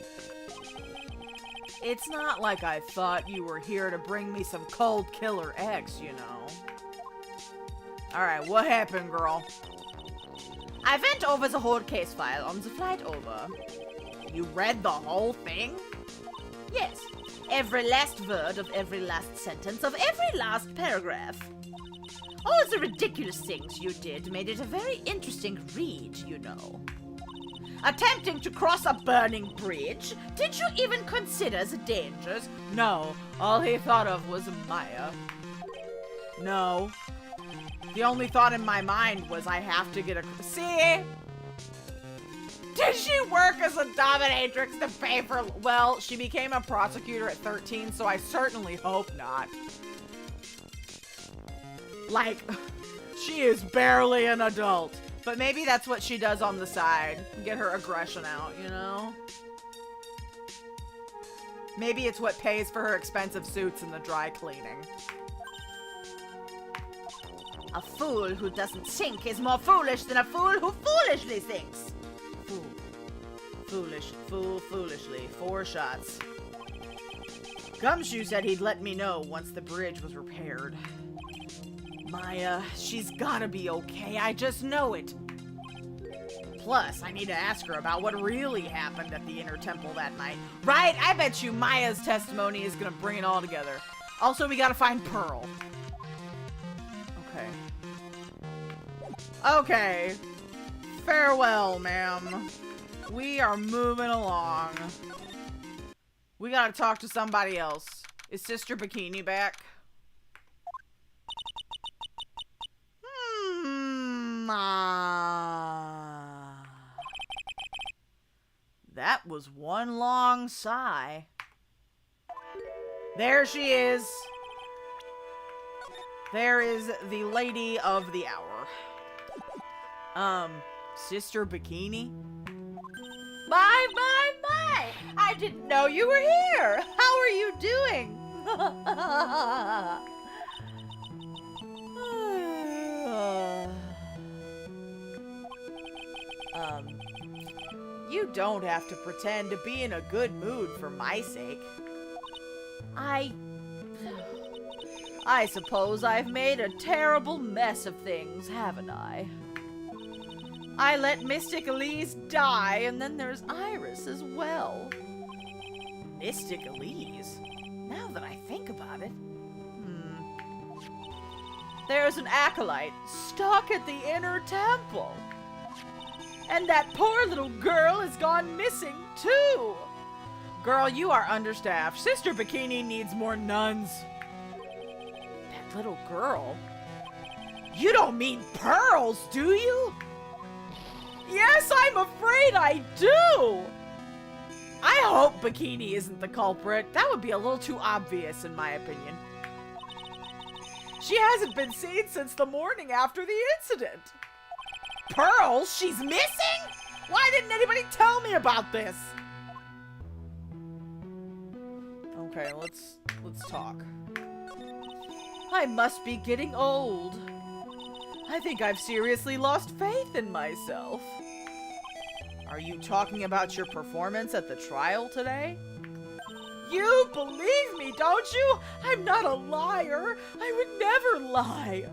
It's not like I thought you were here to bring me some cold killer eggs, you know. Alright, what happened, girl? I went over the whole case file on the flight over. You read the whole thing? Yes. Every last word of every last sentence of every last paragraph. All the ridiculous things you did made it a very interesting read, you know. Attempting to cross a burning bridge? Did you even consider the dangers? No, all he thought of was Maya. No. The only thought in my mind was I have to get a... See? Did she work as a dominatrix to pay for... Well, she became a prosecutor at 13, so I certainly hope not. Like, she is barely an adult. But maybe that's what she does on the side. Get her aggression out, you know? Maybe it's what pays for her expensive suits in the dry cleaning. A fool who doesn't think is more foolish than a fool who foolishly thinks. Fool. Foolish. Fool foolishly. 4 shots. Gumshoe said he'd let me know once the bridge was repaired. Maya, she's gotta be okay. I just know it. Plus, I need to ask her about what really happened at the Inner Temple that night. Right? I bet you Maya's testimony is gonna bring it all together. Also, we gotta find Pearl. Okay. Okay. Farewell, ma'am. We are moving along. We gotta talk to somebody else. Is Sister Bikini back? That was one long sigh. There she is. There is the lady of the hour. Sister Bikini? My! I didn't know you were here! How are you doing? You don't have to pretend to be in a good mood for my sake. I suppose I've made a terrible mess of things, haven't I? I let Mystic Elise die, and then there's Iris as well. Mystic Elise? Now that I think about it. There's an acolyte stuck at the inner temple. And that poor little girl has gone missing, too. Girl, you are understaffed. Sister Bikini needs more nuns. That little girl? You don't mean Pearls, do you? Yes, I'm afraid I do. I hope Bikini isn't the culprit. That would be a little too obvious, in my opinion. She hasn't been seen since the morning after the incident. Pearls? She's missing? Why didn't anybody tell me about this? Okay, let's talk. I must be getting old. I think I've seriously lost faith in myself. Are you talking about your performance at the trial today? You believe me, don't you? I'm not a liar. I would never lie.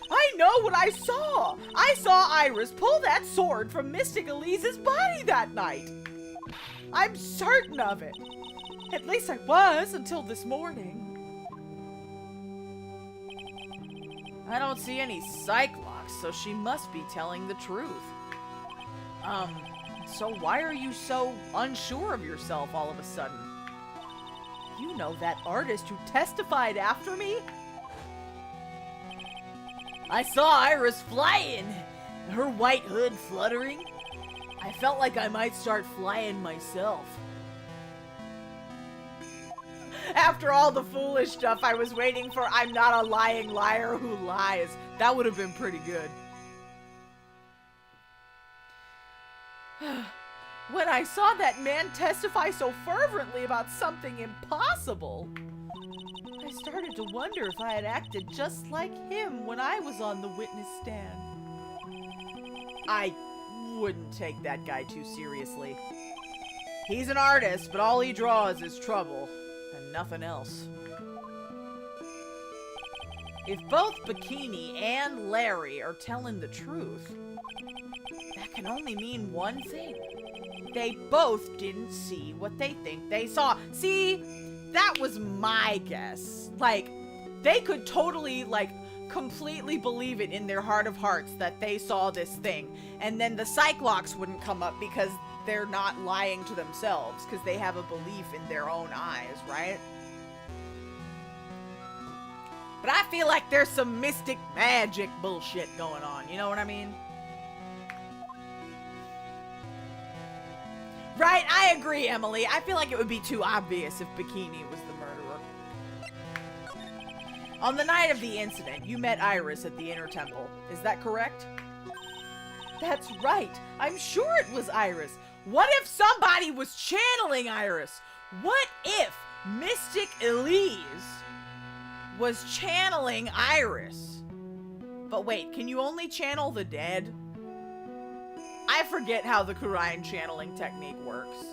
I know what I saw. I saw Iris pull that sword from Mystic Elise's body that night. I'm certain of it. At least I was until this morning. I don't see any Cyclops, so she must be telling the truth. So why are you so unsure of yourself all of a sudden? You know that artist who testified after me? I saw Iris flying, her white hood fluttering. I felt like I might start flying myself. After all the foolish stuff I was waiting for, I'm not a lying liar who lies. That would have been pretty good. When I saw that man testify so fervently about something impossible, I started to wonder if I had acted just like him when I was on the witness stand. I wouldn't take that guy too seriously. He's an artist, but all he draws is trouble, and nothing else. If both Bikini and Larry are telling the truth, that can only mean one thing. They both didn't see what they think they saw. See, that was my guess. Like, they could totally, like, completely believe it in their heart of hearts that they saw this thing. And then the Cyclops wouldn't come up because they're not lying to themselves, because they have a belief in their own eyes, right? But I feel like there's some mystic magic bullshit going on, you know what I mean? Right, I agree, Emily. I feel like it would be too obvious if Bikini was the murderer. On the night of the incident, you met Iris at the Inner Temple. Is that correct? That's right. I'm sure it was Iris. What if somebody was channeling Iris? What if Mystic Elise was channeling Iris? But wait, can you only channel the dead? I forget how the Kurian channeling technique works.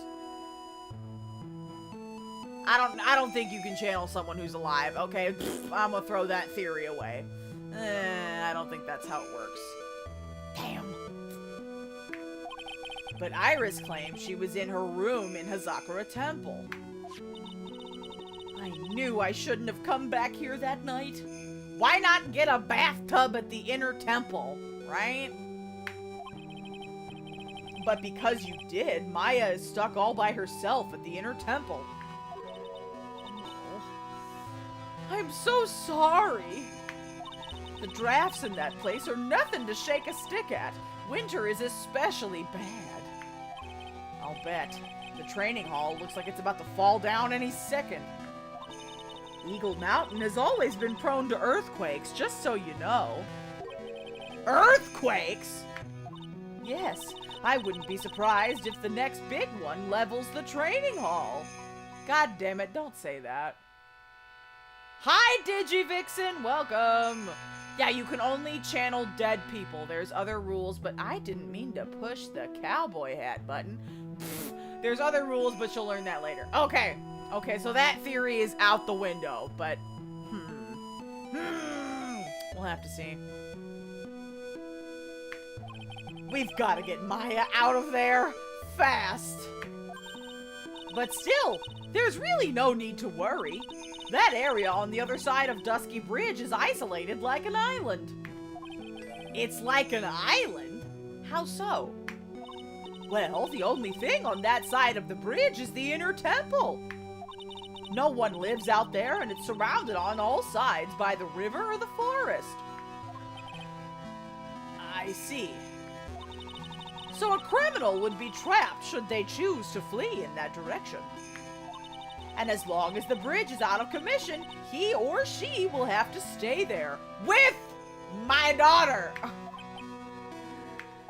I don't think you can channel someone who's alive. Okay, I'm gonna throw that theory away. I don't think that's how it works. Damn. But Iris claimed she was in her room in Hazakura Temple. I knew I shouldn't have come back here that night. Why not get a bathtub at the Inner Temple, right? But because you did, Maya is stuck all by herself at the Inner Temple. Oh, I'm so sorry. The drafts in that place are nothing to shake a stick at. Winter is especially bad. I'll bet. The training hall looks like it's about to fall down any second. Eagle Mountain has always been prone to earthquakes, just so you know. Earthquakes? Yes, I wouldn't be surprised if the next big one levels the training hall. God damn it, don't say that. Hi, Digivixen! Welcome! Yeah, you can only channel dead people. There's other rules, but I didn't mean to push the cowboy hat button. Pfft, there's other rules, but you'll learn that later. Okay, so that theory is out the window, but... We'll have to see. We've got to get Maya out of there fast. But still, there's really no need to worry. That area on the other side of Dusky Bridge is isolated like an island. It's like an island? How so? Well, the only thing on that side of the bridge is the inner temple. No one lives out there, and it's surrounded on all sides by the river or the forest. I see. So a criminal would be trapped should they choose to flee in that direction. And as long as the bridge is out of commission, he or she will have to stay there with my daughter.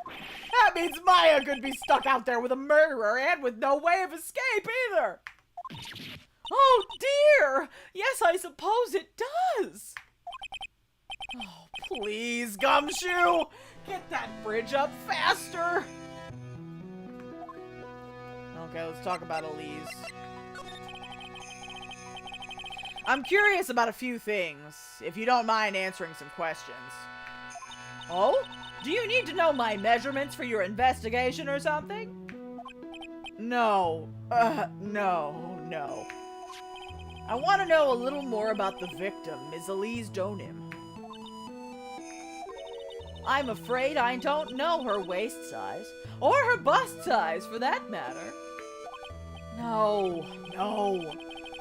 That means Maya could be stuck out there with a murderer and with no way of escape either. Oh dear! Yes, I suppose it does. Oh, please, Gumshoe! Get that bridge up faster! Okay, let's talk about Elise. I'm curious about a few things, if you don't mind answering some questions. Oh? Do you need to know my measurements for your investigation or something? No. No. I want to know a little more about the victim, Ms. Elise Donim. I'm afraid I don't know her waist size, or her bust size for that matter. No.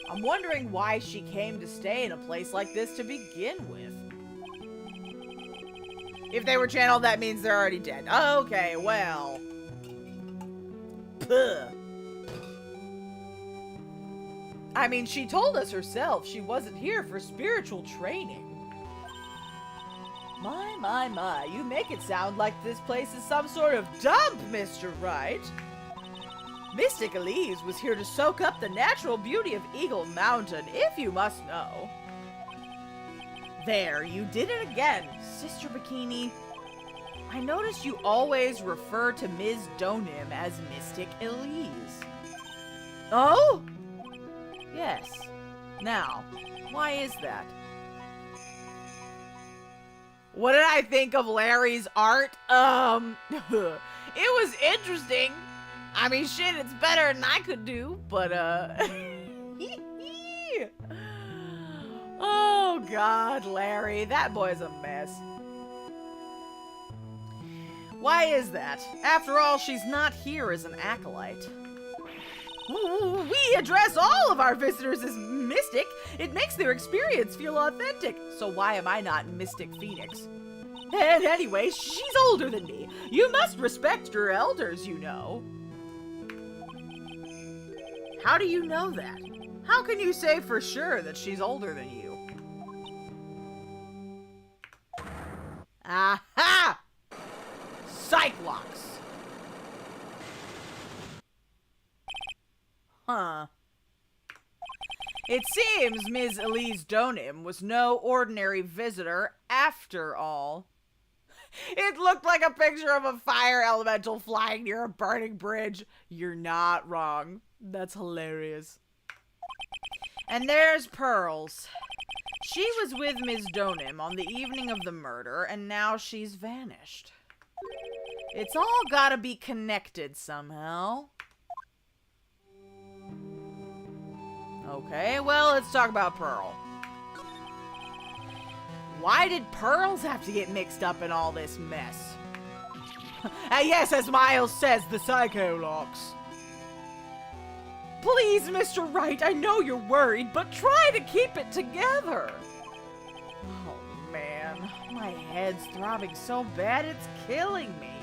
I'm wondering why she came to stay in a place like this to begin with. If they were channeled, that means they're already dead. Okay, well. Puh. I mean, she told us herself she wasn't here for spiritual training. My, you make it sound like this place is some sort of dump, Mr. Wright. Mystic Elise was here to soak up the natural beauty of Eagle Mountain, if you must know. There, you did it again, Sister Bikini. I notice you always refer to Ms. Donim as Mystic Elise. Oh? Yes. Now, why is that? What did I think of Larry's art? It was interesting. I mean, shit, it's better than I could do, but, Oh, God, Larry, that boy's a mess. Why is that? After all, she's not here as an acolyte. We address all of our visitors as mystic. It makes their experience feel authentic. So why am I not Mystic Phoneix? And anyway, she's older than me. You must respect your elders, you know. How do you know that? How can you say for sure that she's older than you? Aha! Cyclops! Huh. It seems Ms. Elise Donim was no ordinary visitor after all. It looked like a picture of a fire elemental flying near a burning bridge. You're not wrong. That's hilarious. And there's Pearls. She was with Ms. Donim on the evening of the murder, and now she's vanished. It's all gotta be connected somehow. Okay, well, let's talk about Pearl. Why did Pearls have to get mixed up in all this mess? Yes, as Miles says, the Psycho Locks. Please, Mr. Wright, I know you're worried, but try to keep it together. Oh, man. My head's throbbing so bad it's killing me.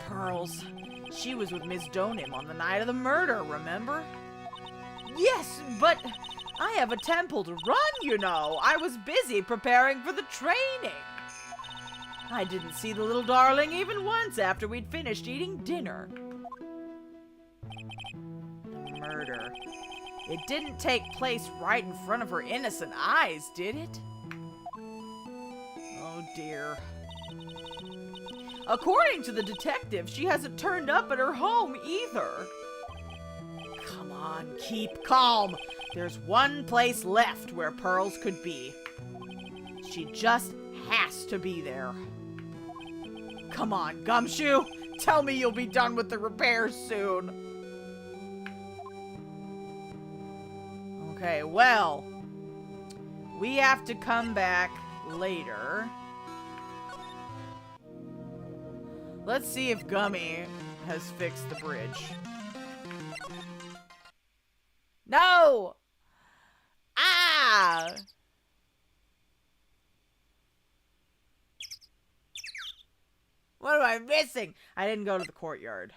Pearls. She was with Miss Donim on the night of the murder, remember? Yes, but I have a temple to run, you know. I was busy preparing for the training. I didn't see the little darling even once after we'd finished eating dinner. The murder. It didn't take place right in front of her innocent eyes, did it? Oh dear. According to the detective, she hasn't turned up at her home either. Come on, keep calm. There's one place left where Pearls could be. She just has to be there. Come on, Gumshoe. Tell me you'll be done with the repairs soon. Okay, well, we have to come back later. Let's see if Gummy has fixed the bridge. No! Ah! What am I missing? I didn't go to the courtyard.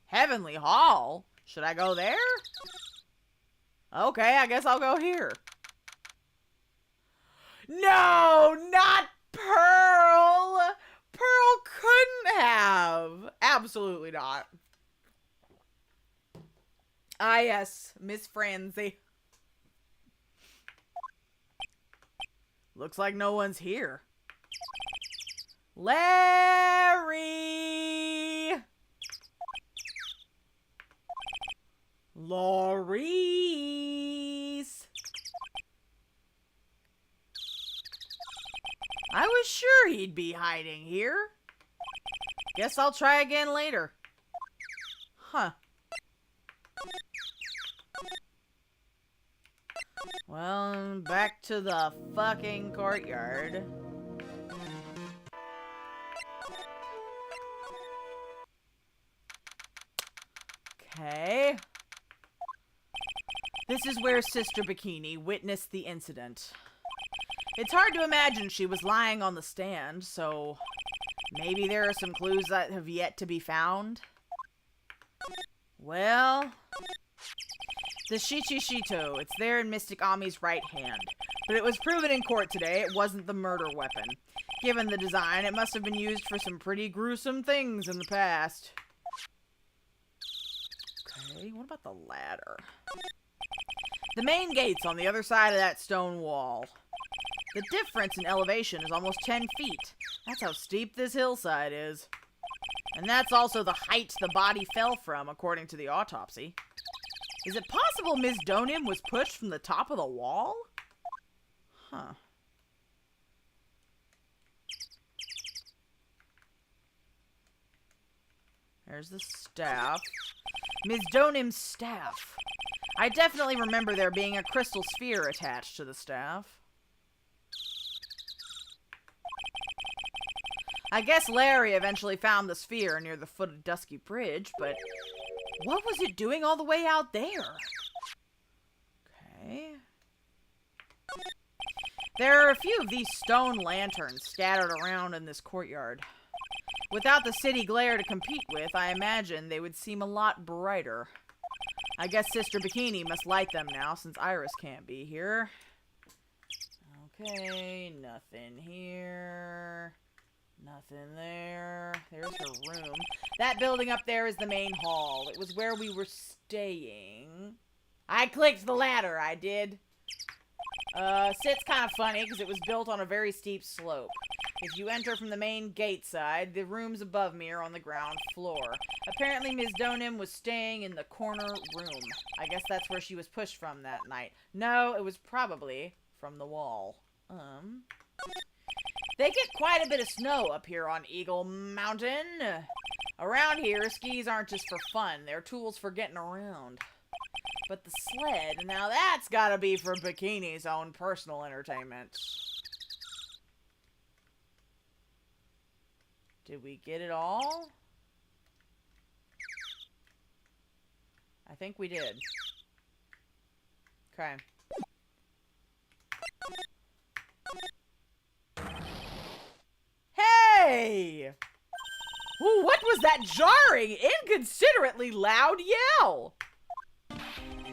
Heavenly Hall? Should I go there? Okay, I guess I'll go here. No, not Pearl! Pearl couldn't have. Absolutely not. Ah, yes, Miss Francie. Looks like no one's here. Larry! Laurice! I was sure he'd be hiding here. Guess I'll try again later. Huh. Well, back to the fucking courtyard. Okay. This is where Sister Bikini witnessed the incident. It's hard to imagine she was lying on the stand, so maybe there are some clues that have yet to be found. Well, the Shichishito, it's there in Mystic Ami's right hand, but it was proven in court today it wasn't the murder weapon. Given the design, it must have been used for some pretty gruesome things in the past. Okay, what about the ladder? The main gate's on the other side of that stone wall. The difference in elevation is almost 10 feet. That's how steep this hillside is. And that's also the height the body fell from, according to the autopsy. Is it possible Ms. Donim was pushed from the top of the wall? Huh. There's the staff. Ms. Donim's staff. I definitely remember there being a crystal sphere attached to the staff. I guess Larry eventually found the sphere near the foot of Dusky Bridge, but what was it doing all the way out there? Okay. There are a few of these stone lanterns scattered around in this courtyard. Without the city glare to compete with, I imagine they would seem a lot brighter. I guess Sister Bikini must light them now, since Iris can't be here. Okay, nothing here. Nothing there. There's her room. That building up there is the main hall. It was where we were staying. I clicked the ladder, I did. It's kind of funny, because it was built on a very steep slope. If you enter from the main gate side, the rooms above me are on the ground floor. Apparently, Ms. Donim was staying in the corner room. I guess that's where she was pushed from that night. No, it was probably from the wall. They get quite a bit of snow up here on Eagle Mountain. Around here, skis aren't just for fun. They're tools for getting around. But the sled, now that's gotta be for Bikini's own personal entertainment. Did we get it all? I think we did. Okay. Hey! Ooh, what What was that jarring, inconsiderately loud yell?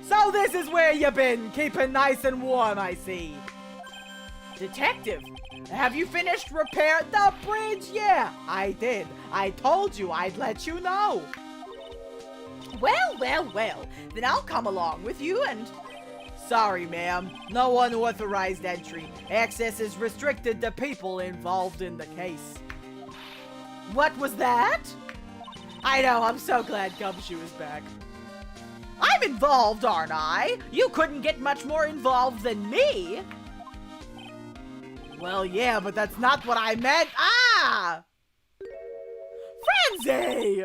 So this is where you been, keeping nice and warm, I see. Detective, have you finished repairing the bridge? Yeah, I did. I told you I'd let you know. Well, well, well. Then I'll come along with you and... Sorry, ma'am. No unauthorized entry. Access is restricted to people involved in the case. What was that? I know, I'm so glad Gumshoe is back. I'm involved, aren't I? You couldn't get much more involved than me. Well, yeah, but that's not what I meant. Ah! Frenzy!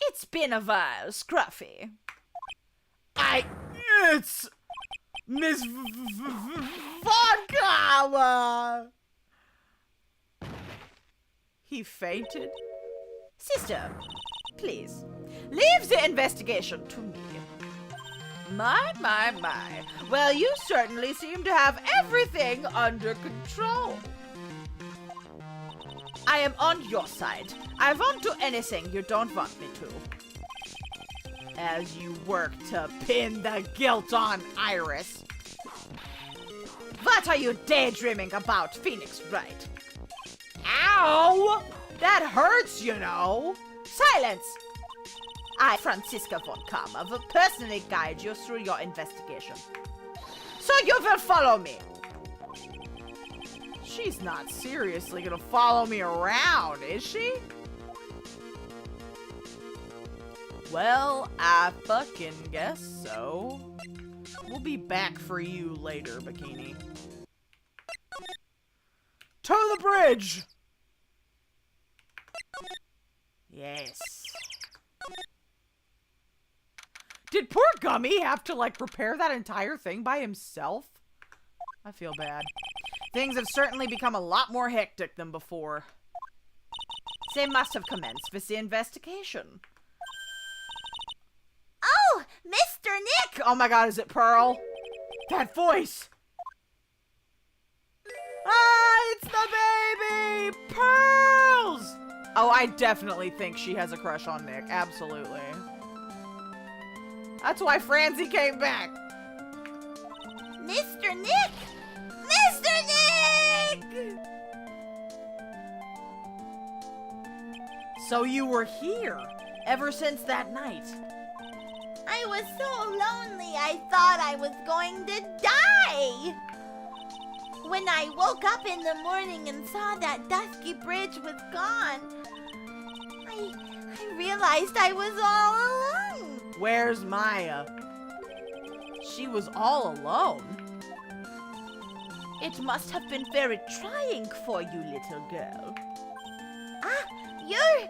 It's been a while, Scruffy. It's Miss Vodka! He fainted? Sister, please, leave the investigation to me. My. Well, you certainly seem to have everything under control. I am on your side. I won't do anything you don't want me to. As you work to pin the guilt on Iris. What are you daydreaming about, Phoneix, Wright? Ow! That hurts, you know. Silence! I, Franziska von Kammer, will personally guide you through your investigation. So you will follow me. She's not seriously gonna follow me around, is she? Well, I fucking guess so. We'll be back for you later, Bikini. To the bridge! Yes. Did poor Gummy have to, like, repair that entire thing by himself? I feel bad. Things have certainly become a lot more hectic than before. They must have commenced with the investigation. Oh, Mr. Nick! Oh my god, is it Pearl? That voice! Ah, it's the baby! Pearls! Oh, I definitely think she has a crush on Nick. Absolutely. That's why Francie came back. Mr. Nick! Mr. Nick! So you were here ever since that night. I was so lonely I thought I was going to die. When I woke up in the morning and saw that dusky bridge was gone, I realized I was all alone. Where's Maya? She was all alone. It must have been very trying for you, little girl. Ah, you're...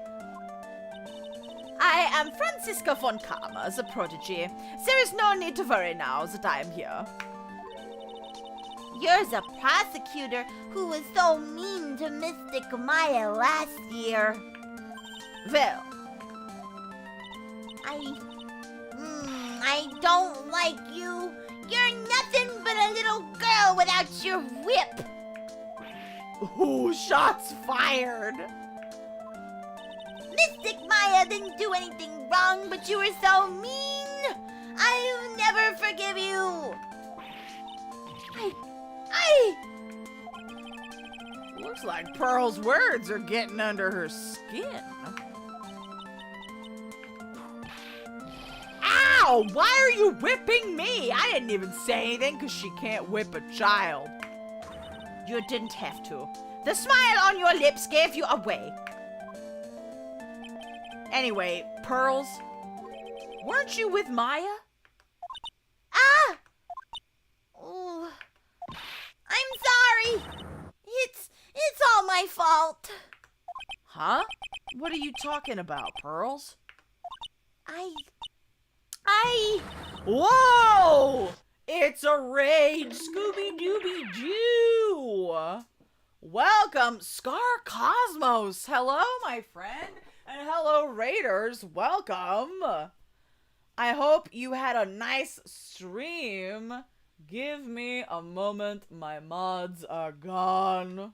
I am Franziska von Kammer, the prodigy. There is no need to worry now that I am here. You're the prosecutor who was so mean to Mystic Maya last year. Well, I don't like you. You're nothing but a little girl without your whip. Ooh, shots fired. Mystic Maya didn't do anything wrong, but you were so mean. I'll never forgive you. Looks like Pearl's words are getting under her skin. Ow! Why are you whipping me? I didn't even say anything because she can't whip a child. you didn't have to. The smile on your lips gave you away. Anyway, Pearls, weren't you with Maya? Ah! Oh, I'm sorry. It's all my fault. Huh? What are you talking about, Pearls? Whoa! It's a rage, Scooby-Dooby-Doo! Welcome, Scar Cosmos! Hello, my friend! And hello, Raiders! Welcome! I hope you had a nice stream. Give me a moment, my mods are gone.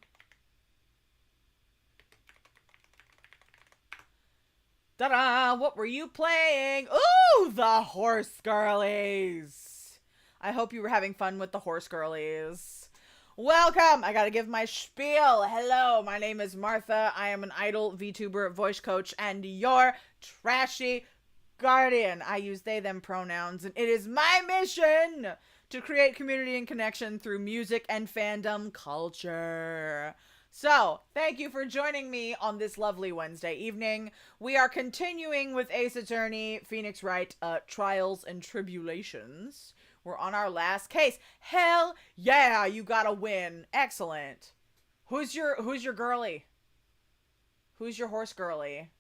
Ta-da! What were you playing? Ooh, the horse girlies. I hope you were having fun with the horse girlies. Welcome! I gotta give my spiel. Hello, my name is Martha. I am an idol, VTuber, voice coach, and your trashy guardian. I use they, them pronouns, and it is my mission to create community and connection through music and fandom culture. So, thank you for joining me on this lovely Wednesday evening. We are continuing with Ace Attorney, Phoneix Wright, Trials and Tribulations. We're on our last case. Hell yeah, you gotta win. Excellent. Who's your girly? Who's your horse girly?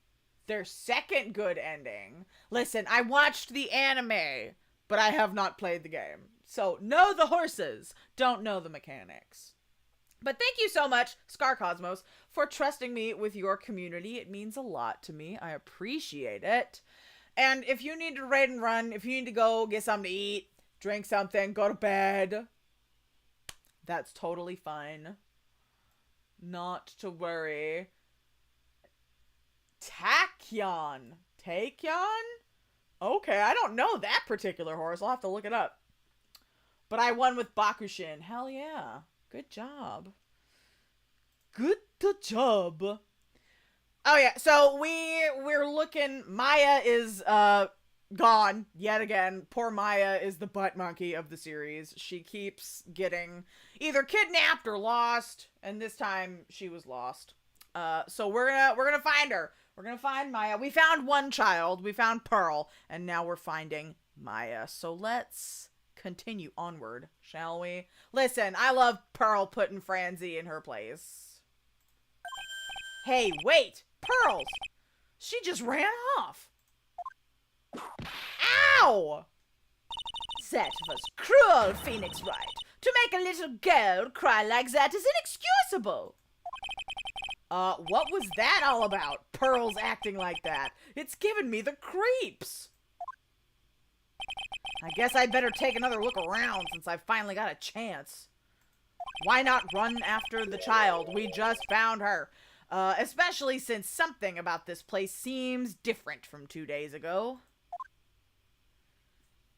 Their second good ending. Listen, I watched the anime, but I have not played the game. So, know the horses, don't know the mechanics. But thank you so much, Scar Cosmos, for trusting me with your community. It means a lot to me. I appreciate it. And if you need to raid and run, if you need to go get something to eat, drink something, go to bed, that's totally fine. Not to worry. Tachyon. Tachyon? Okay, I don't know that particular horse. I'll have to look it up. But I won with Bakushin. Hell yeah. Good job. Good job. Oh yeah, so we're looking. Maya is gone yet again. Poor Maya is the butt monkey of the series. She keeps getting either kidnapped or lost, and this time she was lost. So we're gonna find her. We're gonna find Maya. We found one child. We found Pearl, and now we're finding Maya. So let's continue onward, shall we? Listen, I love Pearl putting Franzi in her place. Hey, wait! Pearls! She just ran off! Ow! That was cruel, Phoneix Wright. To make a little girl cry like that is inexcusable. What was that all about? Pearls acting like that. It's giving me the creeps. I guess I'd better take another look around since I finally got a chance. Why not run after the child? We just found her. Especially since something about this place seems different from 2 days ago.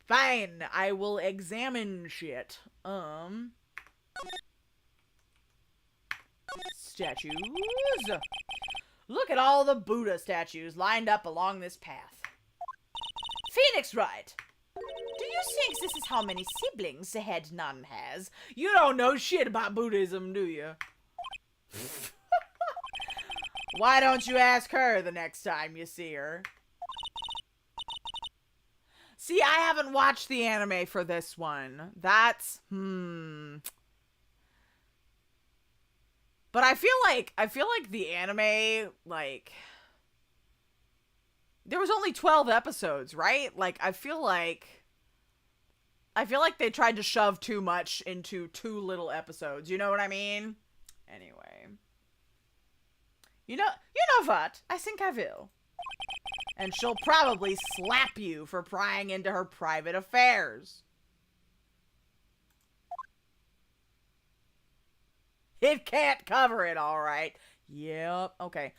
Fine, I will examine shit. Statues. Look at all the Buddha statues lined up along this path. Phoneix Wright. Do you think this is how many siblings the head nun has? You don't know shit about Buddhism, do you? Why don't you ask her the next time you see her? See, I haven't watched the anime for this one. That's, But I feel like the anime, like, there was only 12 episodes, right? Like, I feel like they tried to shove too much into too little episodes. You know what I mean? Anyway. You know what? I think I will. And she'll probably slap you for prying into her private affairs. It can't cover it, all right. Yep, okay.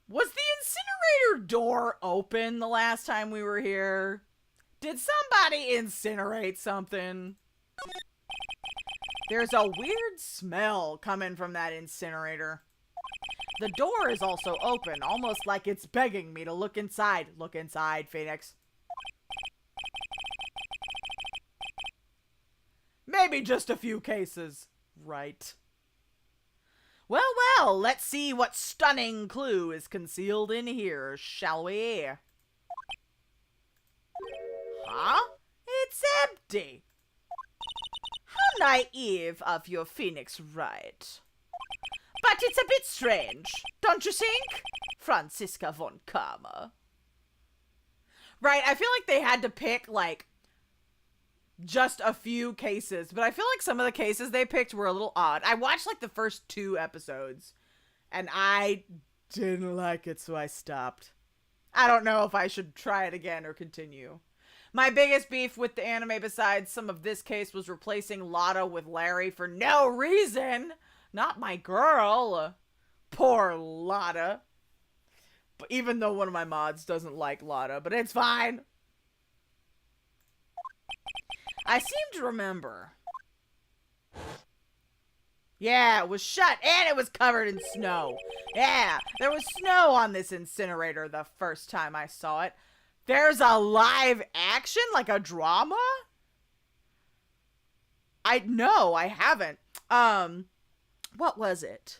Was the incinerator door open the last time we were here? Did somebody incinerate something? There's a weird smell coming from that incinerator. The door is also open, almost like it's begging me to look inside. Look inside, Phoneix. Maybe just a few cases. Right. Well, let's see what stunning clue is concealed in here, shall we? Huh? It's empty. How naive of your, Phoneix Wright. But it's a bit strange, don't you think? Franziska von Karma. Right, I feel like they had to pick, like, just a few cases, but I feel like some of the cases they picked were a little odd. I watched, like, the first 2 episodes, and I didn't like it, so I stopped. I don't know if I should try it again or continue. My biggest beef with the anime, besides some of this case, was replacing Lotta with Larry for no reason. Not my girl. Poor Lotta. Even though one of my mods doesn't like Lotta, but it's fine. I seem to remember. Yeah, it was shut and it was covered in snow. Yeah, there was snow on this incinerator the first time I saw it. There's a live action, like a drama? No, I haven't. What was it?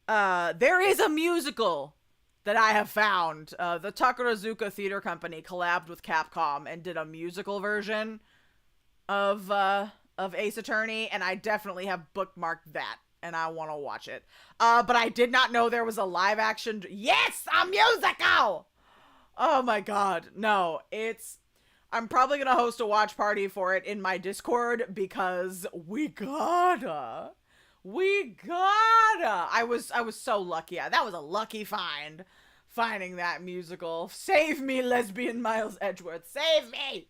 There is a musical that I have found. The Takarazuka Theater Company collabed with Capcom and did a musical version of Ace Attorney, and I definitely have bookmarked that, and I want to watch it. But I did not know there was a live action. Yes, a musical! Oh my god, no, I'm probably gonna host a watch party for it in my Discord, because we gotta. I was so lucky. That was a lucky finding that musical. Save me, lesbian Miles Edgeworth. Save me!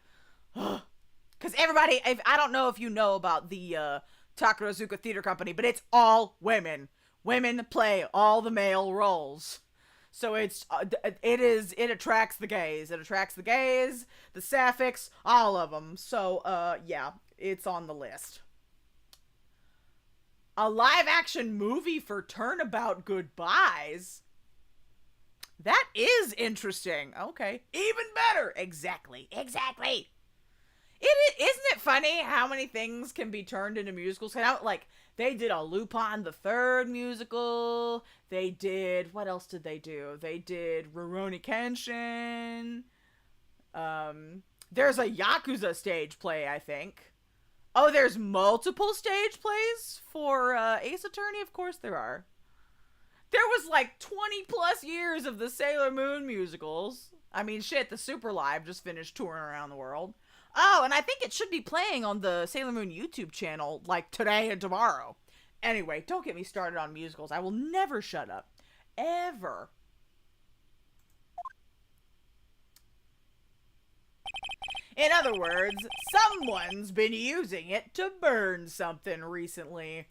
Because everybody, I don't know if you know about the Takarazuka Theater Company, but it's all women. Women play all the male roles. So it attracts the gays. It attracts the gays, the sapphics, all of them. So, yeah, it's on the list. A live action movie for Turnabout Goodbyes? That is interesting. Okay. Even better. Exactly. Isn't it funny how many things can be turned into musicals? Like, they did a Lupin the Third musical. They did, what else did they do? They did Rurouni Kenshin. There's a Yakuza stage play, I think. Oh, there's multiple stage plays for Ace Attorney? Of course there are. There was like 20 plus years of the Sailor Moon musicals. I mean, shit, the Super Live just finished touring around the world. Oh, and I think it should be playing on the Sailor Moon YouTube channel, like, today and tomorrow. Anyway, don't get me started on musicals. I will never shut up. Ever. In other words, someone's been using it to burn something recently.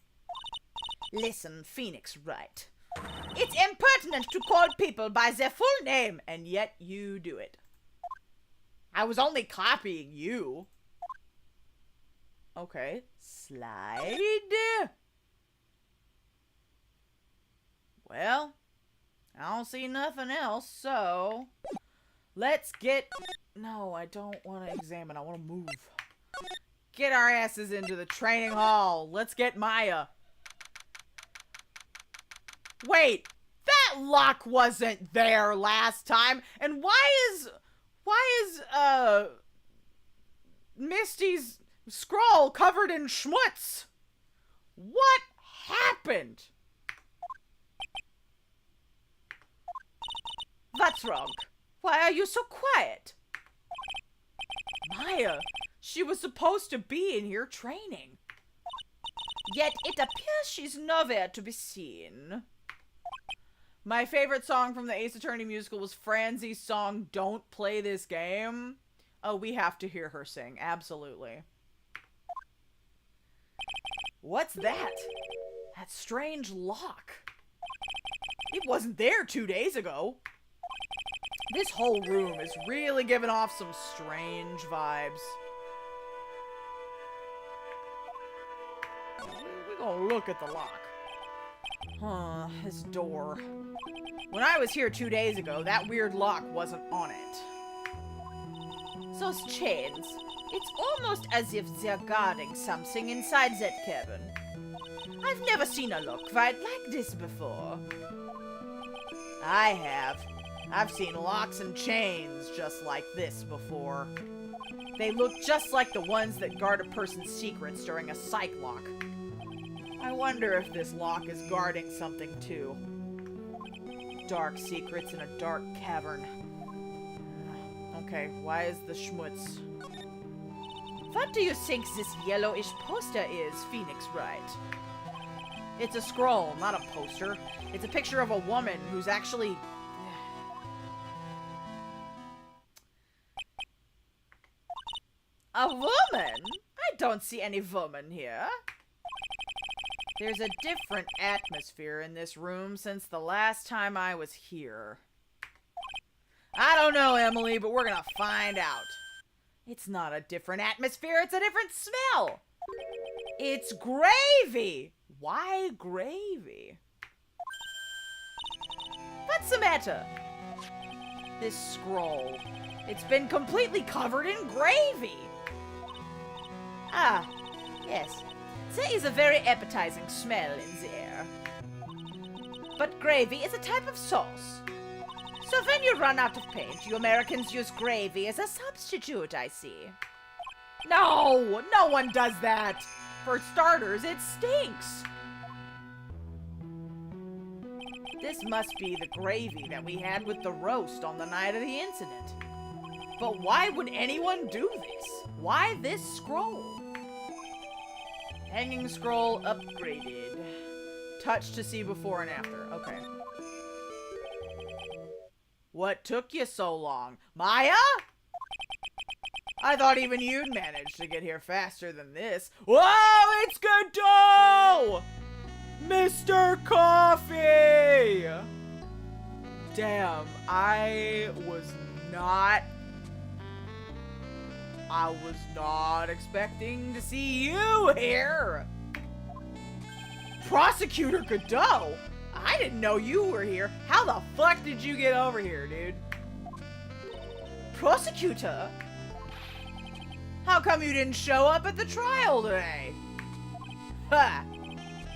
Listen, Phoneix, Wright. It's impertinent to call people by their full name, and yet you do it. I was only copying you. Okay. Slide. Well, I don't see nothing else, so let's get... No, I don't want to examine. I want to move. Get our asses into the training hall. Let's get Maya. Wait, that lock wasn't there last time. And why is Misty's scroll covered in schmutz? What happened? What's wrong? Why are you so quiet? Maya, she was supposed to be in here training. Yet it appears she's nowhere to be seen. My favorite song from the Ace Attorney musical was Franzie's song, Don't Play This Game. Oh, we have to hear her sing. Absolutely. What's that? That strange lock. It wasn't there 2 days ago. This whole room is really giving off some strange vibes. We're gonna look at the lock. Huh, this door. When I was here 2 days ago, that weird lock wasn't on it. Those chains. It's almost as if they're guarding something inside that cabin. I've never seen a lock quite like this before. I have. I've seen locks and chains just like this before. They look just like the ones that guard a person's secrets during a psych lock. I wonder if this lock is guarding something too. Dark secrets in a dark cavern. Okay, why is the schmutz? What do you think this yellowish poster is, Phoneix, Wright? It's a scroll, not a poster. It's a picture of a woman who's actually... A woman? I don't see any woman here. There's a different atmosphere in this room since the last time I was here. I don't know, Emily, but we're gonna find out. It's not a different atmosphere, it's a different smell. It's gravy. Why gravy? What's the matter? This scroll. It's been completely covered in gravy. Ah, yes. There is a very appetizing smell in the air. But gravy is a type of sauce. So when you run out of paint, you Americans use gravy as a substitute, I see. No, no one does that. For starters, it stinks. This must be the gravy that we had with the roast on the night of the incident. But why would anyone do this? Why this scroll? Hanging scroll upgraded. Touch to see before and after. Okay. What took you so long? Maya? I thought even you'd manage to get here faster than this. Whoa, it's Godot! Mr. Coffee! Damn, I was not expecting to see you here. Prosecutor Godot? I didn't know you were here. How the fuck did you get over here, dude? Prosecutor? How come you didn't show up at the trial today? Ha!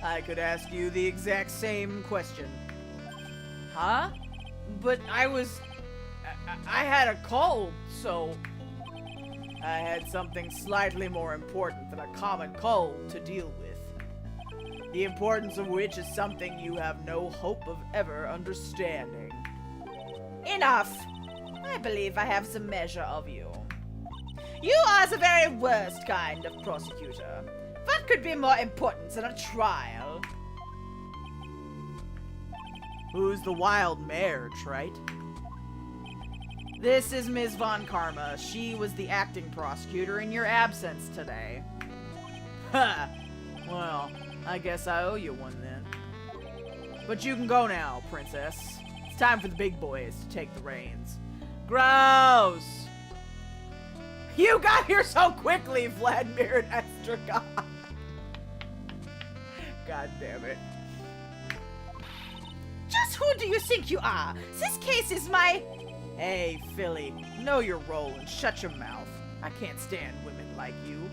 I could ask you the exact same question. Huh? But I had a cold, so I had something slightly more important than a common cold to deal with. The importance of which is something you have no hope of ever understanding. Enough! I believe I have some measure of you. You are the very worst kind of prosecutor. What could be more important than a trial? Who's the wild mare, Trite? This is Ms. Von Karma. She was the acting prosecutor in your absence today. Ha! Well, I guess I owe you one then. But you can go now, princess. It's time for the big boys to take the reins. Gross! You got here so quickly, Vladimir and Estragon. God damn it. Just who do you think you are? This case is my... Hey, Philly, know your role and shut your mouth. I can't stand women like you.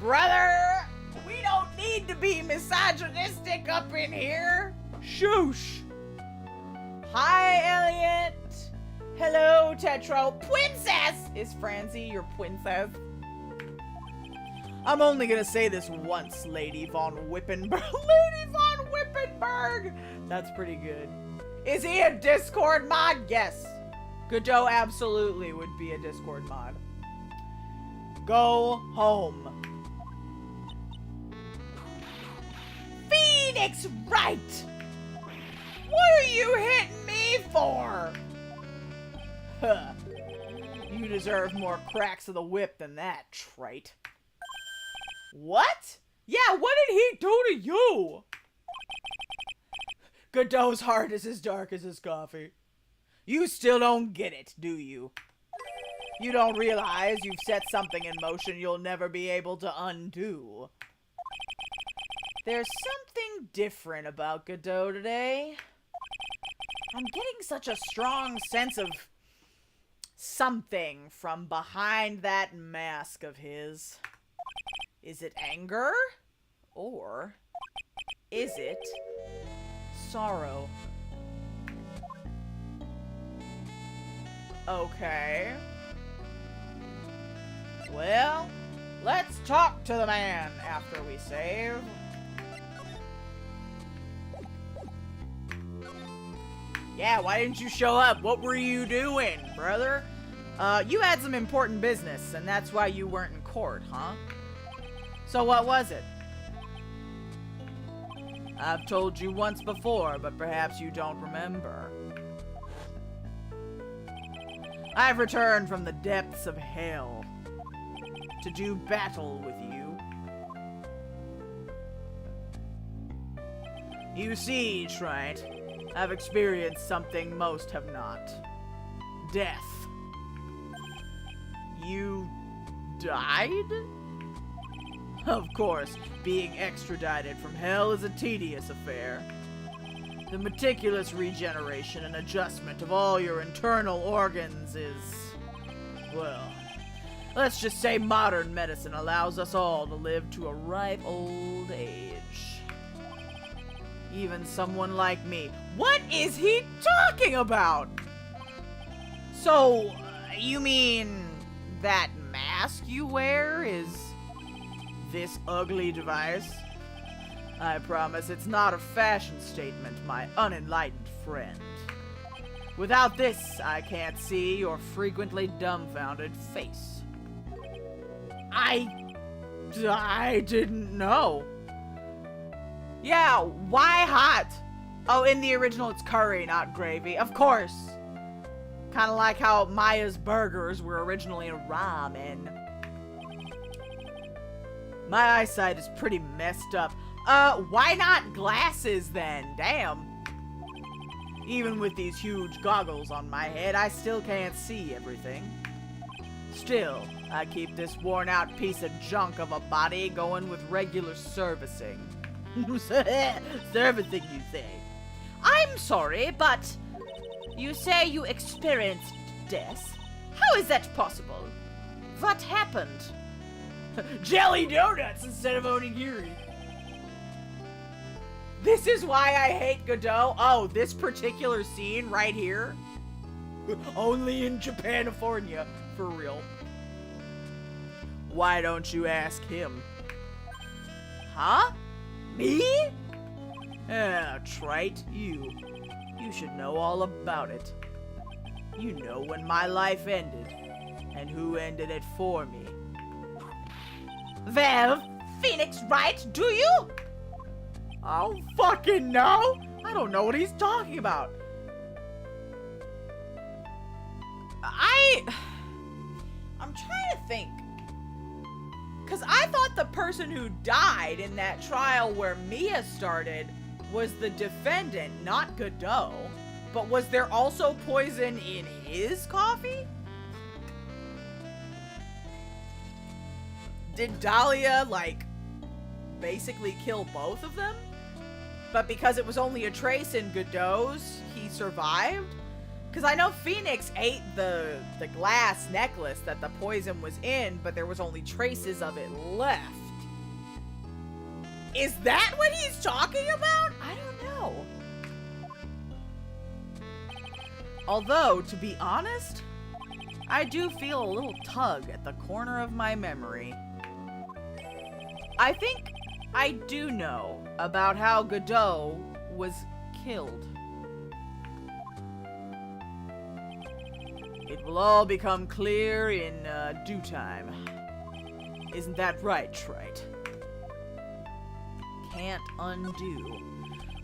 Brother, we don't need to be misogynistic up in here. Shoosh. Hi, Elliot. Hello, Tetro. Princess! Is Francie your princess? I'm only gonna say this once, Lady Von Wippenberg. Lady Von Wippenberg! That's pretty good. Is he a Discord mod? Yes. Godot absolutely would be a Discord mod. Go home. Phoneix, Wright! What are you hitting me for? Huh. You deserve more cracks of the whip than that, Trite. What? Yeah, what did he do to you? Godot's heart is as dark as his coffee. You still don't get it, do you? You don't realize you've set something in motion you'll never be able to undo. There's something different about Godot today. I'm getting such a strong sense of something from behind that mask of his. Is it anger? Or is it sorrow? Okay. Well, let's talk to the man after we save. Yeah, why didn't you show up? What were you doing, brother? You had some important business, and that's why you weren't in court, huh? So what was it? I've told you once before, but perhaps you don't remember. I've returned from the depths of hell to do battle with you. You see, Trite, I've experienced something most have not. Death. You died? Of course, being extradited from hell is a tedious affair. The meticulous regeneration and adjustment of all your internal organs is, well, let's just say modern medicine allows us all to live to a ripe old age. Even someone like me. What is he talking about? So, you mean that mask you wear is this ugly device? I promise it's not a fashion statement, my unenlightened friend. Without this, I can't see your frequently dumbfounded face. I didn't know. Yeah, why hot? Oh, in the original it's curry, not gravy. Of course. Kind of like how Maya's burgers were originally ramen. My eyesight is pretty messed up. Why not glasses then? Damn. Even with these huge goggles on my head, I still can't see everything. Still, I keep this worn-out piece of junk of a body going with regular servicing. Servicing, you say? I'm sorry, but you say you experienced death? How is that possible? What happened? Jelly donuts instead of onigiri. This is why I hate Godot. Oh, this particular scene right here. Only in Japanifornia, for real. Why don't you ask him? Huh? Me? Trite, you should know all about it. You know when my life ended, and who ended it for me. Well, Phoneix, Wright, do you? I don't fucking know. I don't know what he's talking about. I'm trying to think. Because I thought the person who died in that trial where Mia started was the defendant, not Godot. But was there also poison in his coffee? Did Dahlia, like, basically kill both of them? But because it was only a trace in Godot's, he survived? Because I know Phoneix ate the glass necklace that the poison was in, but there was only traces of it left. Is that what he's talking about? I don't know. Although, to be honest, I do feel a little tug at the corner of my memory. I think I do know about how Godot was killed. It will all become clear in due time. Isn't that right, Trite? Can't undo.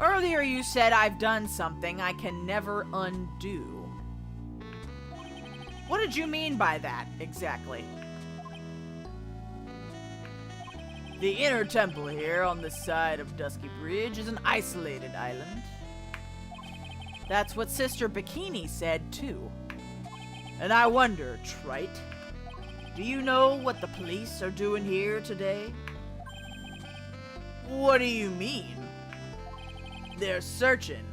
Earlier you said I've done something I can never undo. What did you mean by that, exactly? The inner temple here on this side of Dusky Bridge is an isolated island. That's what Sister Bikini said, too. And I wonder, Trite, do you know what the police are doing here today? What do you mean? They're searching.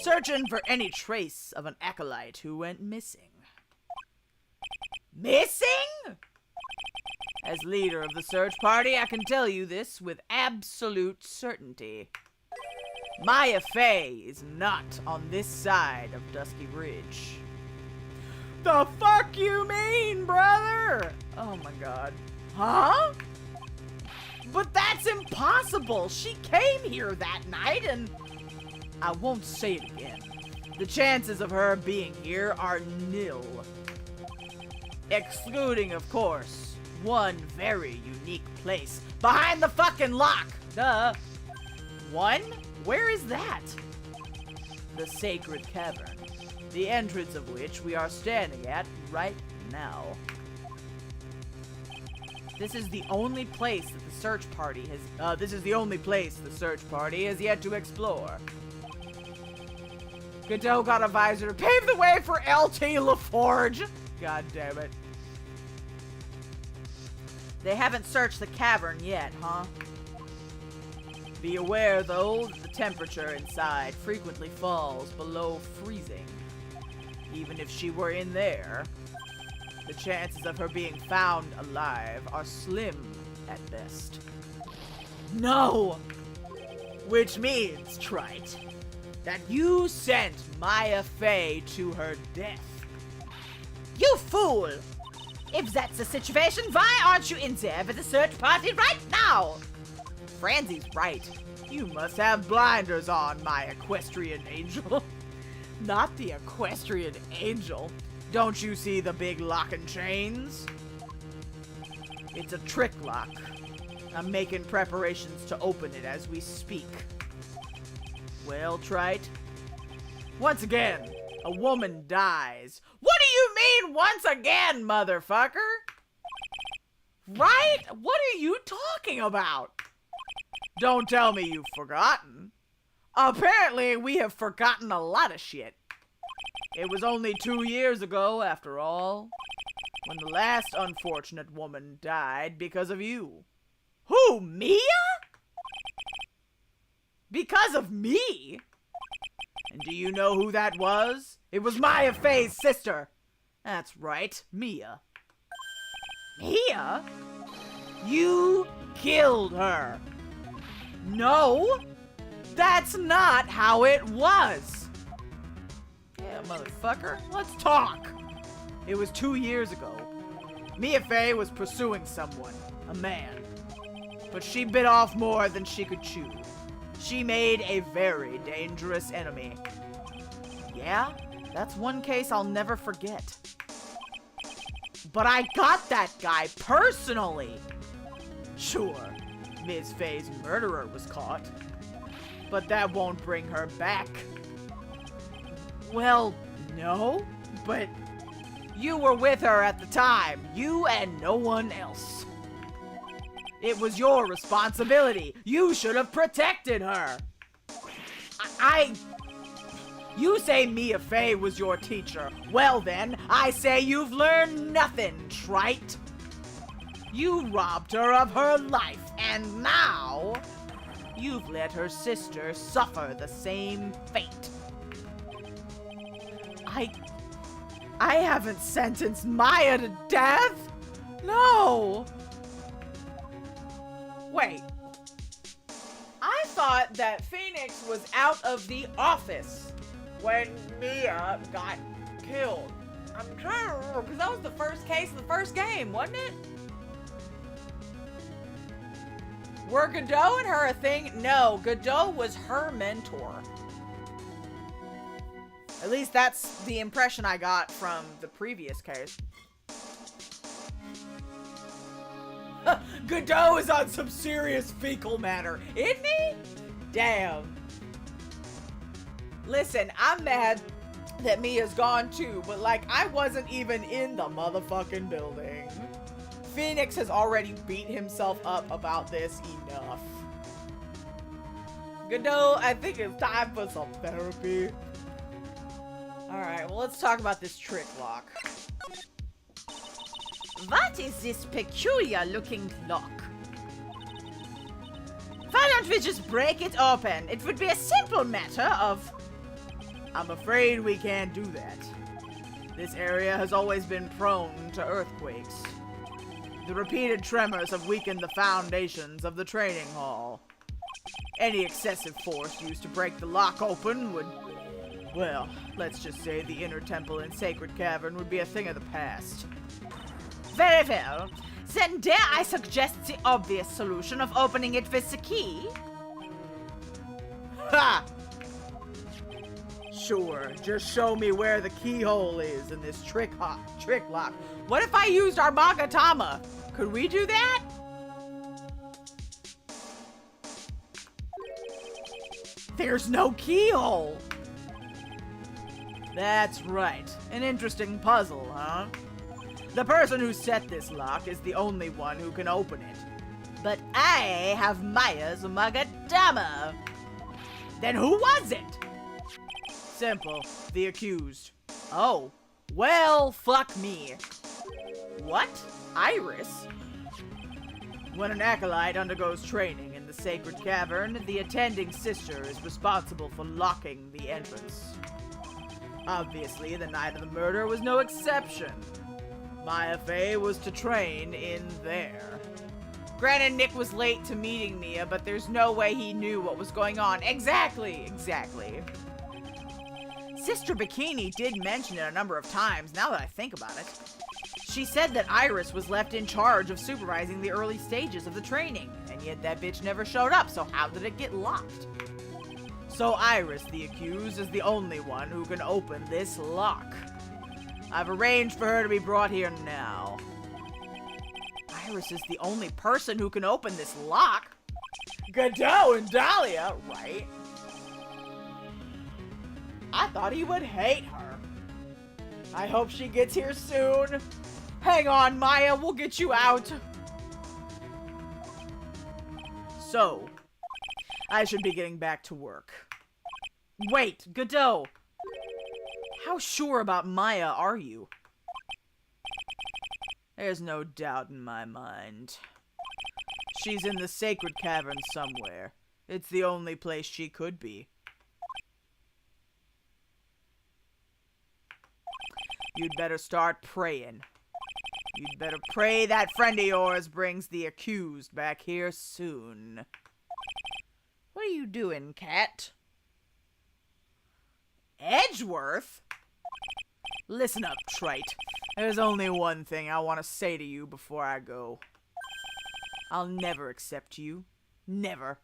Searching for any trace of an acolyte who went missing. Missing? As leader of the search party, I can tell you this with absolute certainty. Maya Fey is not on this side of Dusky Bridge. The fuck you mean, brother? Oh my god. Huh? But that's impossible! She came here that night and... I won't say it again. The chances of her being here are nil. Excluding, of course, one very unique place behind the fucking lock! Duh. One? Where is that? The Sacred Cavern. The entrance of which we are standing at right now. This is the only place that the search party has, yet to explore. Godot got a visor to pave the way for LT LaForge. God damn it. They haven't searched the cavern yet, huh? Be aware, though, that the temperature inside frequently falls below freezing. Even if she were in there, the chances of her being found alive are slim at best. No! Which means, Trite, that you sent Maya Fey to her death. You fool! If that's the situation, why aren't you in there with the search party right now? Franzie's right. You must have blinders on, my equestrian angel. Not the equestrian angel. Don't you see the big lock and chains? It's a trick lock. I'm making preparations to open it as we speak. Well, Trite, once again, a woman dies. What do you mean, once again, motherfucker? Right? What are you talking about? Don't tell me you've forgotten. Apparently, we have forgotten a lot of shit. It was only 2 years ago, after all, when the last unfortunate woman died because of you. Who, Mia? Because of me? And do you know who that was? It was Maya Fey's sister. That's right, Mia. Mia? You killed her. No, that's not how it was. Yeah, motherfucker, let's talk. It was 2 years ago. Mia Fey was pursuing someone, a man. But she bit off more than she could chew. She made a very dangerous enemy. Yeah, that's one case I'll never forget. But I got that guy personally. Sure, Ms. Fey's murderer was caught, but that won't bring her back. Well, no, but you were with her at the time. You and no one else. It was your responsibility. You should have protected her. You say Mia Fey was your teacher. Well then, I say you've learned nothing, Trite. You robbed her of her life, and now you've let her sister suffer the same fate. I haven't sentenced Maya to death? No! Wait. I thought that Phoneix was out of the office when Mia got killed. I'm trying to remember, because that was the first case of the first game, wasn't it? Were Godot and her a thing? No, Godot was her mentor. At least that's the impression I got from the previous case. Godot is on some serious fecal matter, isn't he? Damn. Listen, I'm mad that Mia's gone too, but like, I wasn't even in the motherfucking building. Phoneix has already beat himself up about this enough. Godot, I think it's time for some therapy. Alright, well, let's talk about this trick lock. What is this peculiar looking lock? Why don't we just break it open? It would be a simple matter of... I'm afraid we can't do that. This area has always been prone to earthquakes. The repeated tremors have weakened the foundations of the training hall. Any excessive force used to break the lock open would... well, let's just say the inner temple and sacred cavern would be a thing of the past. Very well. Then dare I suggest the obvious solution of opening it with the key? Ha! Sure, just show me where the keyhole is in this trick lock. What if I used our Magatama? Could we do that? There's no keyhole. That's right. An interesting puzzle, huh? The person who set this lock is the only one who can open it. But I have Maya's Magatama. Then who was it? Simple. The accused. Oh. Well, fuck me. What? Iris? When an acolyte undergoes training in the sacred cavern, the attending sister is responsible for locking the entrance. Obviously, the night of the murder was no exception. Maya Fey was to train in there. Granted, Nick was late to meeting Mia, but there's no way he knew what was going on. Exactly. Sister Bikini did mention it a number of times, now that I think about it. She said that Iris was left in charge of supervising the early stages of the training, and yet that bitch never showed up, so how did it get locked? So Iris, the accused, is the only one who can open this lock. I've arranged for her to be brought here now. Iris is the only person who can open this lock? Godot and Dahlia, right? I thought he would hate her. I hope she gets here soon. Hang on, Maya, we'll get you out. So, I should be getting back to work. Wait, Godot. How sure about Maya are you? There's no doubt in my mind. She's in the sacred cavern somewhere. It's the only place she could be. You'd better start praying. You'd better pray that friend of yours brings the accused back here soon. What are you doing, cat? Edgeworth? Listen up, Trite. There's only one thing I want to say to you before I go. I'll never accept you. Never.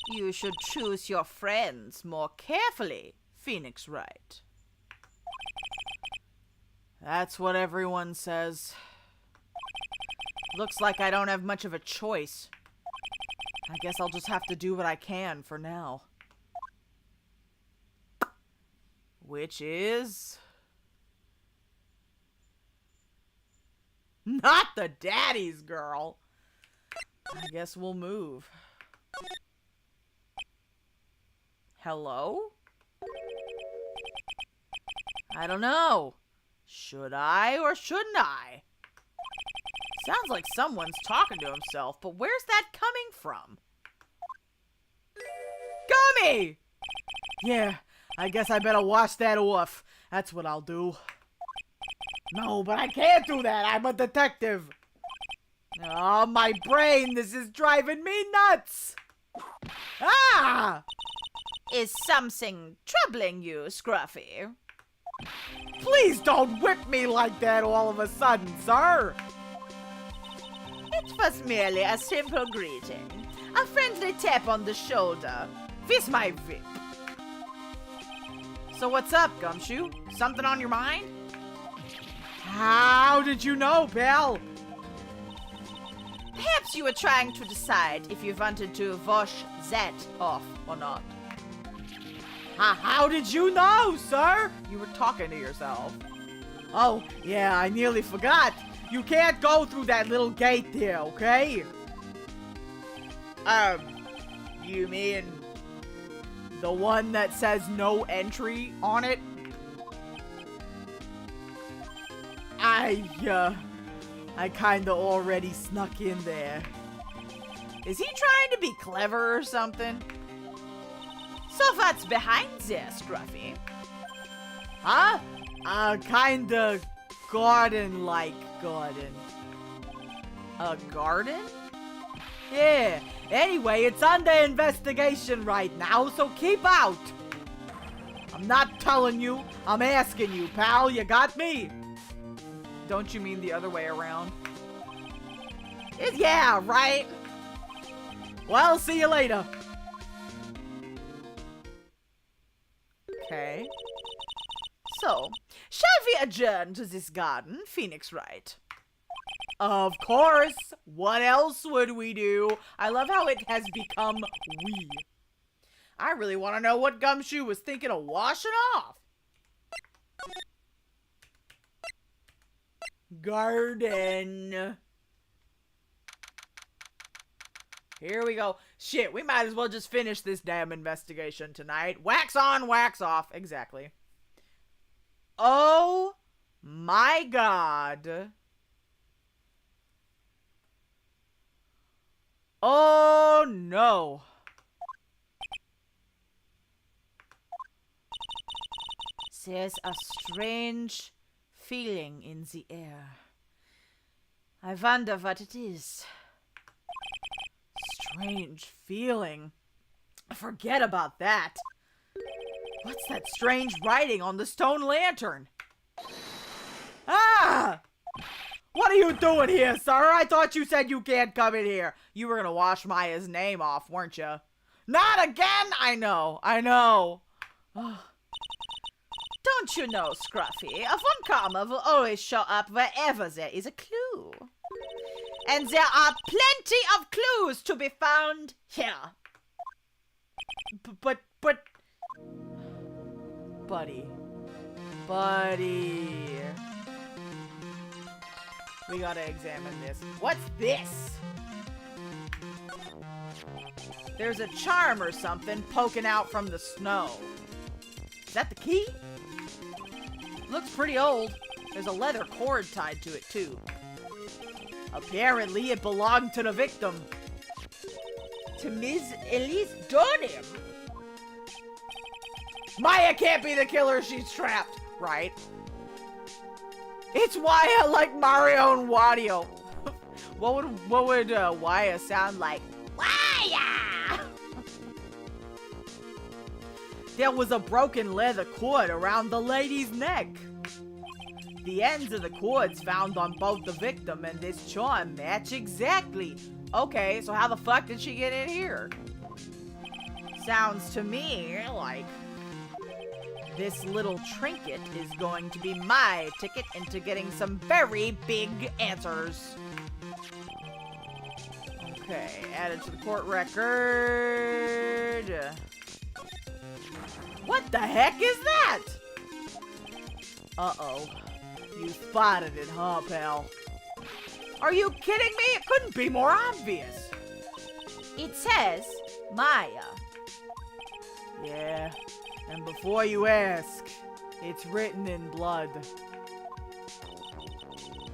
You should choose your friends more carefully, Phoneix Wright. That's what everyone says. Looks like I don't have much of a choice. I guess I'll just have to do what I can for now. Which is... not the daddy's girl. I guess we'll move. Hello? I don't know. Should I or shouldn't I? Sounds like someone's talking to himself, but where's that coming from? Gummy! Yeah, I guess I better wash that off. That's what I'll do. No, but I can't do that. I'm a detective. Oh, my brain. This is driving me nuts. Ah! Is something troubling you, Scruffy? Please don't whip me like that all of a sudden, sir. It was merely a simple greeting. A friendly tap on the shoulder. With my whip. So what's up, Gumshoe? Something on your mind? How did you know, pal? Perhaps you were trying to decide if you wanted to wash that off or not. How did you know, sir? You were talking to yourself. Oh, yeah, I nearly forgot. You can't go through that little gate there, okay? You mean the one that says no entry on it? I kinda already snuck in there. Is he trying to be clever or something? So what's behind there, Scruffy? Huh? Kinda garden-like garden. A garden? Yeah. Anyway, it's under investigation right now, so keep out. I'm not telling you. I'm asking you, pal. You got me? Don't you mean the other way around? Yeah, right. Well, see you later. Okay. So, shall we adjourn to this garden, Phoneix Wright? Of course. What else would we do? I love how it has become we. I really want to know what Gumshoe was thinking of washing off. Garden. Here we go. Shit, we might as well just finish this damn investigation tonight. Wax on, wax off. Exactly. Oh my god. Oh no. There's a strange feeling in the air. I wonder what it is. Strange feeling. Forget about that. What's that strange writing on the stone lantern? Ah! What are you doing here, sir? I thought you said you can't come in here. You were gonna wash Maya's name off, weren't you? Not again! I know. Don't you know, Scruffy, a Von Karma will always show up wherever there is a clue. And there are plenty of clues to be found here. But... Buddy. We gotta examine this. What's this? There's a charm or something poking out from the snow. Is that the key? Looks pretty old. There's a leather cord tied to it, too. Apparently, it belonged to the victim. To Miss Elise Dornham. Maya can't be the killer, she's trapped. Right? It's Waya like Mario and Wario. What would Waya sound like? Waya! There was a broken leather cord around the lady's neck. The ends of the cords found on both the victim and this charm match exactly. Okay, so how the fuck did she get in here? Sounds to me like this little trinket is going to be my ticket into getting some very big answers. Okay, added to the court record. What the heck is that? Uh-oh. You spotted it, huh, pal? Are you kidding me? It couldn't be more obvious. It says Maya. Yeah, and before you ask, it's written in blood.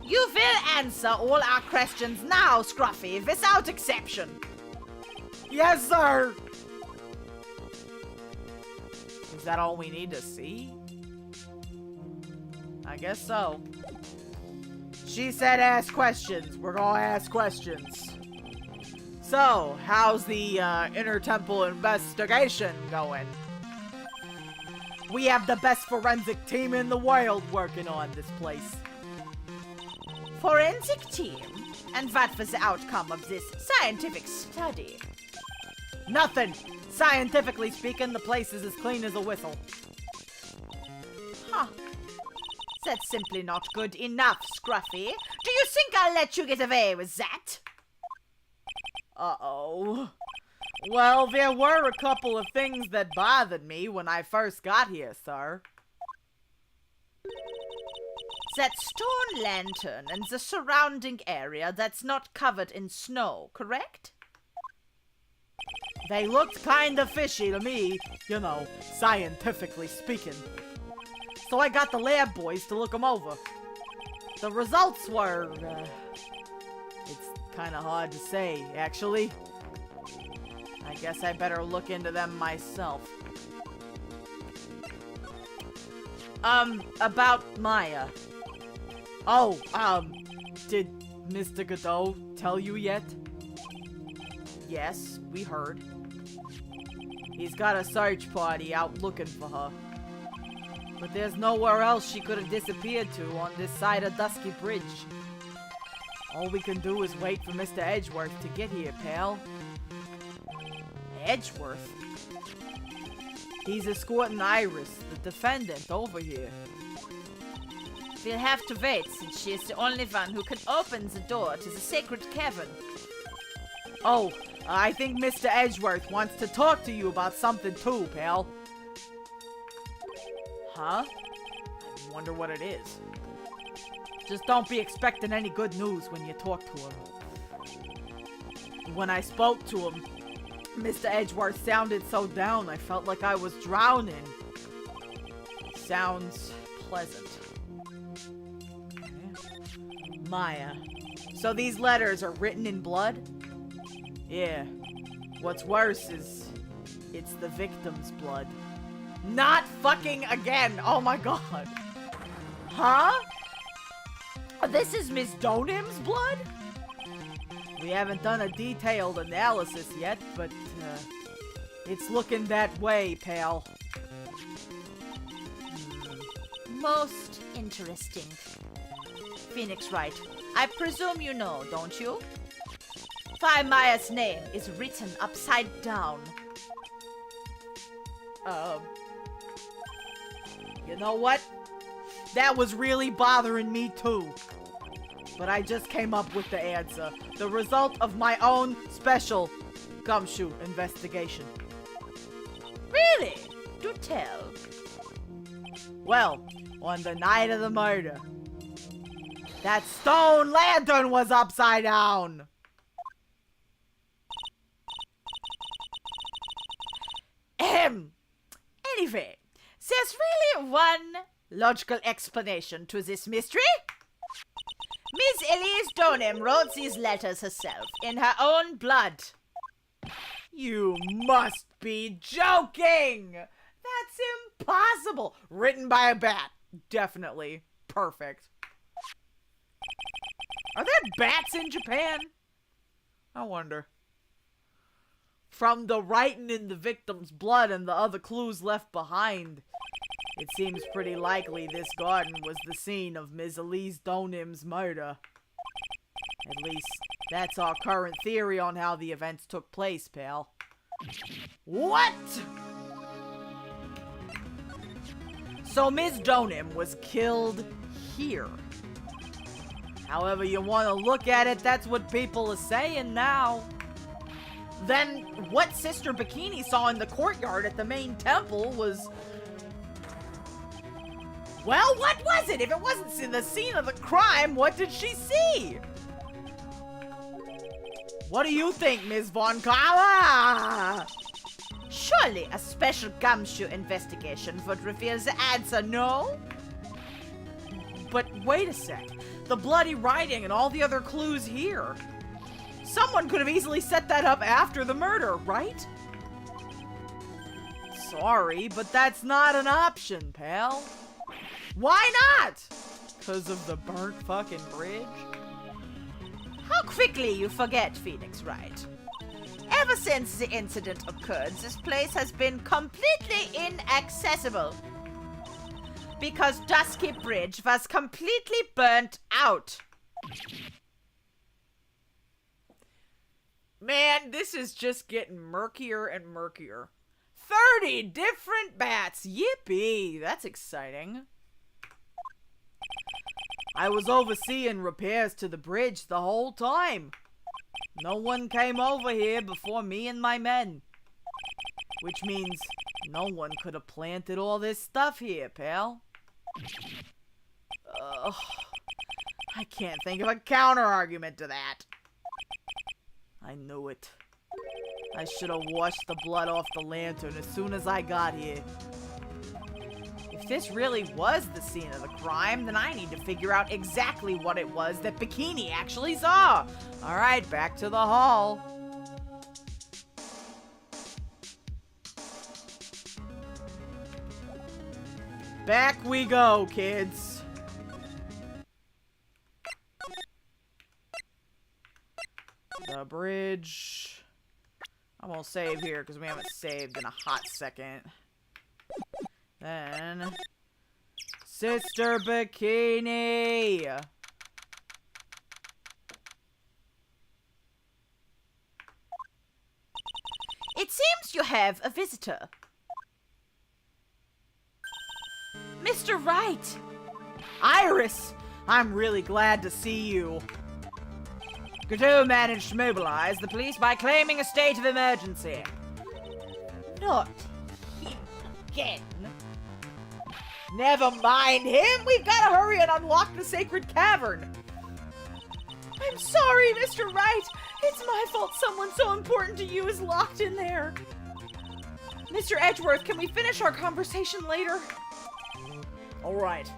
You will answer all our questions now, Scruffy, without exception. Yes, sir! Is that all we need to see? I guess so. She said ask questions. We're gonna ask questions. So, how's the Inner Temple investigation going? We have the best forensic team in the world working on this place. Forensic team? And what was the outcome of this scientific study? Nothing! Scientifically speaking, the place is as clean as a whistle. Huh. That's simply not good enough, Scruffy. Do you think I'll let you get away with that? Uh-oh. Well, there were a couple of things that bothered me when I first got here, sir. That stone lantern and the surrounding area that's not covered in snow, correct? They looked kinda fishy to me, you know, scientifically speaking. So I got the lab boys to look them over. The results were, it's kinda hard to say, actually. I guess I better look into them myself. About Maya. Oh, did Mr. Godot tell you yet? Yes, we heard. He's got a search party out looking for her. But there's nowhere else she could have disappeared to on this side of Dusky Bridge. All we can do is wait for Mr. Edgeworth to get here, pal. Edgeworth? He's escorting Iris, the defendant, over here. We'll have to wait, since she is the only one who can open the door to the sacred cavern. Oh, I think Mr. Edgeworth wants to talk to you about something too, pal. Huh? I wonder what it is. Just don't be expecting any good news when you talk to him. When I spoke to him, Mr. Edgeworth sounded so down I felt like I was drowning. Sounds pleasant. Maya. So these letters are written in blood? Yeah. What's worse is it's the victim's blood. Not fucking again! Oh my god. Huh? This is Miss Donim's blood? We haven't done a detailed analysis yet, but it's looking that way, pal. Most interesting. Phoneix Wright, I presume you know, don't you? Phi Maya's name is written upside down. You know what? That was really bothering me too. But I just came up with the answer. The result of my own special gumshoe investigation. Really? Do tell. Well, on the night of the murder, that stone lantern was upside down. Anyway, there's really one logical explanation to this mystery. Miss Elise Donim wrote these letters herself in her own blood. You must be joking! That's impossible! Written by a bat. Definitely. Perfect. Are there bats in Japan? I wonder. From the writing in the victim's blood and the other clues left behind, it seems pretty likely this garden was the scene of Ms. Elise Donim's murder. At least, that's our current theory on how the events took place, pal. What?! So Ms. Donim was killed here. However you want to look at it, that's what people are saying now. Then, what Sister Bikini saw in the courtyard at the main temple was... Well, what was it? If it wasn't in the scene of the crime, what did she see? What do you think, Ms. Von Kala? Surely a special gumshoe investigation would reveal the answer, no? But wait a sec. The bloody writing and all the other clues here. Someone could have easily set that up after the murder, right? Sorry, but that's not an option, pal. Why not? 'Cause of the burnt fucking bridge? How quickly you forget, Phoneix Wright. Ever since the incident occurred, this place has been completely inaccessible. Because Dusky Bridge was completely burnt out. Man, this is just getting murkier and murkier. 30 different bats! Yippee! That's exciting. I was overseeing repairs to the bridge the whole time. No one came over here before me and my men. Which means no one could have planted all this stuff here, pal. I can't think of a counter-argument to that. I knew it. I should have washed the blood off the lantern as soon as I got here. If this really was the scene of the crime, then I need to figure out exactly what it was that Bikini actually saw. Alright, back to the hall. Back we go, kids. The bridge. I'm gonna save here because we haven't saved in a hot second. Then, Sister Bikini. It seems you have a visitor. Mr. Wright! Iris! I'm really glad to see you. Godot managed to mobilize the police by claiming a state of emergency. Not him again. Never mind him! We've got to hurry and unlock the sacred cavern! I'm sorry, Mr. Wright. It's my fault someone so important to you is locked in there. Mr. Edgeworth, can we finish our conversation later? All right.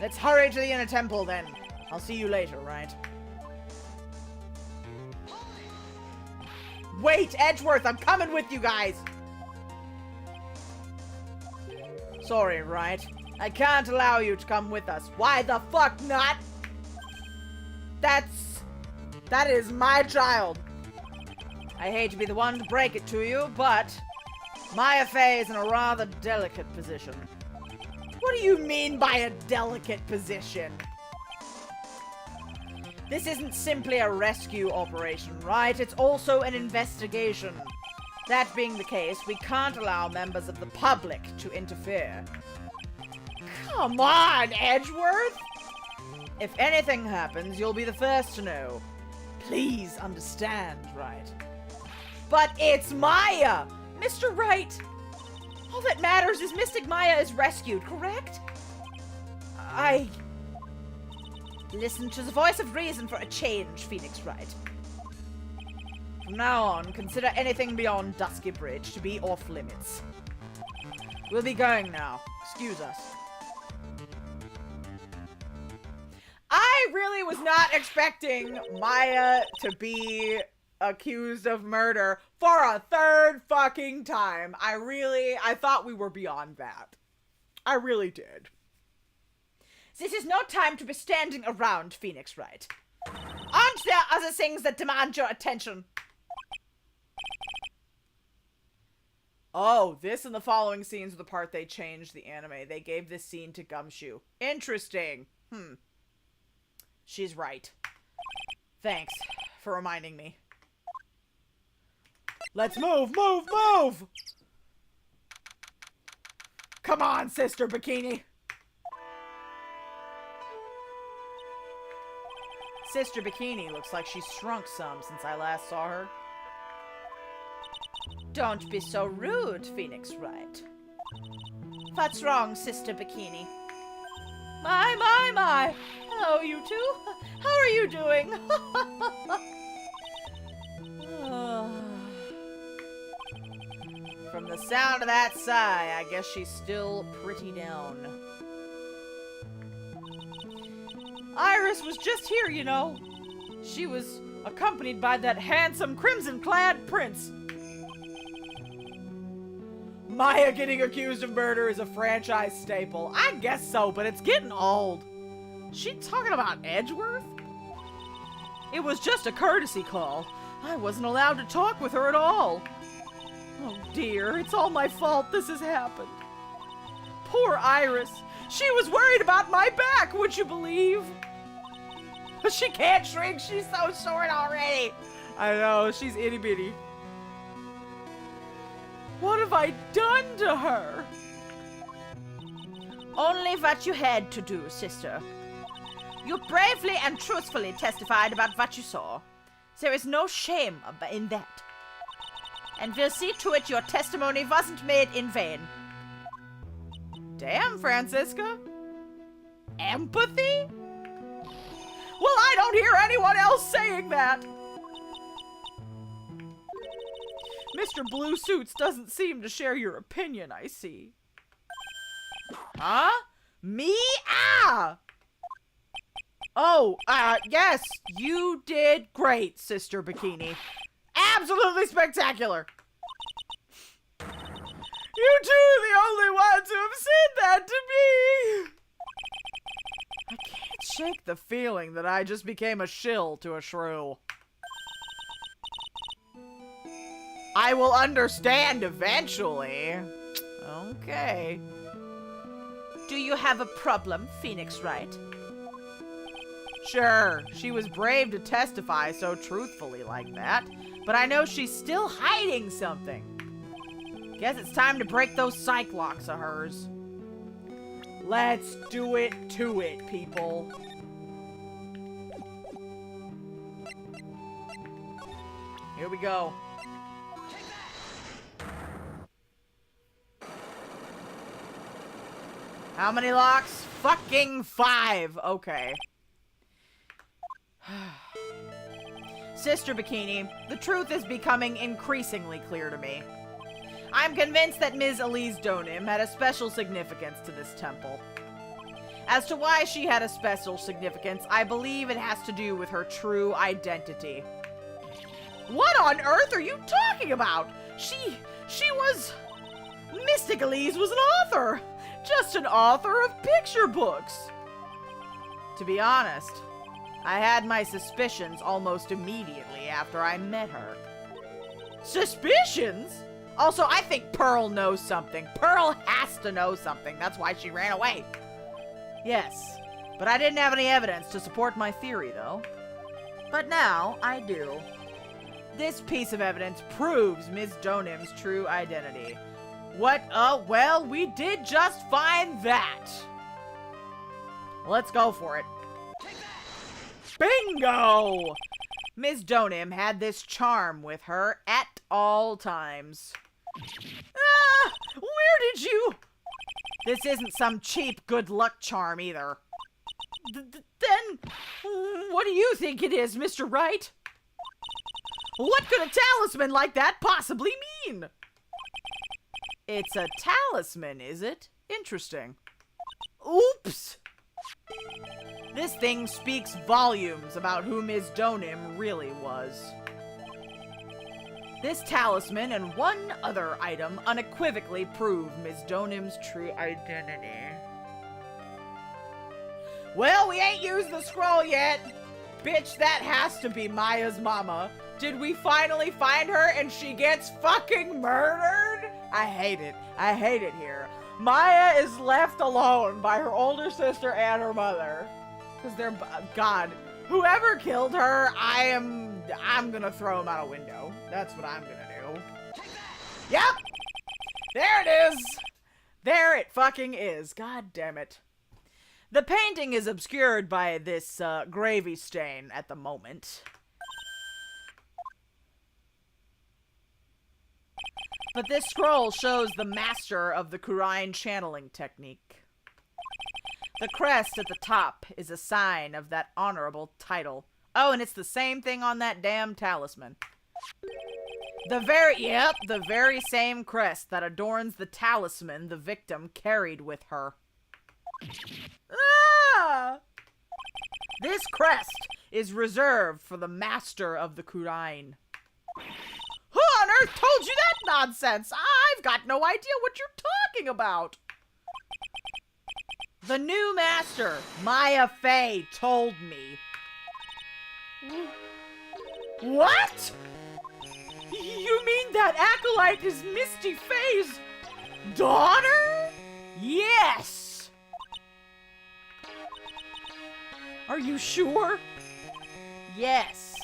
Let's hurry to the inner temple then. I'll see you later, right? Wait, Edgeworth, I'm coming with you guys. Sorry, Wright. I can't allow you to come with us. Why the fuck not? That is my child. I hate to be the one to break it to you, but Maya Fey is in a rather delicate position. What do you mean by a delicate position? This isn't simply a rescue operation, right? It's also an investigation. That being the case, we can't allow members of the public to interfere. Come on, Edgeworth! If anything happens, you'll be the first to know. Please understand, Wright. But it's Maya! Mr. Wright! All that matters is Mystic Maya is rescued, correct? Listen to the voice of reason for a change, Phoenix Wright. From now on, consider anything beyond Dusky Bridge to be off limits. We'll be going now. Excuse us. I really was not expecting Maya to be accused of murder for a third fucking time. I thought we were beyond that. I really did. This is no time to be standing around, Phoenix Wright. Aren't there other things that demand your attention? Oh, this and the following scenes are the part they changed the anime. They gave this scene to Gumshoe. Interesting. She's right. Thanks for reminding me. Let's move! Come on, Sister Bikini! Sister Bikini looks like she's shrunk some since I last saw her. Don't be so rude, Phoenix Wright. What's wrong, Sister Bikini? My. Hello, you two. How are you doing? From the sound of that sigh, I guess she's still pretty down. Iris was just here, you know. She was accompanied by that handsome crimson-clad prince. Maya getting accused of murder is a franchise staple. I guess so, but it's getting old. She talking about Edgeworth? It was just a courtesy call. I wasn't allowed to talk with her at all. Oh dear, it's all my fault this has happened. Poor Iris. She was worried about my back, would you believe? She can't shrink, she's so short already. I know, she's itty bitty. What have I done to her? Only what you had to do, sister. You bravely and truthfully testified about what you saw. There is no shame in that. And we'll see to it your testimony wasn't made in vain. Damn, Francisca. Empathy? Well, I don't hear anyone else saying that. Mr. Blue Suits doesn't seem to share your opinion, I see. Huh? Me? Oh, yes, you did great, Sister Bikini. Absolutely spectacular. You two are the only ones who have said that to me. I can't shake the feeling that I just became a shill to a shrew. I will understand eventually. Okay. Do you have a problem, Phoenix Wright? Sure, she was brave to testify so truthfully like that, but I know she's still hiding something. Guess it's time to break those psych locks of hers. Let's do it to it, people. Here we go. How many locks? Fucking 5. Okay. Sister Bikini, the truth is becoming increasingly clear to me. I'm convinced that Ms. Elise Donim had a special significance to this temple. As to why she had a special significance, I believe it has to do with her true identity. What on earth are you talking about? She was... Mystic Elise was an author! Just an author of picture books! To be honest, I had my suspicions almost immediately after I met her. Suspicions? Also, I think Pearl knows something. Pearl has to know something. That's why she ran away. Yes, but I didn't have any evidence to support my theory, though. But now, I do. This piece of evidence proves Ms. Donim's true identity. What? Well, we did just find that. Let's go for it. Bingo! Ms. Donim had this charm with her at all times. Ah! Where did you... This isn't some cheap good luck charm either. Then, what do you think it is, Mr. Wright? What could a talisman like that possibly mean? It's a talisman, is it? Interesting. Oops! This thing speaks volumes about who Ms. Donim really was. This talisman and one other item unequivocally prove Ms. Donim's true identity. Well, we ain't used the scroll yet. Bitch, that has to be Maya's mama. Did we finally find her and she gets fucking murdered? I hate it. I hate it here. Maya is left alone by her older sister and her mother. Because they're... God. Whoever killed her, I'm gonna throw him out a window. That's what I'm gonna do. Yep! There it is! There it fucking is. God damn it. The painting is obscured by this gravy stain at the moment. But this scroll shows the master of the Kurine channeling technique. The crest at the top is a sign of that honorable title. Oh, and it's the same thing on that damn talisman. The very same crest that adorns the talisman the victim carried with her. Ah! This crest is reserved for the master of the Kurine. Who on earth told you that nonsense? I've got no idea what you're talking about. The new master, Maya Fey, told me. What? You mean that acolyte is Misty Fey's daughter? Yes. Are you sure? Yes.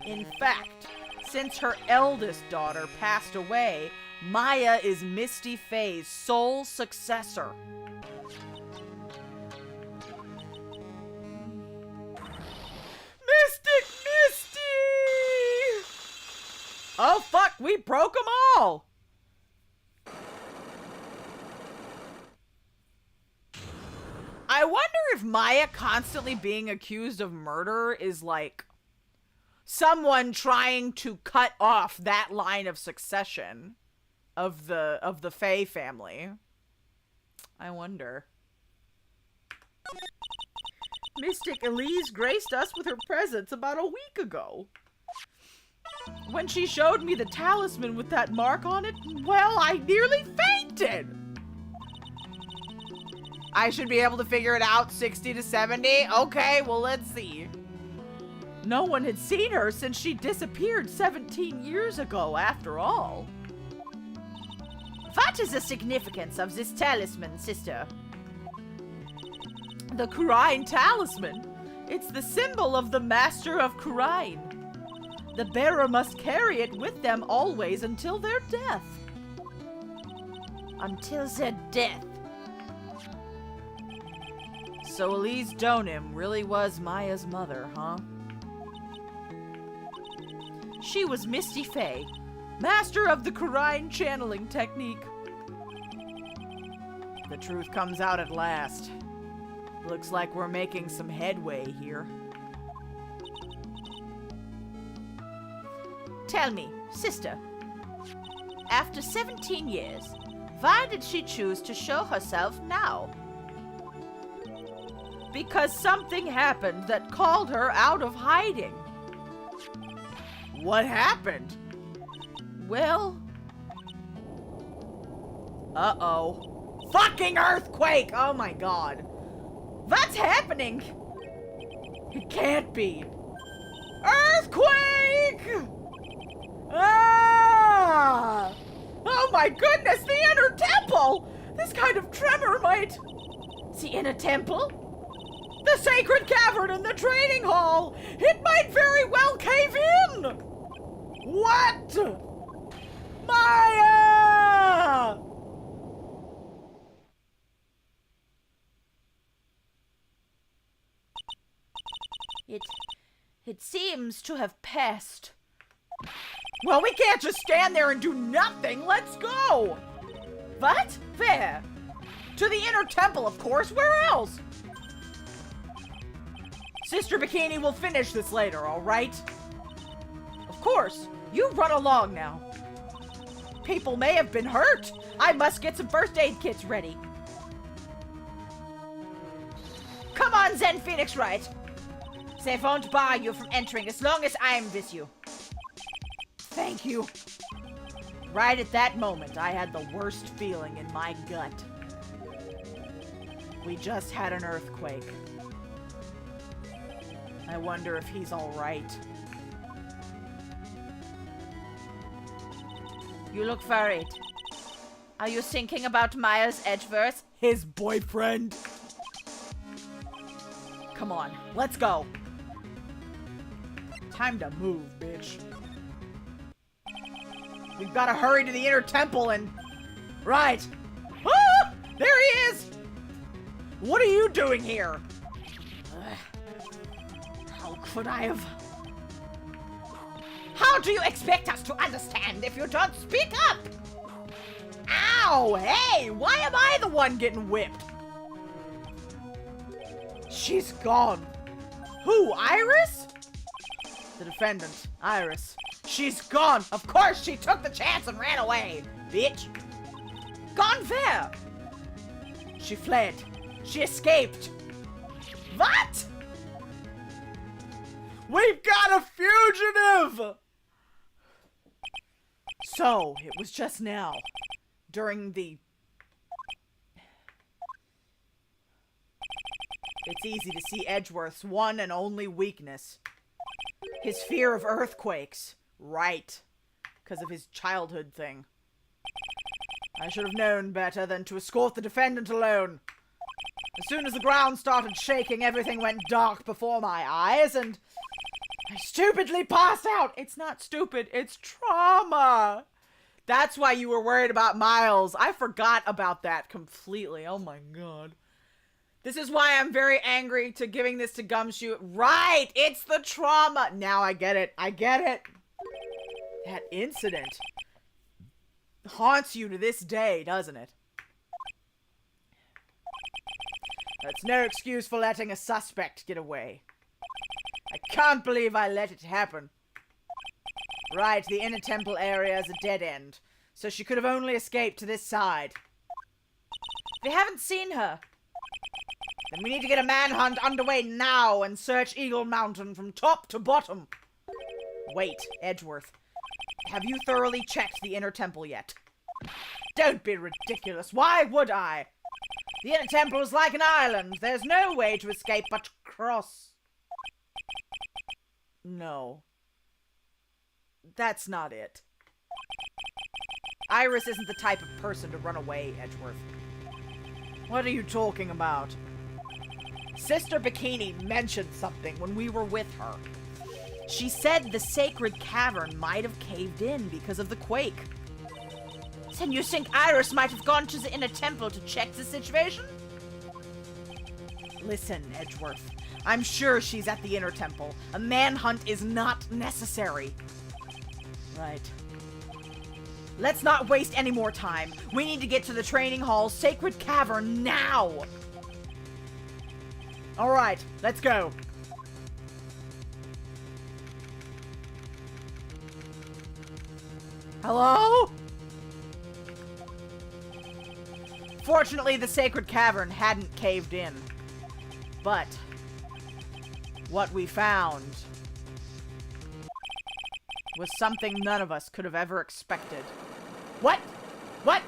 In fact, since her eldest daughter passed away, Maya is Misty Fey's sole successor. Misty! Oh fuck, we broke them all! I wonder if Maya constantly being accused of murder is like someone trying to cut off that line of succession of the Fey family. I wonder. Mystic Elise graced us with her presence about a week ago. When she showed me the talisman with that mark on it, well, I nearly fainted. I should be able to figure it out 60 to 70. Okay, well, let's see. No one had seen her since she disappeared 17 years ago, after all. What is the significance of this talisman, sister? The Kurine talisman. It's the symbol of the master of Kurine. The bearer must carry it with them always until their death. Until their death. So Elise Donim really was Maya's mother, huh? She was Misty Fey, master of the Kurine channeling technique. The truth comes out at last. Looks like we're making some headway here. Tell me, sister, after 17 years, why did she choose to show herself now? Because something happened that called her out of hiding. What happened? Well, uh-oh. Fucking earthquake! Oh my god. What's happening? It can't be. Earthquake! Ah! Oh my goodness, the inner temple! This kind of tremor might... the inner temple? The sacred cavern in the training hall! It might very well cave in! What? Maya! It seems to have passed. Well, we can't just stand there and do nothing. Let's go! What? Where? To the inner temple, of course. Where else? Sister Bikini will finish this later, all right? Of course. You run along now. People may have been hurt. I must get some first aid kits ready. Come on, then, Phoneix Wright. They won't bar you from entering as long as I'm with you. Thank you. Right at that moment, I had the worst feeling in my gut. We just had an earthquake. I wonder if he's all right. You look worried. Are you thinking about Miles Edgeworth? His boyfriend. Come on, let's go. Time to move, bitch. We've got to hurry to the inner temple and... Right. Ah! There he is! What are you doing here? How could I have... How do you expect us to understand if you don't speak up? Ow! Hey! Why am I the one getting whipped? She's gone. Who? Iris? The defendant, Iris. She's gone. Of course she took the chance and ran away, bitch. Gone where? She fled. She escaped. What? We've got a fugitive! So, it was just now, during the... It's easy to see Edgeworth's one and only weakness. His fear of earthquakes. Right. Because of his childhood thing. I should have known better than to escort the defendant alone. As soon as the ground started shaking, everything went dark before my eyes, and I stupidly passed out. It's not stupid, it's trauma. That's why you were worried about Miles. I forgot about that completely. Oh my god. This is why I'm very angry to giving this to Gumshoe. Right, it's the trauma. Now I get it. I get it. That incident haunts you to this day, doesn't it? That's no excuse for letting a suspect get away. I can't believe I let it happen. Right, the inner temple area is a dead end, so she could have only escaped to this side. We haven't seen her. Then we need to get a manhunt underway now and search Eagle Mountain from top to bottom. Wait, Edgeworth. Have you thoroughly checked the inner temple yet? Don't be ridiculous. Why would I? The inner temple is like an island. There's no way to escape but cross. No. That's not it. Iris isn't the type of person to run away, Edgeworth. What are you talking about? Sister Bikini mentioned something when we were with her. She said the sacred cavern might have caved in because of the quake. Then you think Iris might have gone to the inner temple to check the situation? Listen, Edgeworth. I'm sure she's at the inner temple. A manhunt is not necessary. Right. Let's not waste any more time. We need to get to the training hall's sacred cavern now. All right, let's go. Hello? Fortunately, the sacred cavern hadn't caved in. But what we found was something none of us could have ever expected. What? What?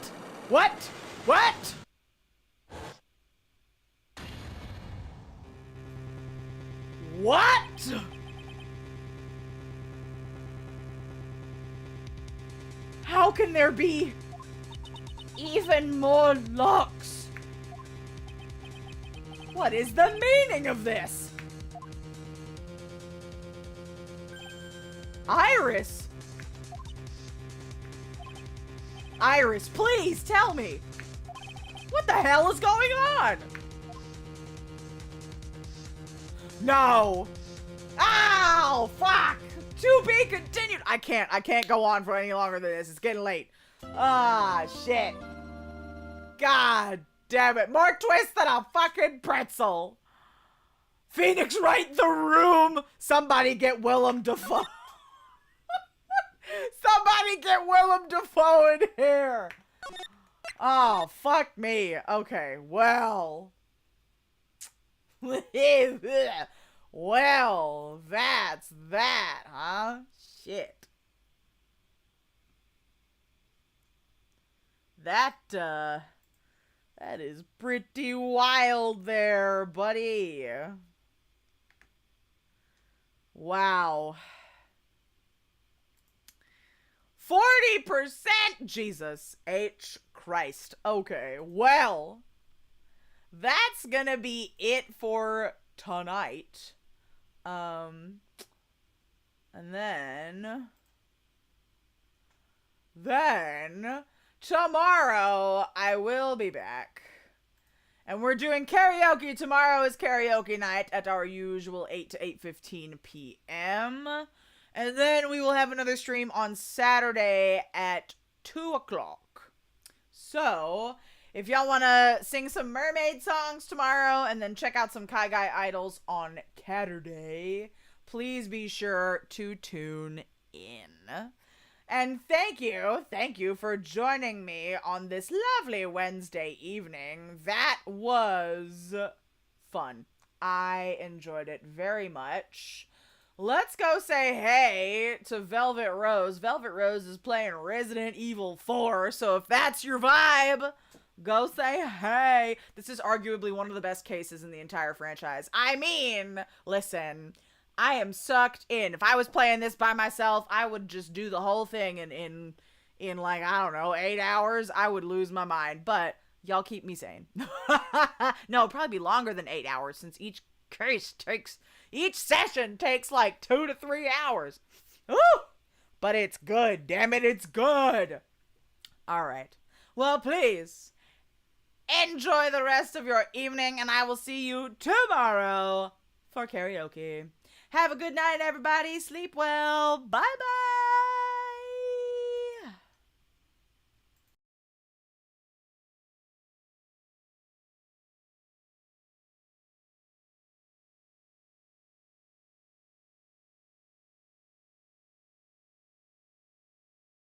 What? What? What? How can there be even more locks? What is the meaning of this? Iris? Iris, please tell me. What the hell is going on? No. Ow, fuck. To be continued. I can't go on for any longer than this. It's getting late. Ah, shit. God damn it. More twists than a fucking pretzel. Phoneix, Wright, the room. Somebody get Willem Dafoe. Somebody get Willem Dafoe in here. Oh, fuck me. Okay, well. Well, that's that, huh? Shit. That is pretty wild there, buddy. Wow. 40%? Jesus H. Christ. Okay, well, that's gonna be it for tonight. And then tomorrow I will be back. And we're doing karaoke. Tomorrow is karaoke night at our usual 8 to 8:15 p.m. And then we will have another stream on Saturday at 2 o'clock. So, if y'all want to sing some mermaid songs tomorrow and then check out some Kai Guy Idols on Saturday, please be sure to tune in. And thank you for joining me on this lovely Wednesday evening. That was fun. I enjoyed it very much. Let's go say hey to Velvet Rose. Velvet Rose is playing Resident Evil 4, so if that's your vibe, go say hey. This is arguably one of the best cases in the entire franchise. I mean, listen, I am sucked in. If I was playing this by myself, I would just do the whole thing in like, I don't know, 8 hours. I would lose my mind, but y'all keep me sane. No, it'd probably be longer than 8 hours since each session takes like 2 to 3 hours. Ooh! But it's good, damn it, it's good. All right. Well, please enjoy the rest of your evening, and I will see you tomorrow for karaoke. Have a good night, everybody. Sleep well. Bye-bye.